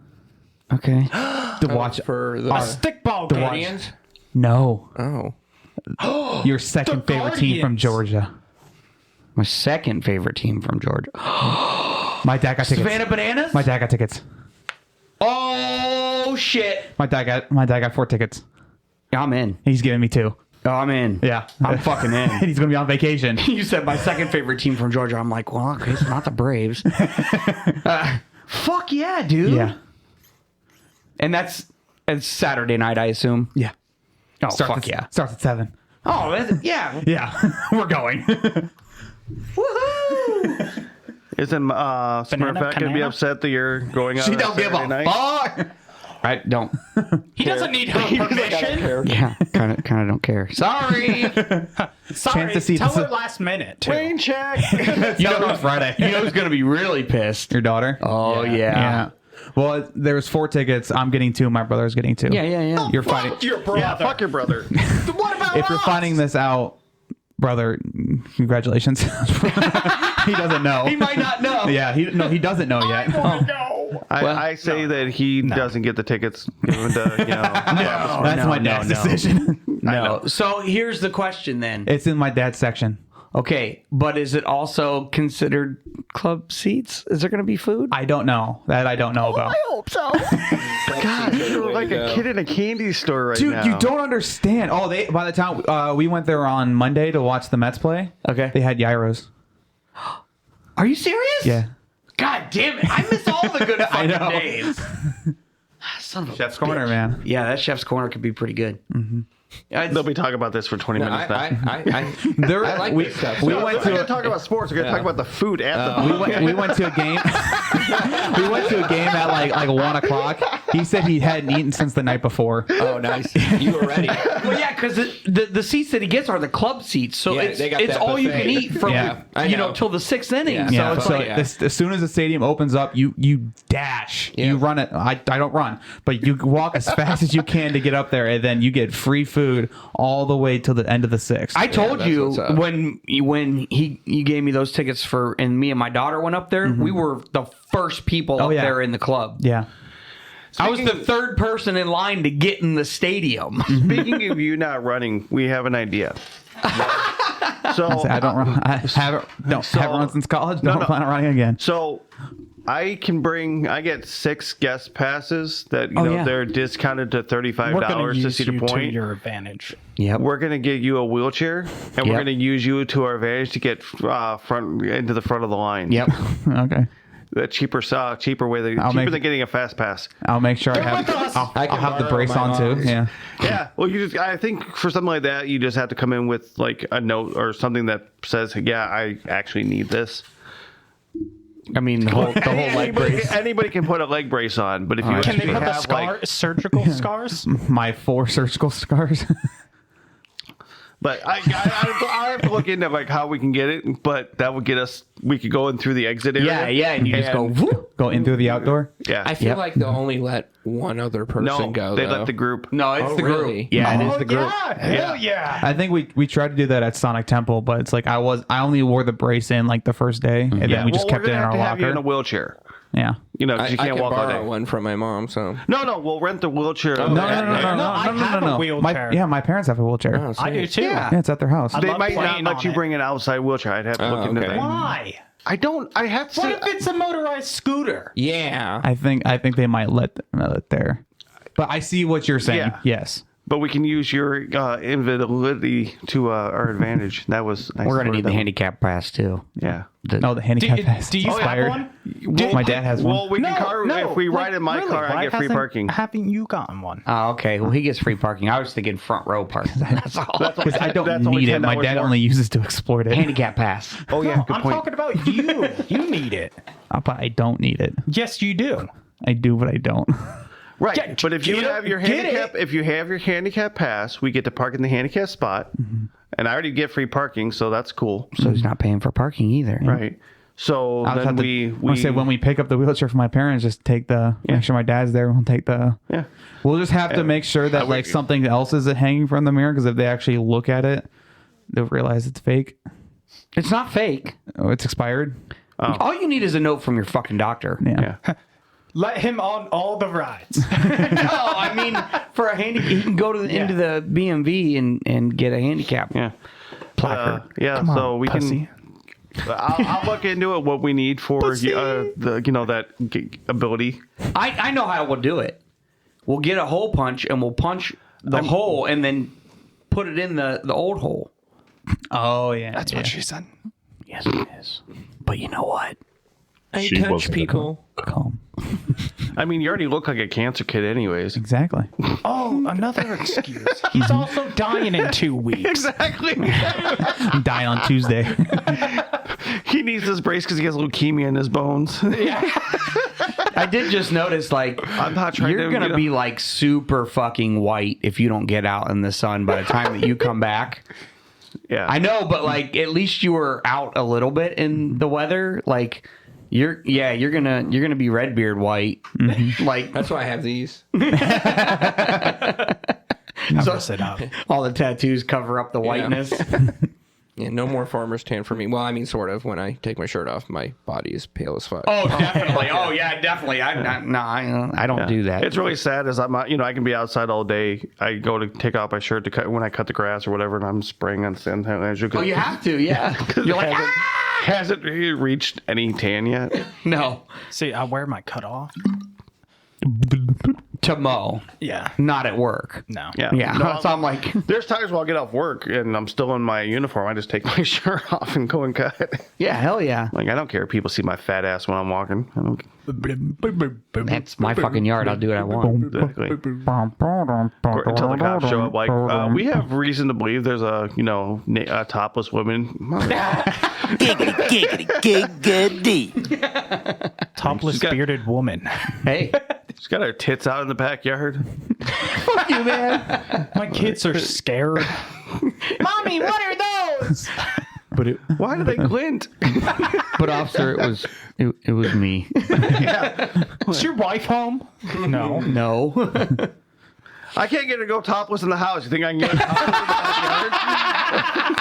Okay. to watch. for the Stickball game. Guardians. No, Oh, your second favorite team from Guardians. Georgia. My second favorite team from Georgia. My dad got tickets. Savannah Bananas? My dad got tickets. Oh, shit. My dad got 4 tickets. I'm in. He's giving me 2. Oh, I'm in. Yeah, I'm fucking in. And he's gonna be on vacation. You said my second favorite team from Georgia. I'm like, well, okay, it's not the Braves. Fuck yeah, dude. Yeah, And it's Saturday night, I assume. yeah. Oh, Starts fuck yeah. Starts at 7. Oh, yeah. Yeah, we're going. Woohoo! isn't Smurfette gonna be banana? upset that you're going out? She on don't give Saturday a night? fuck. I don't. He doesn't need her permission. Yeah, kind of don't care. Sorry. Sorry. Chance to see Tell the- her last minute, too. Rain check. You know on Friday. You know who's gonna be really pissed? Your daughter. Oh yeah. Yeah. Well, there's 4 tickets. I'm getting 2. My brother's getting 2. Yeah. You're finding. Your brother. Yeah, fuck your brother. What about If you're us? finding this out, brother, congratulations. He doesn't know. He might not know. Yeah. He doesn't know yet. No. I say that he doesn't get the tickets given to, That's my dad's decision. No. So here's the question then. It's in my dad's section. Okay, but is it also considered club seats? Is there going to be food? I don't know. That I don't know about. hope so. God, you're like a kid in a candy store right Dude, now. you don't understand. Oh, by the time we went there on Monday to watch the Mets play, Okay. they had gyros. Are you serious? Yeah. God damn it! I miss all the good fucking know. days. Son of a Chef's Corner, man. Yeah, that chef's corner could be pretty good. Mm-hmm. They'll be talking about this for 20 minutes now. There, I like we, this stuff. we So- went We're going to to talk about sports. We're going to talk about the food at the we went to a game. We went to a game at like 1:00. He said he hadn't eaten since the night before. Oh, nice. You were ready. Well, yeah, because the seats that he gets are the club seats, so Yeah, they got it's that all you buffet. can eat from Yeah, I you know know. till the 6th inning. Yeah. So Yeah, it's so like as soon as the stadium opens up, you dash. Yeah. You run it. I don't run, but you walk as fast as you can to get up there, and then you get free food all the way till the end of the 6th. I told that's you what's up. when you gave me those tickets for, and me and my daughter went up there. We were the first people up yeah. there in the club. Yeah. I was the third person in line to get in the stadium. Speaking of you not running, we have an idea. So I don't run. I haven't run since college. Don't no. plan on running again. So I get 6 guest passes that you know yeah. they're discounted to We're going $35 to to use Cedar you to Point. your advantage. Yep. We're gonna get you a wheelchair, and we're Yep. gonna use you to our advantage to get front into the front of the line. Yep. Okay. The cheaper way, cheaper than getting a fast pass. I'll make sure I have. with us. I'll I can have the borrow brace my on too. mom's. Yeah. Yeah. Well, I think for something like that, you just have to come in with like a note or something that says, "Yeah, I actually need this." I mean, the whole leg brace. Anybody can put a leg brace on, but if you Can they actually put the have surgical scars? My 4 surgical scars. but I have to look into like how we can get it, but that would get us. We could go in through the exit area. Yeah, and you just go. Whoop. Go in through the outdoor. Yeah. I feel Yep. like they'll only let one other person no, go. they though. let the group. No, it's Oh, the group. really? Yeah, it is Oh, the group. yeah. Hell yeah. I think we tried to do that at Sonic Temple, but it's like I only wore the brace in like the first day, and then we just Well, kept it we're in gonna our have to have you in a locker. wheelchair. Yeah. You know, 'cause you I can't can walk all borrow day. one from my mom. So No, we'll rent the wheelchair. No, I have a wheelchair. My parents have a wheelchair. Oh, I do sweet. too. Yeah. Yeah, it's at their house. I They love might not playing let on you it. bring an outside wheelchair. I'd have to look into okay. that. Why? I have to. What if it's a motorized scooter? Yeah. I think they might let there. But I see what you're saying. Yeah. Yes. But we can use your invalidity to our advantage. That was nice. We're gonna need the handicap pass too. Yeah. The handicap pass. Do you expired. have one? My dad has one. Well, we can if we ride in my car, I get free parking. Haven't you gotten one? Oh, okay. Well, he gets free parking. I was thinking front row parking. That's all. Because I don't That's only need it. My $10 dad more. only uses to exploit it. Handicap pass. Oh yeah, good I'm point. talking about you. You need it. But I don't need it. Yes, you do. I do, but I don't. Right, Yeah, but if you get have it, your get handicap, it. if you have your handicap pass, we get to park in the handicap spot, and I already get free parking, so that's cool. So he's not paying for parking either. Right. So I'll just then have we say when we pick up the wheelchair for my parents, just take make sure my dad's there. We'll take yeah. We'll just have to make sure that like something else is hanging from the mirror, because if they actually look at it, they'll realize it's fake. It's not fake. Oh, it's expired. All you need is a note from your fucking doctor. Yeah. Let him on all the rides. No, I mean for a he can go into the BMV and get a handicap. Yeah. Placard. Come so on, we pussy. can. I'll look into it. What we need for that ability. I know how we'll do it. We'll get a hole punch and we'll punch the hole and then put it in the old hole. Oh yeah. That's what she said. Yes, it is. But you know what? I She touch wasn't people. Calm. I mean, you already look like a cancer kid, anyways. Exactly. Oh, another excuse. He's also dying in 2 weeks. Exactly. I'm dying on Tuesday. He needs this brace because he has leukemia in his bones. I did just notice, like, I'm not trying you're to, gonna be like super fucking white if you don't get out in the sun by the time that you come back. Yeah. I know, but like at least you were out a little bit in the weather. Like you're gonna be Redbeard white. Like That's why I have these. Dress it up. all the tattoos cover up the whiteness. Yeah, no more farmer's tan for me. Well, I mean, sort of. When I take my shirt off, my body is pale as fuck. Oh, definitely. Oh, yeah, definitely. I don't do that. It's really sad as I can be outside all day. I go to take off my shirt to cut when I cut the grass or whatever, and I'm spraying on sand. Oh, you have to, yeah. You're like, hasn't reached any tan yet. no. See, I wear my cutoff. To mow, Yeah. not at work. No. Yeah. Yeah. No, So I'm like, there's times where I'll get off work and I'm still in my uniform. I just take my shirt off and go and cut. yeah, hell yeah. Like, I don't care if people see my fat ass when I'm walking. I don't That's my fucking yard. I'll do what I want. exactly. Until the cops show up, like, we have reason to believe there's a topless woman. Topless bearded woman. Hey, She's got her tits out in the backyard. fuck you, man. My kids are scared. Mommy, what are those? Why do they glint? But officer, it was me. Is your wife home? No. No. I can't get her to go topless in the house. You think I can get her topless in the backyard?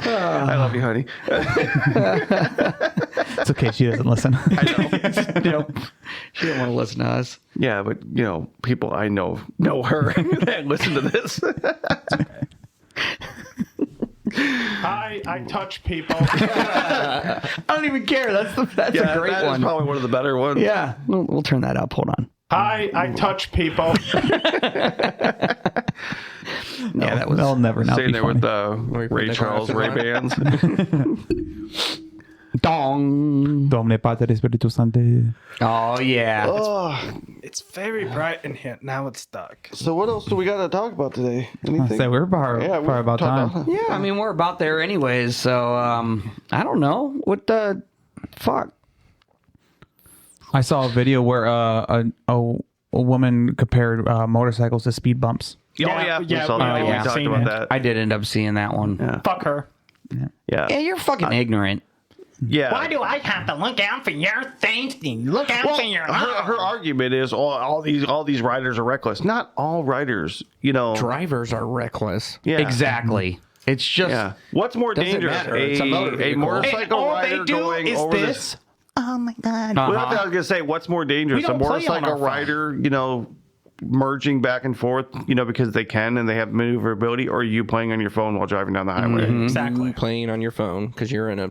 I love you, honey. It's okay. She doesn't listen. Nope. She didn't want to listen to us. Yeah, but people I know her that listen to this. I touch people. I don't even care. That's a great that one. is probably one of the better ones. Yeah, we'll turn that up. Hold on. I touch people. Yeah, that was. They'll never not Sitting be there funny. with the Ray the Charles Ray glasses Bans. Dong. Domine Pater Spiritus Sancte. Oh yeah. It's very bright in here. Now it's dark. So what else do we got to talk about today? I Anything? say we're far about time. Yeah, I mean we're about there anyways. So I don't know what the fuck. I saw a video where a woman compared motorcycles to speed bumps. We saw that. yeah, We I've talked seen about it. that. I did end up seeing that one. Yeah. Fuck her. Yeah. Yeah, you're fucking ignorant. Yeah. Why do I have to look out for your safety? Look out Well, for your her argument is all these riders are reckless. Not all riders, Drivers are reckless. Yeah. Exactly. It's just Yeah. What's more Doesn't dangerous? matter. It's a motor A vehicle. motorcycle all rider they do going is over Oh my god. Well, that's what I was gonna say. What's more dangerous? We A don't play on motorcycle our phone. rider, merging back and forth, because they can and they have maneuverability, or are you playing on your phone while driving down the highway? Exactly. You playing on your phone because you're in a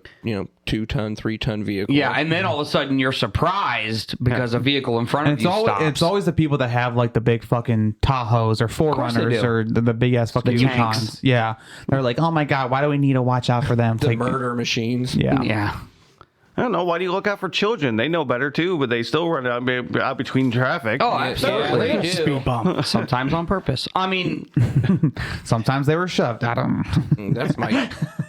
2-ton, 3-ton vehicle. Yeah, and then all of a sudden you're surprised because a vehicle in front of you stops. It's always the people that have like the big fucking Tahoes or Forerunners or the big ass fucking The Yukons. tanks. Yeah, they're like, oh my god, why do we need to watch out for them? The murder machines. Yeah. Yeah. I don't know. Why do you look out for children? They know better too, but they still run out between traffic. Oh, Yeah, absolutely. they do. Speed bump. Sometimes on purpose. I mean, Sometimes they were shoved. I don't.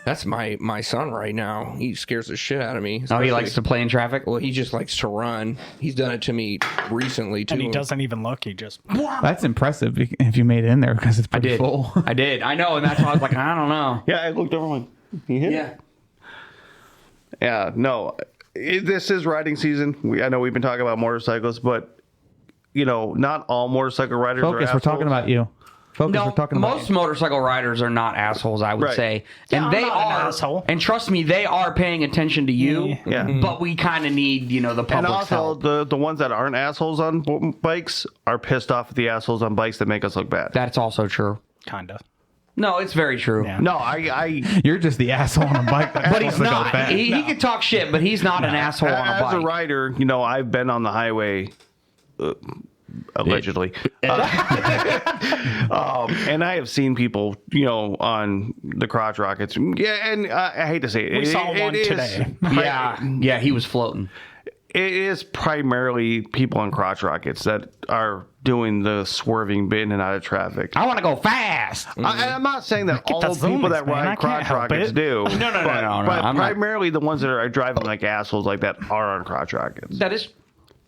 That's my son right now. He scares the shit out of me. he likes to play in traffic. Well, he just likes to run. He's done it to me recently too. And he doesn't even look. He just. That's impressive if you made it in there because it's pretty full. I did. I know, and that's why I was like, I don't know. Yeah, I looked over like, he hit it? Yeah, no. This is riding season. I know we've been talking about motorcycles, but not all motorcycle riders are Focus. We're talking about you. Focus. No, We're talking about most motorcycle riders are not assholes, I would Right. say. Yeah, And they I'm not an are. asshole. And trust me, they are paying attention to you. Yeah. But we kind of need, the And public's also, help. the ones that aren't assholes on bikes are pissed off at the assholes on bikes that make us look bad. That's also true. Kind of. No, it's very true. Yeah. No, I You're just the asshole on a bike. But he's not. He can talk shit, but he's not an asshole on a as a bike. rider, I've been on the highway, allegedly, and I have seen people, on the crotch rockets. Yeah, and I hate to say it, We saw one today. Yeah, he was floating. It is primarily people on crotch rockets that are doing the swerving bit in and out of traffic. I want to go fast. I'm not saying that all the people zoomies, that man. I ride can't crotch help rockets it. do. No, But I'm not- primarily the ones that are driving like assholes like that are on crotch rockets. That is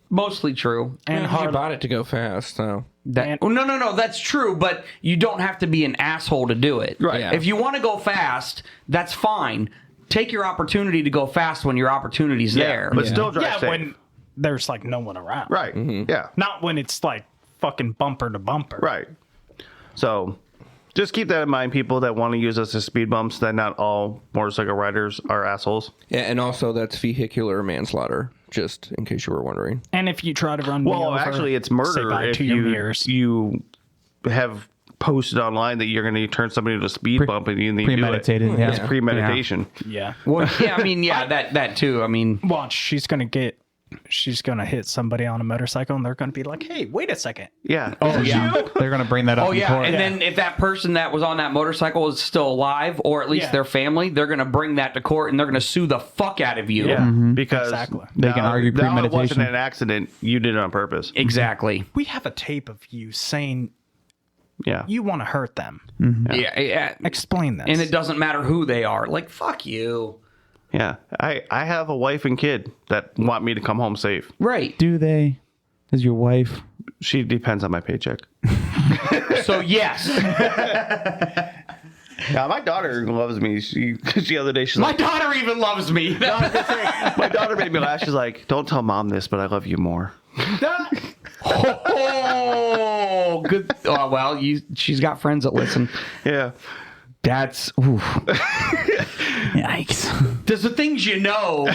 mostly true. And You hard. bought it to go fast, so. No, that's true, but you don't have to be an asshole to do it. Right. Yeah. If you want to go fast, that's fine. Take your opportunity to go fast when your opportunity's there. But still drive Yeah, safe. when there's like no one around. Right. Yeah. Not when it's like fucking bumper to bumper. Right. So just keep that in mind, people that want to use us as speed bumps, that not all motorcycle riders are assholes. Yeah, and also that's vehicular manslaughter, just in case you were wondering. And if you try to run me Well, over, actually, it's say murder bye if to your mirrors. you have posted online that you're going to turn somebody to a speed bump and you do it. Premeditated. Yeah. It's premeditation. Yeah. Well, yeah, I mean, that too. I mean, Watch, she's gonna hit somebody on a motorcycle and they're gonna be like, hey, wait a second. Yeah. Oh yeah. They're gonna bring that up. oh in yeah, court. and then if that person that was on that motorcycle is still alive, or at least Yeah. their family, they're gonna bring that to court and they're gonna sue the fuck out of you. Yeah. Because Exactly. They can argue now it wasn't premeditation. an accident. You did it on purpose. Exactly. We have a tape of you saying Yeah. you want to hurt them. Yeah. Explain this. And it doesn't matter who they are. Like, fuck you. Yeah. I have a wife and kid that want me to come home safe. Right. Do they? Is your wife? She depends on my paycheck. So yes, Yeah, my daughter loves me. She the other day she's my like, daughter even loves me. my daughter made me laugh. She's like, "Don't tell mom this, but I love you more." Oh, good. Oh well, she's got friends that listen. Yeah. That's oof. Yikes. There's the things you know.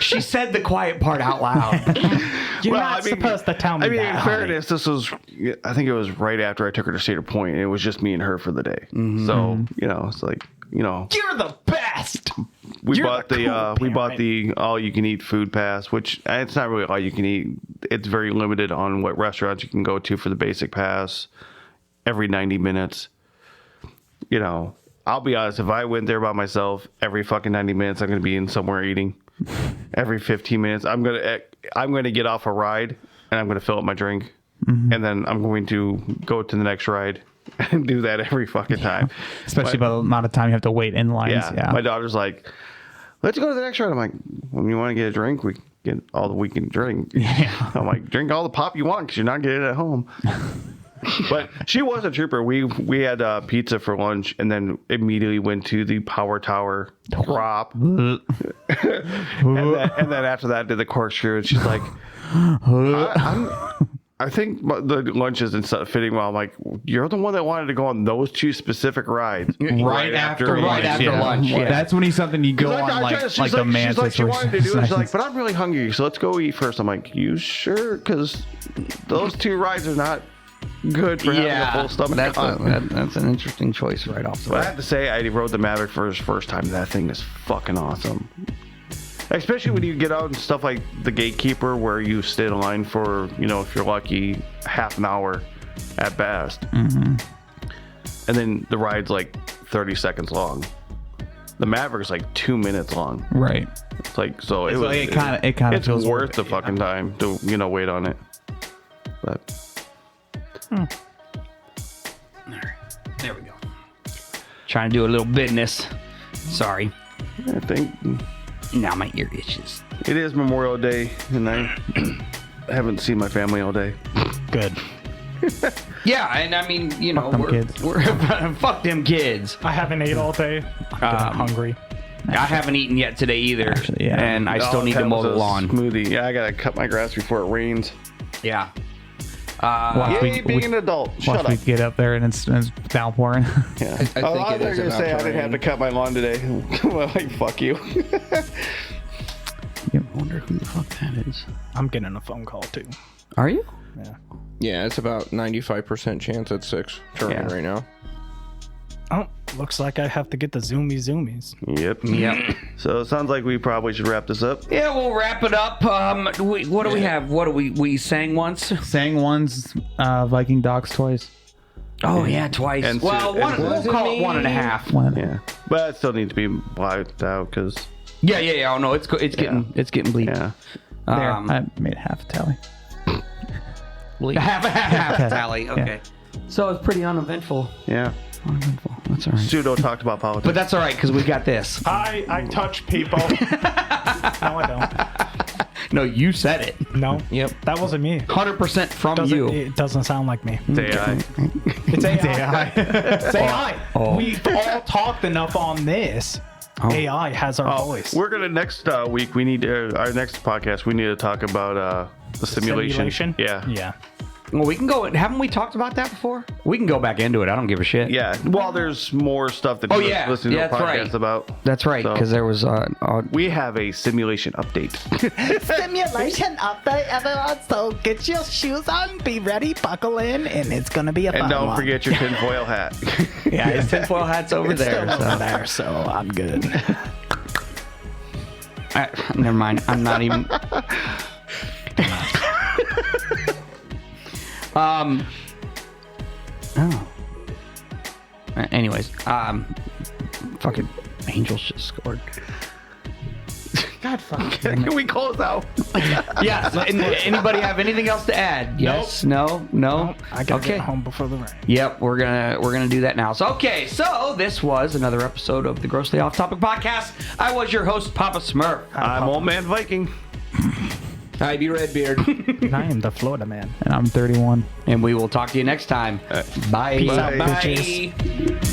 She said the quiet part out loud. You're Well, not supposed to tell me I mean, that. in fairness, this was, I think it was right after I took her to Cedar Point, and it was just me and her for the day. So, it's like, You're the best. we You're bought the cool we bought parent. the all you can eat food pass, which it's not really all you can eat. It's very limited on what restaurants you can go to for the basic pass every 90 minutes. I'll be honest, if I went there by myself, every fucking 90 minutes I'm going to be in somewhere eating. Every 15 minutes I'm going to get off a ride and I'm going to fill up my drink, and then I'm going to go to the next ride and do that every fucking time. Especially by the amount of time you have to wait in lines. Yeah. My daughter's like, let's go to the next ride. I'm like, when you want to get a drink, we get all that we can drink. Yeah. I'm like, drink all the pop you want because you're not getting it at home. But she was a trooper. We had pizza for lunch and then immediately went to the Power Tower drop. and then after that did the corkscrew. And she's like, I think the lunch isn't fitting well. I'm like, you're the one that wanted to go on those two specific rides Right after lunch. Yeah. That's when he's something you go on like the man she's like, she wanted to do it. She's like, situations. but I'm really hungry, so let's go eat first. I'm like, you sure? Because those two rides are not good for having a full stomach. That's an interesting choice right off the But I bat. have to say, I rode the Maverick for his first time. That thing is fucking awesome. Especially when you get out and stuff like the Gatekeeper, where you stay in line for, if you're lucky, half an hour at best. Mm-hmm. And then the ride's like 30 seconds long. The Maverick's like 2 minutes long. Right. It's like, so It kind of it's feels worth the fucking time to, wait on it. But There we go. Trying to do a little business. Sorry. I think Now my ear itches. it is Memorial Day, and I haven't seen my family all day. Good. Yeah, and I mean, Fuck them kids. Fuck them kids. I haven't ate all day. I'm hungry. I haven't eaten yet today either. Actually, yeah. And I still need to mow the lawn. Smoothie. Yeah, I gotta cut my grass before it rains. Yeah. Watch Yay, being an adult. Shut we up. get up there and it's downpouring. Yeah. I think I it was is gonna about say to I didn't have rain. to cut my lawn today. Well, like, fuck you. I wonder who the fuck that is. I'm getting a phone call too. Are you? Yeah, it's about 95% chance at 6 turning right now. Oh, looks like I have to get the zoomies. Yep. Yep. So it sounds like we probably should wrap this up. Yeah, we'll wrap it up. What do we have? What do we sang once? Sang once, Viking dogs twice. Oh yeah, twice. And well, two- and- we'll call it 1.5. One. Yeah. But it still needs to be wiped out because, Yeah. Oh no, it's getting bleak. yeah. There, Um, I made half a tally. half a tally. Okay. So it's pretty uneventful. Yeah. Uneventful. That's all right. Pseudo talked about politics. But that's all right because we got this. I touch people. No, I No, you said it. don't. No. Yep. That wasn't me. 100% from you. It doesn't sound like me. It's AI. It's AI. It's AI. Oh. We've all talked enough on this. AI has our voice. We're gonna next week. We need our next podcast. We need to talk about the simulation. Yeah. Yeah. Well, we can go. Haven't we talked about that before? We can go back into it. I don't give a shit. Yeah. Well, there's more stuff that Oh, you yeah. listen to Yeah, the that's podcast right. about. That's right. So- Because there was We have a simulation update. Simulation update, everyone. So get your shoes on, be ready, buckle in, and it's gonna be a fun And don't one. forget your tinfoil hat. yeah, his tinfoil hat's over there. Still over So. there, so I'm good. Never mind. I'm not even. Oh. Anyways, fucking Angels just scored. God fuck. Can we close out? Yeah. Anybody have anything else to add? Yes. No. I gotta Okay. get home before the rain. Yep, we're gonna do that now. So so this was another episode of the Grossly Off Topic Podcast. I was your host, Papa Smurf. I'm Old Man Viking. Hi, be Redbeard. And I am the Florida man. And I'm 31. And we will talk to you next time. Bye. Peace out, Bye. bitches. Bye.